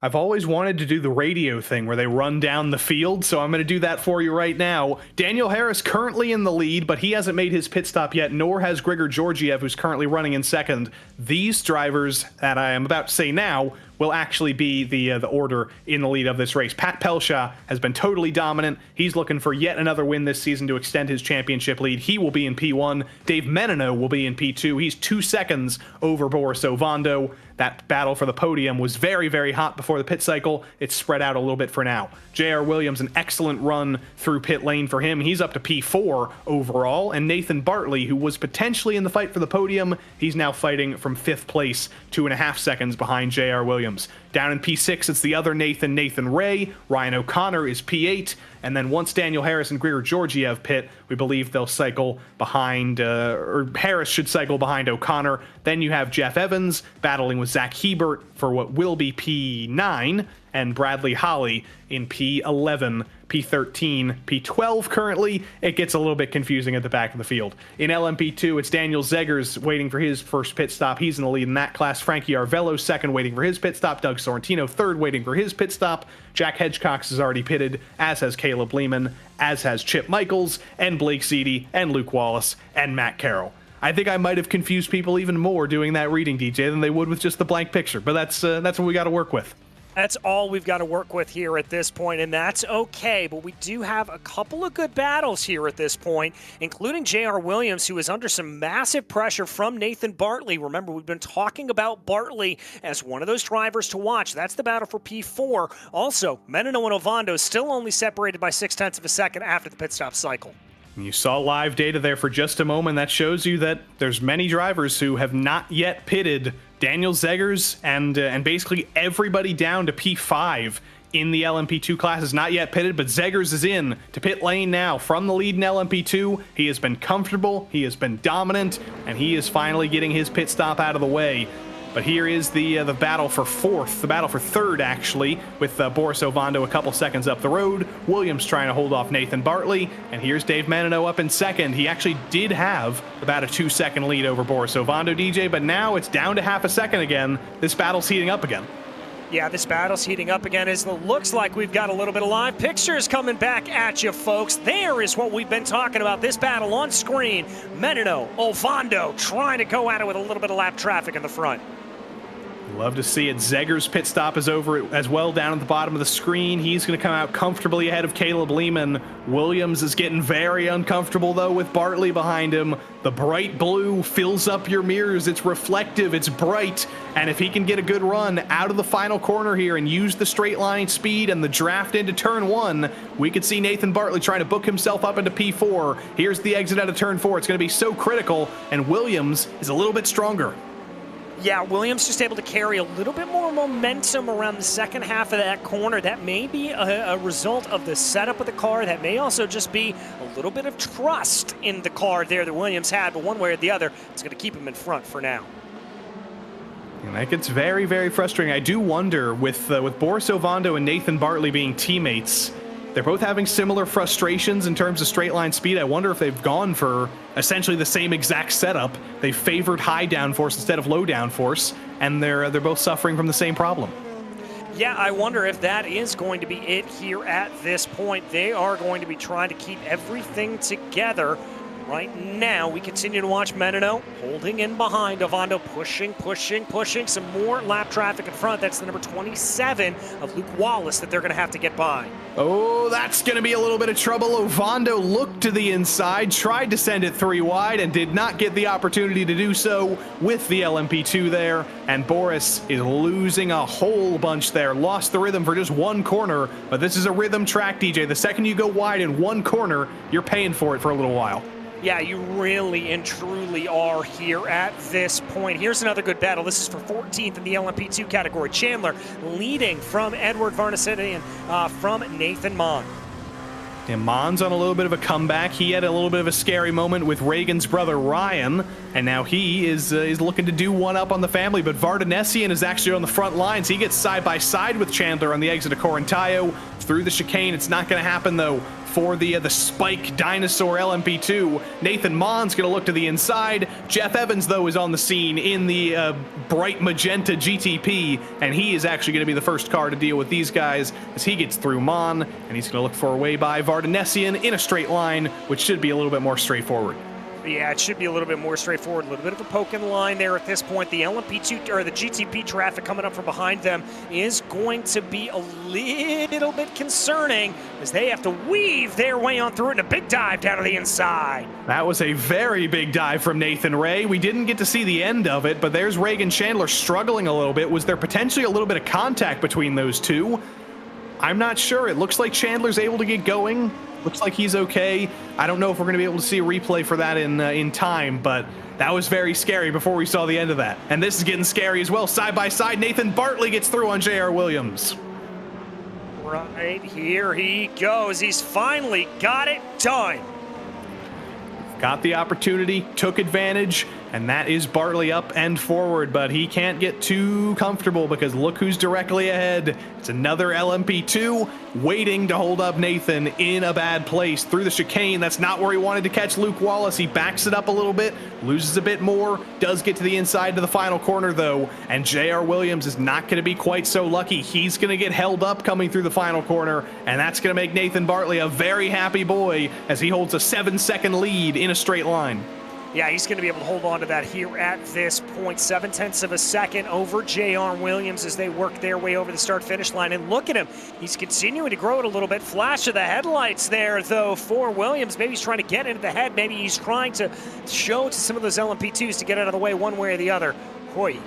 I've always wanted to do the radio thing where they run down the field, so I'm going to do that for you right now. Daniel Harris currently in the lead, but he hasn't made his pit stop yet, nor has Grigor Georgiev, who's currently running in second. These drivers that I am about to say now will actually be the order in the lead of this race. Pat Pelshaw has been totally dominant. He's looking for yet another win this season to extend his championship lead. He will be in P1. Dave Menino will be in P2. He's 2 seconds over Boris Ovando. That battle for the podium was very, very hot before the pit cycle. It's spread out a little bit for now. J.R. Williams, an excellent run through pit lane for him. He's up to P4 overall. And Nathan Bartley, who was potentially in the fight for the podium, he's now fighting from 5th place, 2.5 seconds behind J.R. Williams. Down in P6, it's the other Nathan Ray. Ryan O'Connor is P8. And then once Daniel Harris and Grigor Georgiev pit, we believe they'll cycle behind, or Harris should cycle behind O'Connor. Then you have Jeff Evans battling with Zach Hebert for what will be P9, and Bradley Holly in P11, P13, P12 currently. It gets a little bit confusing at the back of the field. In LMP2, it's Daniel Zegers waiting for his first pit stop. He's in the lead in that class. Frankie Arvello second, waiting for his pit stop. Doug Sorrentino third, waiting for his pit stop. Jack Hedgecox is already pitted, as has Caleb Lehman, as has Chip Michaels, and Blake Seedy, and Luke Wallace, and Matt Carroll. I think I might have confused people even more doing that reading, DJ, than they would with just the blank picture, but that's what we got to work with. That's all we've got to work with here at this point, and that's okay. But we do have a couple of good battles here at this point, including J.R. Williams, who is under some massive pressure from Nathan Bartley. Remember, we've been talking about Bartley as one of those drivers to watch. That's the battle for P4. Also, Menino and Ovando still only separated by 0.6 of a second after the pit stop cycle. You saw live data there for just a moment. That shows you that there's many drivers who have not yet pitted. Daniel Zegers and basically everybody down to P5 in the LMP2 class is not yet pitted, but Zegers is in to pit lane now from the lead in LMP2. He has been comfortable, he has been dominant, and he is finally getting his pit stop out of the way. But here is the battle for 4th, the battle for 3rd, actually, with Boris Ovando a couple seconds up the road. Williams trying to hold off Nathan Bartley, and here's Dave Menino up in 2nd. He actually did have about a 2-second lead over Boris Ovando, DJ, but now it's down to half a second again. This battle's heating up again. Yeah, this battle's heating up again as it looks like we've got a little bit of live pictures coming back at you, folks. There is what we've been talking about, this battle on screen. Menino, Ovando trying to go at it with a little bit of lap traffic in the front. Love to see it. Zegers' pit stop is over as well down at the bottom of the screen. He's going to come out comfortably ahead of Caleb Lehman. Williams is getting very uncomfortable, though, with Bartley behind him. The bright blue fills up your mirrors. It's reflective. It's bright. And if he can get a good run out of the final corner here and use the straight line speed and the draft into turn 1, we could see Nathan Bartley trying to book himself up into P4. Here's the exit out of turn 4. It's going to be so critical, and Williams is a little bit stronger. Yeah, Williams just able to carry a little bit more momentum around the second half of that corner. That may be a result of the setup of the car. That may also just be a little bit of trust in the car there that Williams had, but one way or the other, it's going to keep him in front for now. And that gets very, very frustrating. I do wonder, with Boris Ovando and Nathan Bartley being teammates, they're both having similar frustrations in terms of straight line speed. I wonder if they've gone for essentially the same exact setup. They favored high downforce instead of low downforce, and they're both suffering from the same problem. Yeah, I wonder if that is going to be it here at this point. They are going to be trying to keep everything together. Right now, we continue to watch Menino holding in behind Ovando, pushing. Some more lap traffic in front. That's the number 27 of Luke Wallace that they're going to have to get by. Oh, that's going to be a little bit of trouble. Ovando looked to the inside, tried to send it 3 wide, and did not get the opportunity to do so with the LMP2 there. And Boris is losing a whole bunch there. Lost the rhythm for just one corner, but this is a rhythm track, DJ. The second you go wide in one corner, you're paying for it for a little while. Yeah, you really and truly are here at this point. Here's another good battle. This is for 14th in the LMP2 category. Chandler leading from Edward Varnasetian from Nathan Mon. And Mon's on a little bit of a comeback. He had a little bit of a scary moment with Reagan's brother Ryan, and now he is looking to do one up on the family. But Vardanesian is actually on the front lines. He gets side by side with Chandler on the exit of Corintayo through the chicane. It's not going to happen though for the Spike Dinosaur LMP2. Nathan Mon's going to look to the inside. Jeff Evans though is on the scene in the bright magenta GTP, and he is actually going to be the first car to deal with these guys as he gets through Mon, and he's going to look for a way by Vardanesian in a straight line, which should be a little bit more straightforward. Yeah, it should be a little bit more straightforward. A little bit of a poke in the line there at this point. The LMP2 or the GTP traffic coming up from behind them is going to be a little bit concerning as they have to weave their way on through it in a big dive down to the inside. That was a very big dive from Nathan Ray. We didn't get to see the end of it, but there's Reagan Chandler struggling a little bit. Was there potentially a little bit of contact between those two? I'm not sure. It looks like Chandler's able to get going. Looks like he's okay. I don't know if we're going to be able to see a replay for that in time, but that was very scary before we saw the end of that. And this is getting scary as well. Side by side, Nathan Bartley gets through on J.R. Williams. Right, here he goes. He's finally got it done. Got the opportunity, took advantage, and that is Bartley up and forward, but he can't get too comfortable because look who's directly ahead. It's another LMP2 waiting to hold up Nathan in a bad place through the chicane. That's not where he wanted to catch Luke Wallace. He backs it up a little bit, loses a bit more, does get to the inside to the final corner though, and J.R. Williams is not going to be quite so lucky. He's going to get held up coming through the final corner, and that's going to make Nathan Bartley a very happy boy as he holds a 7-second lead in a straight line. Yeah, he's going to be able to hold on to that here at this point. 0.7 of a second over J.R. Williams as they work their way over the start-finish line. And look at him. He's continuing to grow it a little bit. Flash of the headlights there, though, for Williams. Maybe he's trying to get into the head. Maybe he's trying to show to some of those LMP2s to get out of the way one way or the other. Boy.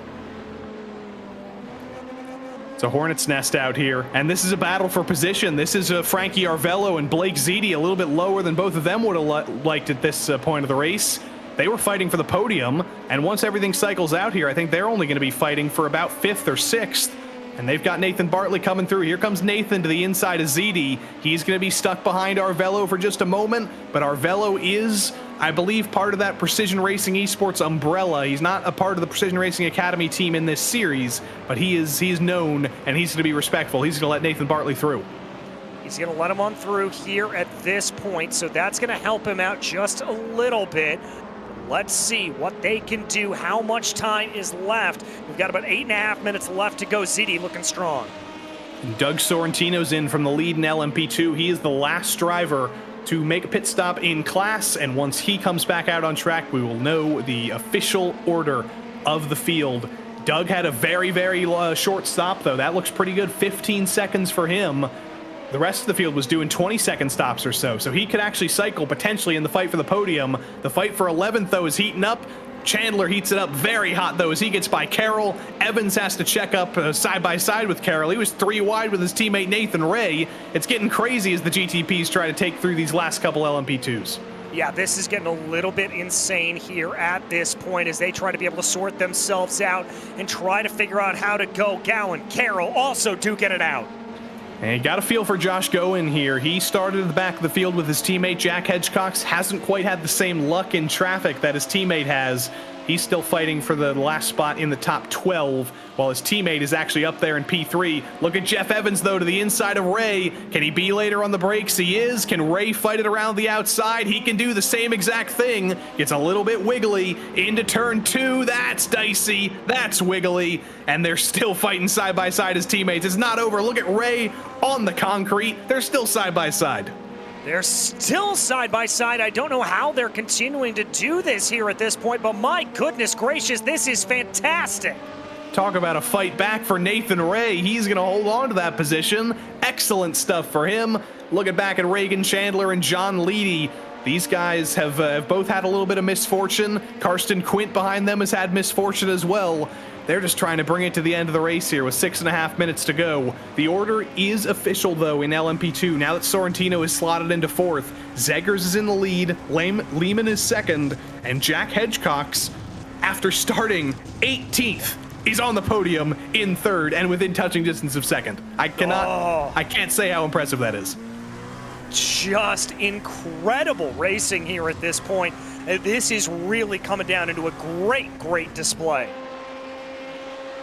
It's a hornet's nest out here, and this is a battle for position. This is Frankie Arvello and Blake Ziti, a little bit lower than both of them would have liked at this point of the race. They were fighting for the podium, and once everything cycles out here, I think they're only going to be fighting for about 5th or 6th. And they've got Nathan Bartley coming through. Here comes Nathan to the inside of Ziti. He's going to be stuck behind Arvello for just a moment, but Arvello is, I believe, part of that Precision Racing Esports umbrella. He's not a part of the Precision Racing Academy team in this series, but he's known, and he's going to be respectful. He's going to let Nathan Bartley through. He's going to let him on through here at this point, so that's going to help him out just a little bit. Let's see what they can do. How much time is left? We've got about 8.5 minutes left to go. Ziti looking strong. Doug Sorrentino's in from the lead in LMP2. He is the last driver to make a pit stop in class, and once he comes back out on track, we will know the official order of the field. Doug had a very, very short stop, though. That looks pretty good. 15 seconds for him. The rest of the field was doing 20-second stops or so he could actually cycle potentially in the fight for the podium. The fight for 11th, though, is heating up. Chandler heats it up very hot, though, as he gets by Carroll. Evans has to check up side by side with Carroll. He was 3 wide with his teammate Nathan Ray. It's getting crazy as the GTPs try to take through these last couple LMP2s. Yeah, this is getting a little bit insane here at this point as they try to be able to sort themselves out and try to figure out how to go. Gowan, Carroll also duking it out. And you got a feel for Josh Goen here. He started at the back of the field with his teammate Jack Hedgecox. Hasn't quite had the same luck in traffic that his teammate has. He's still fighting for the last spot in the top 12, while his teammate is actually up there in P3. Look at Jeff Evans, though, to the inside of Ray. Can he be later on the brakes? He is. Can Ray fight it around the outside? He can do the same exact thing. Gets a little bit wiggly into turn 2. That's dicey. That's wiggly. And they're still fighting side by side as teammates. It's not over. Look at Ray on the concrete. They're still side by side. They're still side by side. I don't know how they're continuing to do this here at this point, but my goodness gracious, this is fantastic. Talk about a fight back for Nathan Ray. He's going to hold on to that position. Excellent stuff for him. Looking back at Reagan Chandler and John Leedy. These guys have both had a little bit of misfortune. Karsten Quint behind them has had misfortune as well. They're just trying to bring it to the end of the race here with 6.5 minutes to go. The order is official, though, in LMP2. Now that Sorrentino is slotted into 4th, Zegers is in the lead, Lehman is 2nd, and Jack Hedgecox, after starting 18th, is on the podium in 3rd and within touching distance of 2nd. I can't say how impressive that is. Just incredible racing here at this point. This is really coming down into a great display.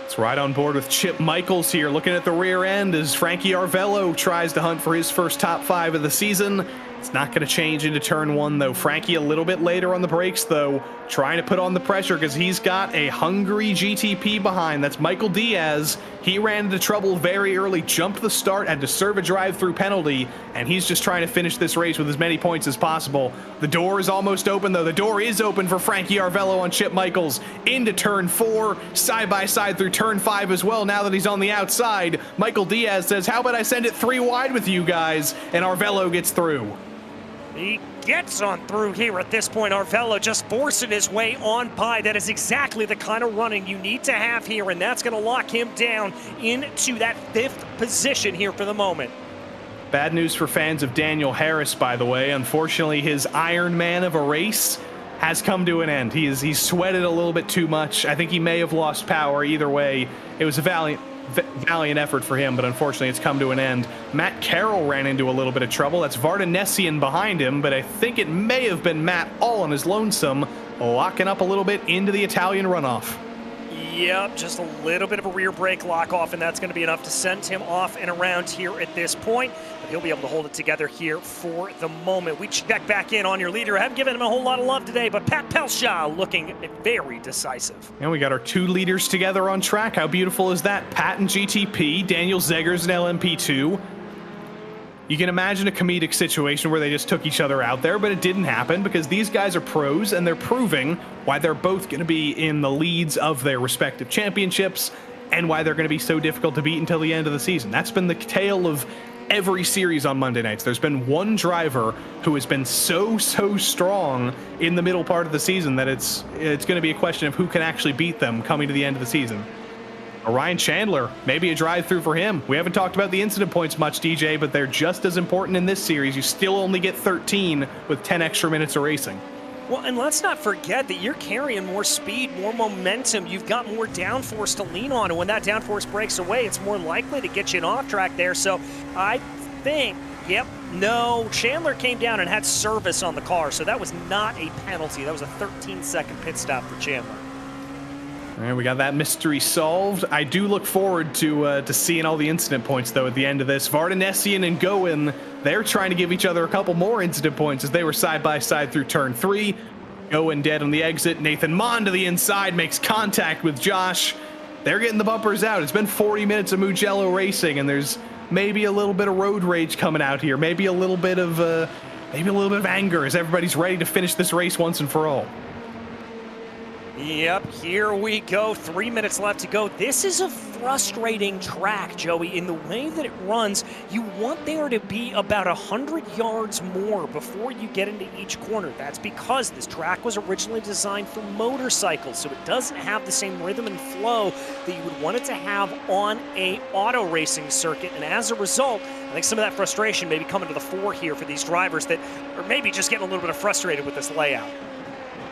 It's right on board with Chip Michaels here, looking at the rear end as Frankie Arvello tries to hunt for his first top 5 of the season. It's not going to change into turn 1, though. Frankie a little bit later on the brakes, though, trying to put on the pressure because he's got a hungry GTP behind. That's Michael Diaz. He ran into trouble very early, jumped the start, had to serve a drive-through penalty, and he's just trying to finish this race with as many points as possible. The door is almost open, though. The door is open for Frankie Arvello on Chip Michaels into turn 4, side-by-side through turn 5 as well. Now that he's on the outside, Michael Diaz says, how about I send it 3 wide with you guys? And Arvello gets through. He gets on through here at this point. Arvello just forcing his way on by. That is exactly the kind of running you need to have here, and that's going to lock him down into that 5th position here for the moment. Bad news for fans of Daniel Harris, by the way. Unfortunately, his Iron Man of a race has come to an end. He's sweated a little bit too much. I think he may have lost power. Either way, it was a valiant effort for him, but unfortunately it's come to an end. Matt Carroll ran into a little bit of trouble. That's Vardanesian behind him, but I think it may have been Matt all on his lonesome, locking up a little bit into the Italian runoff. Yep, just a little bit of a rear brake lock off, and that's going to be enough to send him off and around here at this point. But he'll be able to hold it together here for the moment. We check back in on your leader. I haven't given him a whole lot of love today, but Pat Pelshaw looking very decisive. And we got our 2 leaders together on track. How beautiful is that? Pat and GTP, Daniel Zegers and LMP2. You can imagine a comedic situation where they just took each other out there, but it didn't happen because these guys are pros and they're proving why they're both going to be in the leads of their respective championships and why they're going to be so difficult to beat until the end of the season. That's been the tale of every series on Monday nights. There's been one driver who has been so strong in the middle part of the season that it's going to be a question of who can actually beat them coming to the end of the season. Ryan Chandler, maybe a drive-through for him. We haven't talked about the incident points much, DJ, but they're just as important in this series. You still only get 13 with 10 extra minutes of racing. Well, and let's not forget that you're carrying more speed, more momentum. You've got more downforce to lean on, and when that downforce breaks away, it's more likely to get you an off track there. So I think, no, Chandler came down and had service on the car, so that was not a penalty. That was a 13-second pit stop for Chandler. All right, we got that mystery solved. I do look forward to seeing all the incident points, though, at the end of this. Vardanesian and Goen, they're trying to give each other a couple more incident points as they were side-by-side through turn 3. Goen dead on the exit. Nathan Mon to the inside makes contact with Josh. They're getting the bumpers out. It's been 40 minutes of Mugello racing, and there's maybe a little bit of road rage coming out here. Maybe a little bit of anger as everybody's ready to finish this race once and for all. Yep, here we go. 3 minutes left to go. This is a frustrating track, Joey. In the way that it runs, you want there to be about 100 yards more before you get into each corner. That's because this track was originally designed for motorcycles, so it doesn't have the same rhythm and flow that you would want it to have on a auto racing circuit. And as a result, I think some of that frustration may be coming to the fore here for these drivers that are maybe just getting a little bit frustrated with this layout.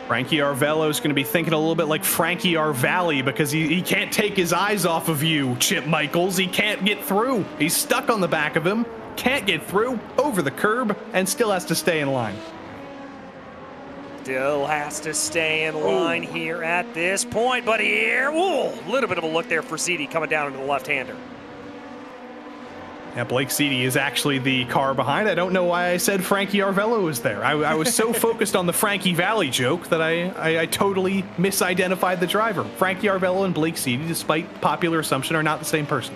Frankie Arvello is going to be thinking a little bit like Frankie Arvali because he can't take his eyes off of you, Chip Michaels. He can't get through. He's stuck on the back of him, can't get through, over the curb, and still has to stay in line. Still has to stay in line here at this point, but here, a little bit of a look there for Ziti coming down into the left-hander. Yeah, Blake Seedy is actually the car behind. I don't know why I said Frankie Arvello was there. I was so focused on the Frankie Valley joke that I totally misidentified the driver. Frankie Arvello and Blake Seedy, despite popular assumption, are not the same person.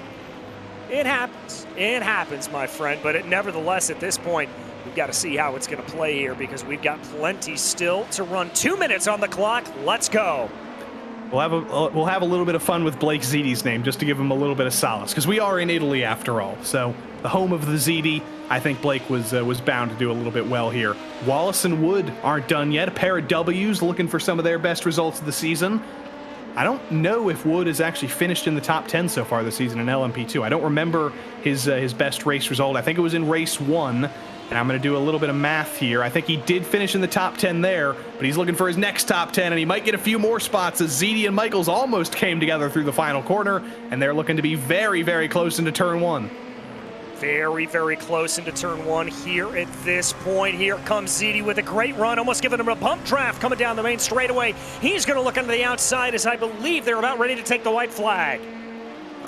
It happens. It happens, my friend. But nevertheless, at this point, we've got to see how it's going to play here because we've got plenty still to run. 2 minutes on the clock. Let's go. We'll have a little bit of fun with Blake Ziti's name just to give him a little bit of solace, because we are in Italy after all. So the home of the Ziti, I think Blake was bound to do a little bit well here. Wallace and Wood aren't done yet. A pair of W's, looking for some of their best results of the season. I don't know if Wood has actually finished in the top 10 so far this season in LMP2. I don't remember his best race result. I think it was in race 1. And I'm going to do a little bit of math here. I think he did finish in the top 10 there, but he's looking for his next top 10, and he might get a few more spots as Ziti and Michaels almost came together through the final corner, and they're looking to be very, very close into turn 1. Very, very close into turn 1 here at this point. Here comes Ziti with a great run, almost giving him a bump draft coming down the main straightaway. He's going to look onto the outside as I believe they're about ready to take the white flag.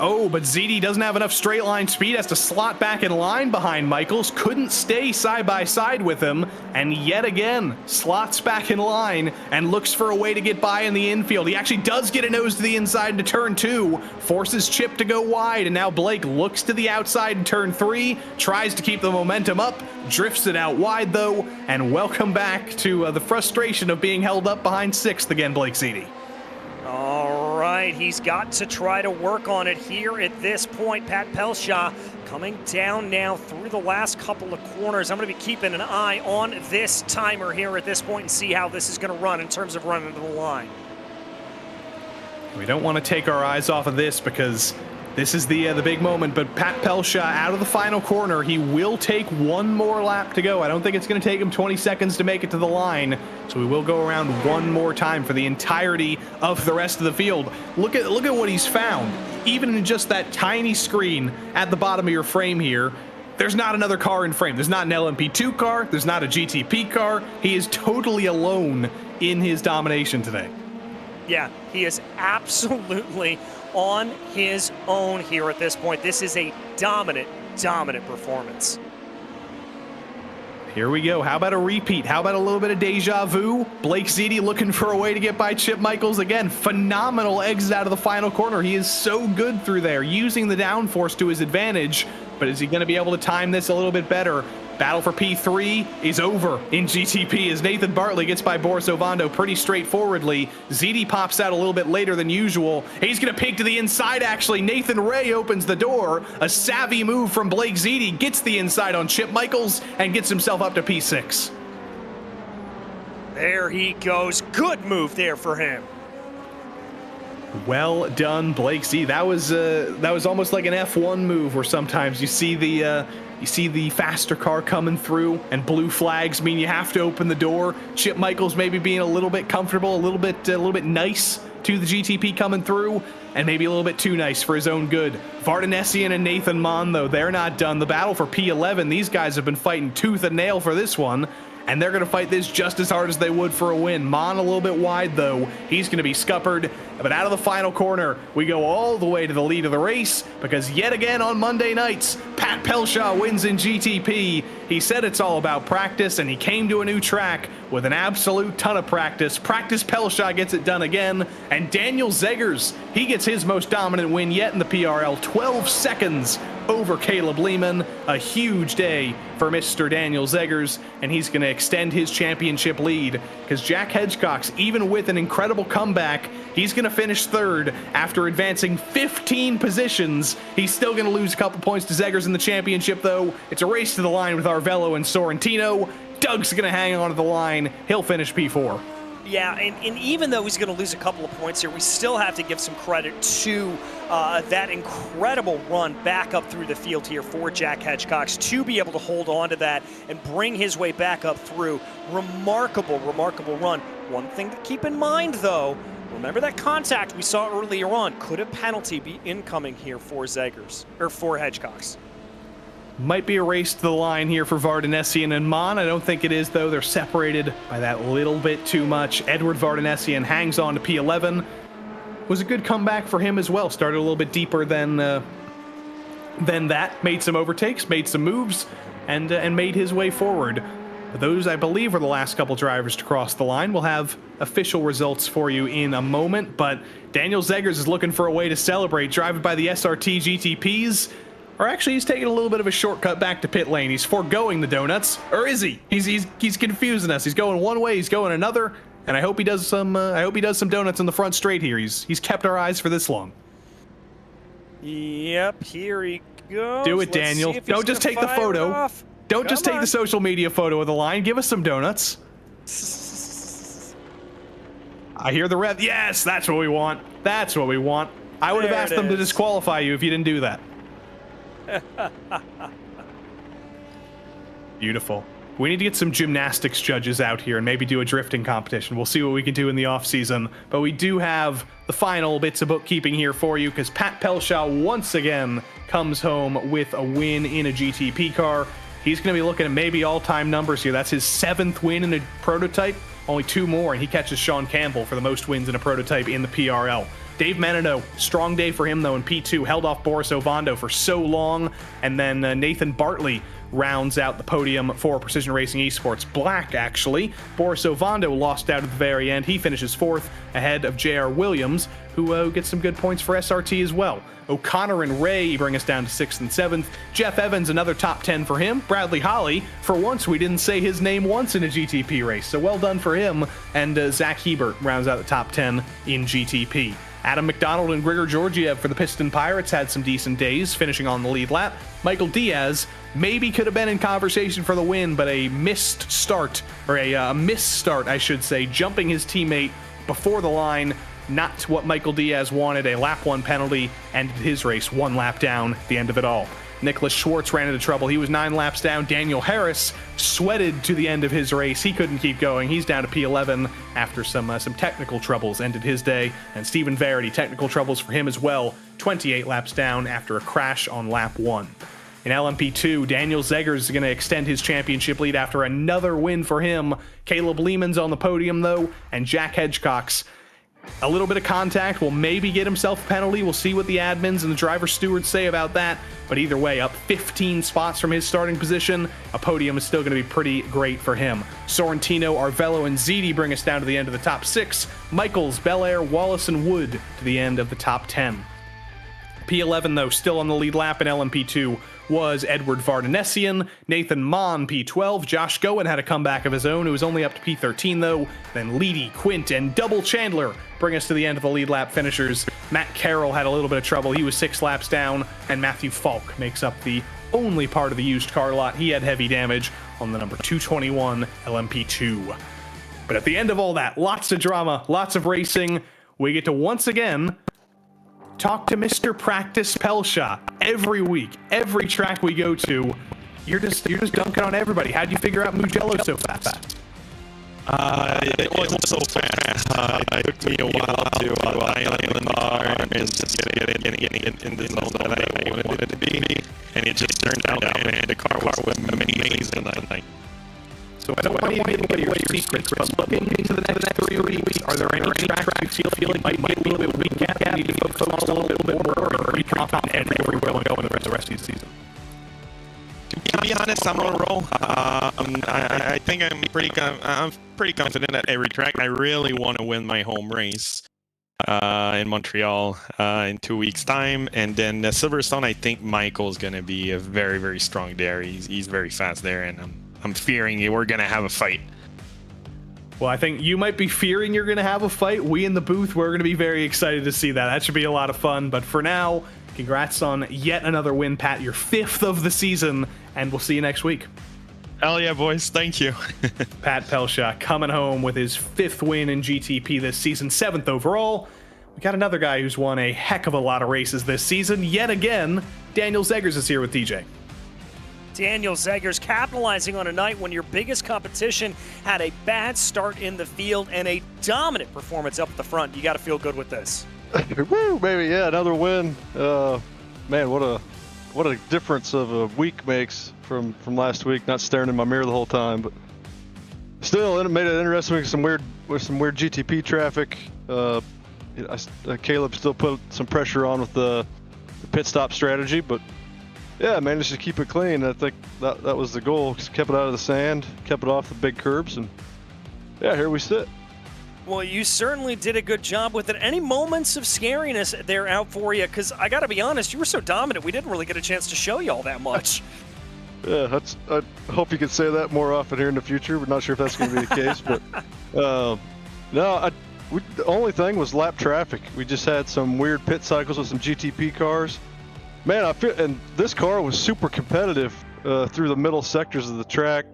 Oh, but Ziti doesn't have enough straight line speed, has to slot back in line behind Michaels, couldn't stay side by side with him, and yet again, slots back in line and looks for a way to get by in the infield. He actually does get a nose to the inside into turn 2, forces Chip to go wide, and now Blake looks to the outside in turn 3, tries to keep the momentum up, drifts it out wide though, and welcome back to the frustration of being held up behind 6th again, Blake Ziti. All right, he's got to try to work on it here at this point. Pat Pelshaw coming down now through the last couple of corners. I'm going to be keeping an eye on this timer here at this point and see how this is going to run in terms of running to the line. We don't want to take our eyes off of this because this is the big moment, but Pat Pelshaw out of the final corner. He will take one more lap to go. I don't think it's going to take him 20 seconds to make it to the line, so we will go around one more time for the entirety of the rest of the field. Look at what he's found. Even in just that tiny screen at the bottom of your frame here, there's not another car in frame. There's not an LMP2 car. There's not a GTP car. He is totally alone in his domination today. Yeah, he is absolutely on his own here at this point. This is a dominant performance. Here we go. How about a repeat? How about a little bit of deja vu? Blake Ziti looking for a way to get by Chip Michaels again. Phenomenal exit out of the final corner. He is so good through there, using the downforce to his advantage. But is he going to be able to time this a little bit better? Battle for P3 is over in GTP as Nathan Bartley gets by Boris Ovando pretty straightforwardly. Ziti pops out a little bit later than usual. He's going to peek to the inside, actually. Nathan Ray opens the door. A savvy move from Blake Ziti, gets the inside on Chip Michaels and gets himself up to P6. There he goes. Good move there for him. Well done, Blake Z. That was almost like an F1 move where sometimes you see the faster car coming through and blue flags mean you have to open the door. Chip Michaels maybe being a little bit comfortable, a little bit nice to the GTP coming through, and maybe a little bit too nice for his own good. Vardanesian and Nathan Mon, though, they're not done. The battle for P11, these guys have been fighting tooth and nail for this one, and they're going to fight this just as hard as they would for a win. Mon a little bit wide, though. He's going to be scuppered. But out of the final corner, we go all the way to the lead of the race, because yet again on Monday nights, Pat Pelshaw wins in GTP. He said it's all about practice, and he came to a new track with an absolute ton of practice. Practice Pelshaw gets it done again, and Daniel Zegers, he gets his most dominant win yet in the PRL, 12 seconds over Caleb Lehman. A huge day for Mr. Daniel Zegers, and he's going to extend his championship lead, because Jack Hedgecox, even with an incredible comeback, he's going to finish third after advancing 15 positions. He's still going to lose a couple points to Zegers in the championship, though. It's a race to the line with Arvello and Sorrentino. Doug's going to hang on to the line. He'll finish P4. Yeah, and even though he's going to lose a couple of points here, we still have to give some credit to that incredible run back up through the field here for Jack Hedgecox to be able to hold on to that and bring his way back up through. Remarkable run. One thing to keep in mind, though, remember that contact we saw earlier on. Could a penalty be incoming here for Zegers, or for Hedgecox? Might be a race to the line here for Vardanesian and Mon. I don't think it is, though. They're separated by that little bit too much. Edward Vardanesian hangs on to P11. Was a good comeback for him as well. Started a little bit deeper than that. Made some overtakes, made some moves, and made his way forward. Those, I believe, are the last couple drivers to cross the line. We'll have official results for you in a moment, but Daniel Zegers is looking for a way to celebrate, driving by the SRT GTPs. Or actually, he's taking a little bit of a shortcut back to pit lane. He's foregoing the donuts. Or is he? He's confusing us. He's going one way, he's going another. And I hope he does some. I hope he does some donuts in the front straight here. He's kept our eyes for this long. Yep, here he goes. Do it, Daniel. Don't just take the photo. Don't just take the social media photo of the line. Give us some donuts. I hear the rev. Yes, that's what we want. That's what we want. I would have asked them to disqualify you if you didn't do that. Beautiful. We need to get some gymnastics judges out here and maybe do a drifting competition. We'll see what we can do in the off-season. But we do have the final bits of bookkeeping here for you because Pat Pelshaw once again comes home with a win in a GTP car. He's going to be looking at maybe all-time numbers here. That's his 7th win in a prototype. Only 2 more, and he catches Sean Campbell for the most wins in a prototype in the PRL. Dave Menino, strong day for him, though, in P2. Held off Boris Ovando for so long, and then Nathan Bartley rounds out the podium for Precision Racing Esports. Black, actually. Boris Ovando lost out at the very end. He finishes 4th ahead of J.R. Williams, who gets some good points for SRT as well. O'Connor and Ray bring us down to 6th and 7th. Jeff Evans, another top 10 for him. Bradley Holly, for once we didn't say his name once in a GTP race, so well done for him. And Zach Hebert rounds out the top 10 in GTP. Adam McDonald and Grigor Georgiev for the Piston Pirates had some decent days, finishing on the lead lap. Michael Diaz maybe could have been in conversation for the win, but a missed start, or a misstart, I should say, jumping his teammate before the line. Not what Michael Diaz wanted. A lap 1 penalty ended his race 1 lap down at the end of it all. Nicholas Schwartz ran into trouble. He was 9 laps down. Daniel Harris sweated to the end of his race. He couldn't keep going. He's down to P11 after some technical troubles ended his day. And Stephen Verity, technical troubles for him as well. 28 laps down after a crash on lap 1. In LMP2, Daniel Zegers is going to extend his championship lead after another win for him. Caleb Lehman's on the podium, though, and Jack Hedgecock's a little bit of contact will maybe get himself a penalty. We'll see what the admins and the driver stewards say about that. But either way, up 15 spots from his starting position, a podium is still going to be pretty great for him. Sorrentino, Arvello, and Ziti bring us down to the end of the top 6. Michaels, Belair, Wallace, and Wood to the end of the top 10. P11, though, still on the lead lap in LMP2 was Edward Vardanessian, Nathan Mon, P12. Josh Goen had a comeback of his own, who was only up to P13, though. Then Leedy, Quint, and Double Chandler bring us to the end of the lead lap finishers. Matt Carroll had a little bit of trouble. He was 6 laps down, and Matthew Falk makes up the only part of the used car lot. He had heavy damage on the number 221 LMP2. But at the end of all that, lots of drama, lots of racing. We get to once again talk to Mr. Practice Pelshaw every week, every track we go to. You're just dunking on everybody. How'd you figure out Mugello so fast? It wasn't so fast. It took me a while to dial in the car and just get in the zone that I wanted it to be. And it just turned out, man, the car was amazing tonight. So I don't want you to give away your secrets, but looking into the next 3 weeks, are there any tracks you feel like might be a little bit weak at? You need to focus on a little bit more, or are you confident everywhere we'll go in the rest of the season? To be honest, I'm on a roll. I think I'm pretty confident at every track. I really want to win my home race in Montreal in 2 weeks' time, and then Silverstone. I think Michael's going to be a very, very strong there. He's very fast there, and I'm fearing we're going to have a fight. Well, I think you might be fearing you're going to have a fight. We in the booth, we're going to be very excited to see that. That should be a lot of fun. But for now, congrats on yet another win, Pat. Your 5th of the season, and we'll see you next week. Hell yeah, boys. Thank you. Pat Pelshaw coming home with his 5th win in GTP this season, 7th overall. We got another guy who's won a heck of a lot of races this season. Yet again, Daniel Zegers is here with DJ. Daniel Zegers capitalizing on a night when your biggest competition had a bad start in the field and a dominant performance up at the front. You got to feel good with this. Woo, baby, yeah, another win. Man, what a difference of a week makes from last week. Not staring in my mirror the whole time, but still, it made it interesting with some weird GTP traffic. Caleb still put some pressure on with the pit stop strategy, but yeah, managed to keep it clean. I think that was the goal. Just kept it out of the sand, kept it off the big curbs, and yeah, here we sit. Well, you certainly did a good job with it. Any moments of scariness there out for you? Because I got to be honest, you were so dominant, we didn't really get a chance to show you all that much. Yeah, I hope you could say that more often here in the future. We're not sure if that's going to be the case, but No, the only thing was lap traffic. We just had some weird pit cycles with some GTP cars. Man, and this car was super competitive through the middle sectors of the track,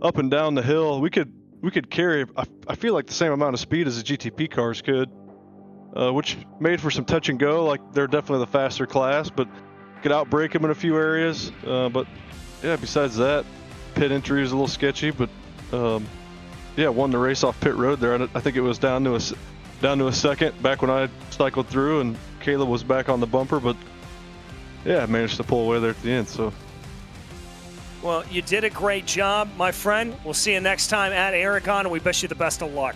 up and down the hill. We could carry, I feel like, the same amount of speed as the GTP cars could, which made for some touch and go. Like, they're definitely the faster class, but could outbrake them in a few areas. But yeah, besides that, pit entry was a little sketchy, but yeah, won the race off pit road there. I think it was down to a second back when I cycled through, and Caleb was back on the bumper, but yeah, I managed to pull away there at the end. So, well, you did a great job, my friend. We'll see you next time at Aragon, and we wish you the best of luck.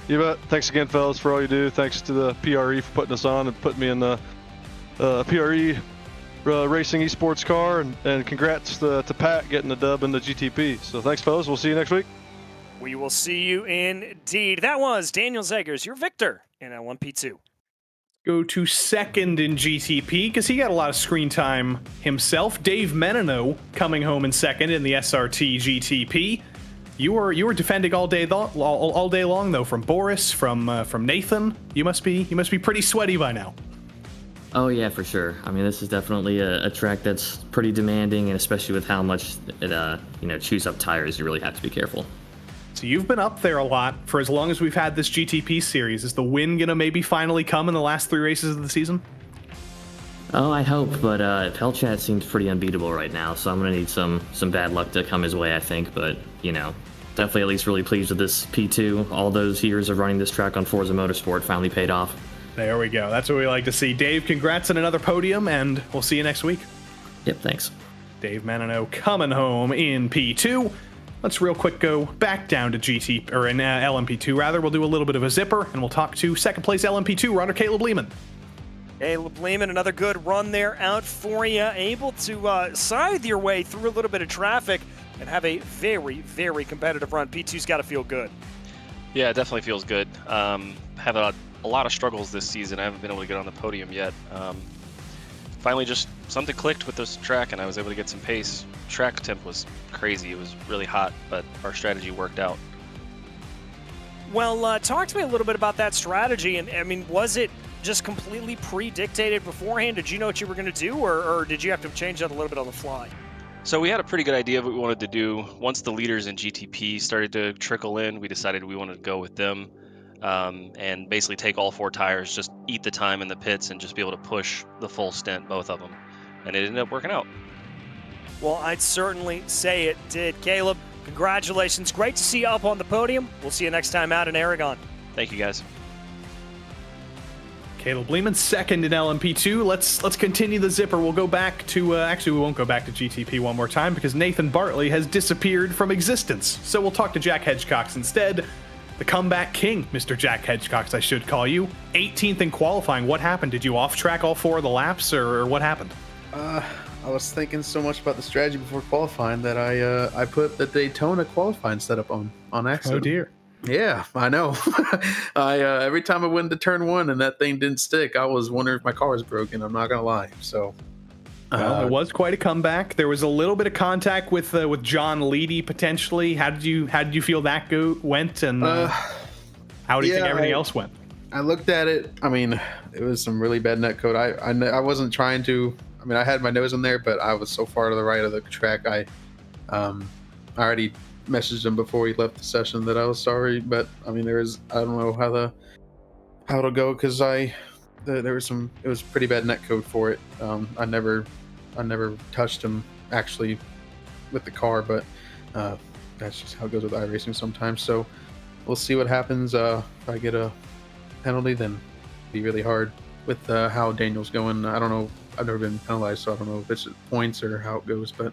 You bet. Thanks again, fellas, for all you do. Thanks to the PRE for putting us on and putting me in the PRE racing esports car, and congrats to Pat getting the dub in the GTP. So thanks, fellas. We'll see you next week. We will see you indeed. That was Daniel Zegers, your victor in LMP2. Go to second in GTP because he got a lot of screen time himself. Dave Menino coming home in second in the SRT GTP. You were defending all day long though, from Boris, from Nathan. You must be pretty sweaty by now. Oh yeah, for sure. I mean, this is definitely a track that's pretty demanding, and especially with how much it chews up tires, you really have to be careful. So you've been up there a lot for as long as we've had this GTP series. Is the win gonna maybe finally come in the last 3 races of the season? Oh, I hope, but Pelchat seems pretty unbeatable right now, so I'm gonna need some bad luck to come his way, I think. But definitely at least really pleased with this P2. All those years of running this track on Forza Motorsport finally paid off. There we go. That's what we like to see. Dave, congrats on another podium, and we'll see you next week. Yep, thanks. Dave Menino coming home in P2. Let's real quick go back down to LMP2 rather. We'll do a little bit of a zipper, and we'll talk to second place LMP2 runner Caleb Lehman. Caleb Lehman, another good run there out for you. Able to scythe your way through a little bit of traffic and have a very, very competitive run. P2's got to feel good. Yeah, it definitely feels good. Have a lot of struggles this season. I haven't been able to get on the podium yet. Finally, just something clicked with this track, and I was able to get some pace. Track temp was crazy. It was really hot, but our strategy worked out. Well, talk to me a little bit about that strategy. And I mean, was it just completely pre-dictated beforehand? Did you know what you were going to do, or did you have to change that a little bit on the fly? So we had a pretty good idea of what we wanted to do. Once the leaders in GTP started to trickle in, we decided we wanted to go with them. And basically take all 4 tires, just eat the time in the pits, and just be able to push the full stint, both of them. And it ended up working out. Well, I'd certainly say it did. Caleb, congratulations. Great to see you up on the podium. We'll see you next time out in Aragon. Thank you, guys. Caleb Lehman, second in LMP2. Let's continue the zipper. We'll go back to, actually we won't go back to GTP one more time because Nathan Bartley has disappeared from existence. So we'll talk to Jack Hedgecox instead. The comeback king, Mr. Jack Hedgecox, I should call you. 18th in qualifying. What happened? Did you off-track all 4 of the laps, or what happened? I was thinking so much about the strategy before qualifying that I put the Daytona qualifying setup on accident. Oh dear. Yeah, I know. Every time I went to turn 1 and that thing didn't stick, I was wondering if my car was broken. I'm not gonna lie. So. Well, it was quite a comeback. There was a little bit of contact with John Leedy potentially. How did you feel that went, and how do you think everything else went? I looked at it. I mean, it was some really bad netcode. I wasn't trying to. I mean, I had my nose in there, but I was so far to the right of the track. I already messaged him before he left the session that I was sorry, but I mean, I don't know how it'll go because there was it was pretty bad netcode for it. I never touched him actually with the car, but that's just how it goes with iRacing sometimes. So we'll see what happens. If I get a penalty, then it'll be really hard with how Daniel's going. I don't know. I've never been penalized, so I don't know if it's points or how it goes, but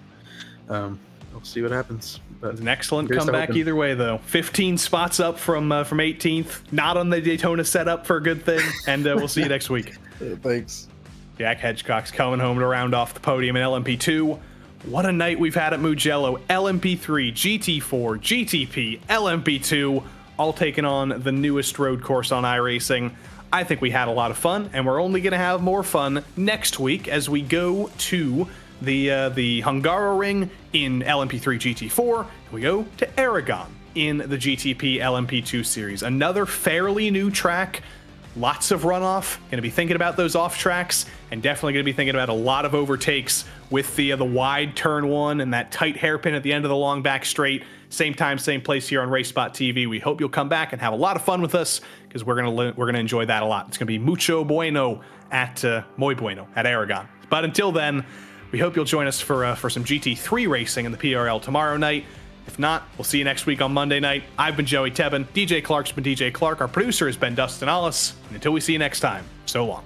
we'll see what happens. But it's an excellent comeback either way, though. 15 spots up from 18th. Not on the Daytona setup for a good thing, and we'll see you next week. Thanks. Jack Hedgecox coming home to round off the podium in LMP2. What a night we've had at Mugello. LMP3, GT4, GTP, LMP2, all taking on the newest road course on iRacing. I think we had a lot of fun, and we're only going to have more fun next week as we go to the Hungaroring in LMP3 GT4, and we go to Aragon in the GTP LMP2 series. Another fairly new track. Lots of runoff. Going to be thinking about those off tracks, and definitely going to be thinking about a lot of overtakes with the wide turn one and that tight hairpin at the end of the long back straight. Same time, same place here on RaceSpotTV. We hope you'll come back and have a lot of fun with us, because we're gonna enjoy that a lot. It's gonna be mucho bueno at muy bueno at Aragon. But until then, we hope you'll join us for some GT3 racing in the PRL tomorrow night. If not, we'll see you next week on Monday night. I've been Joey Tebben. DJ Clark's been DJ Clark. Our producer has been Dustin Ollis. And until we see you next time, so long.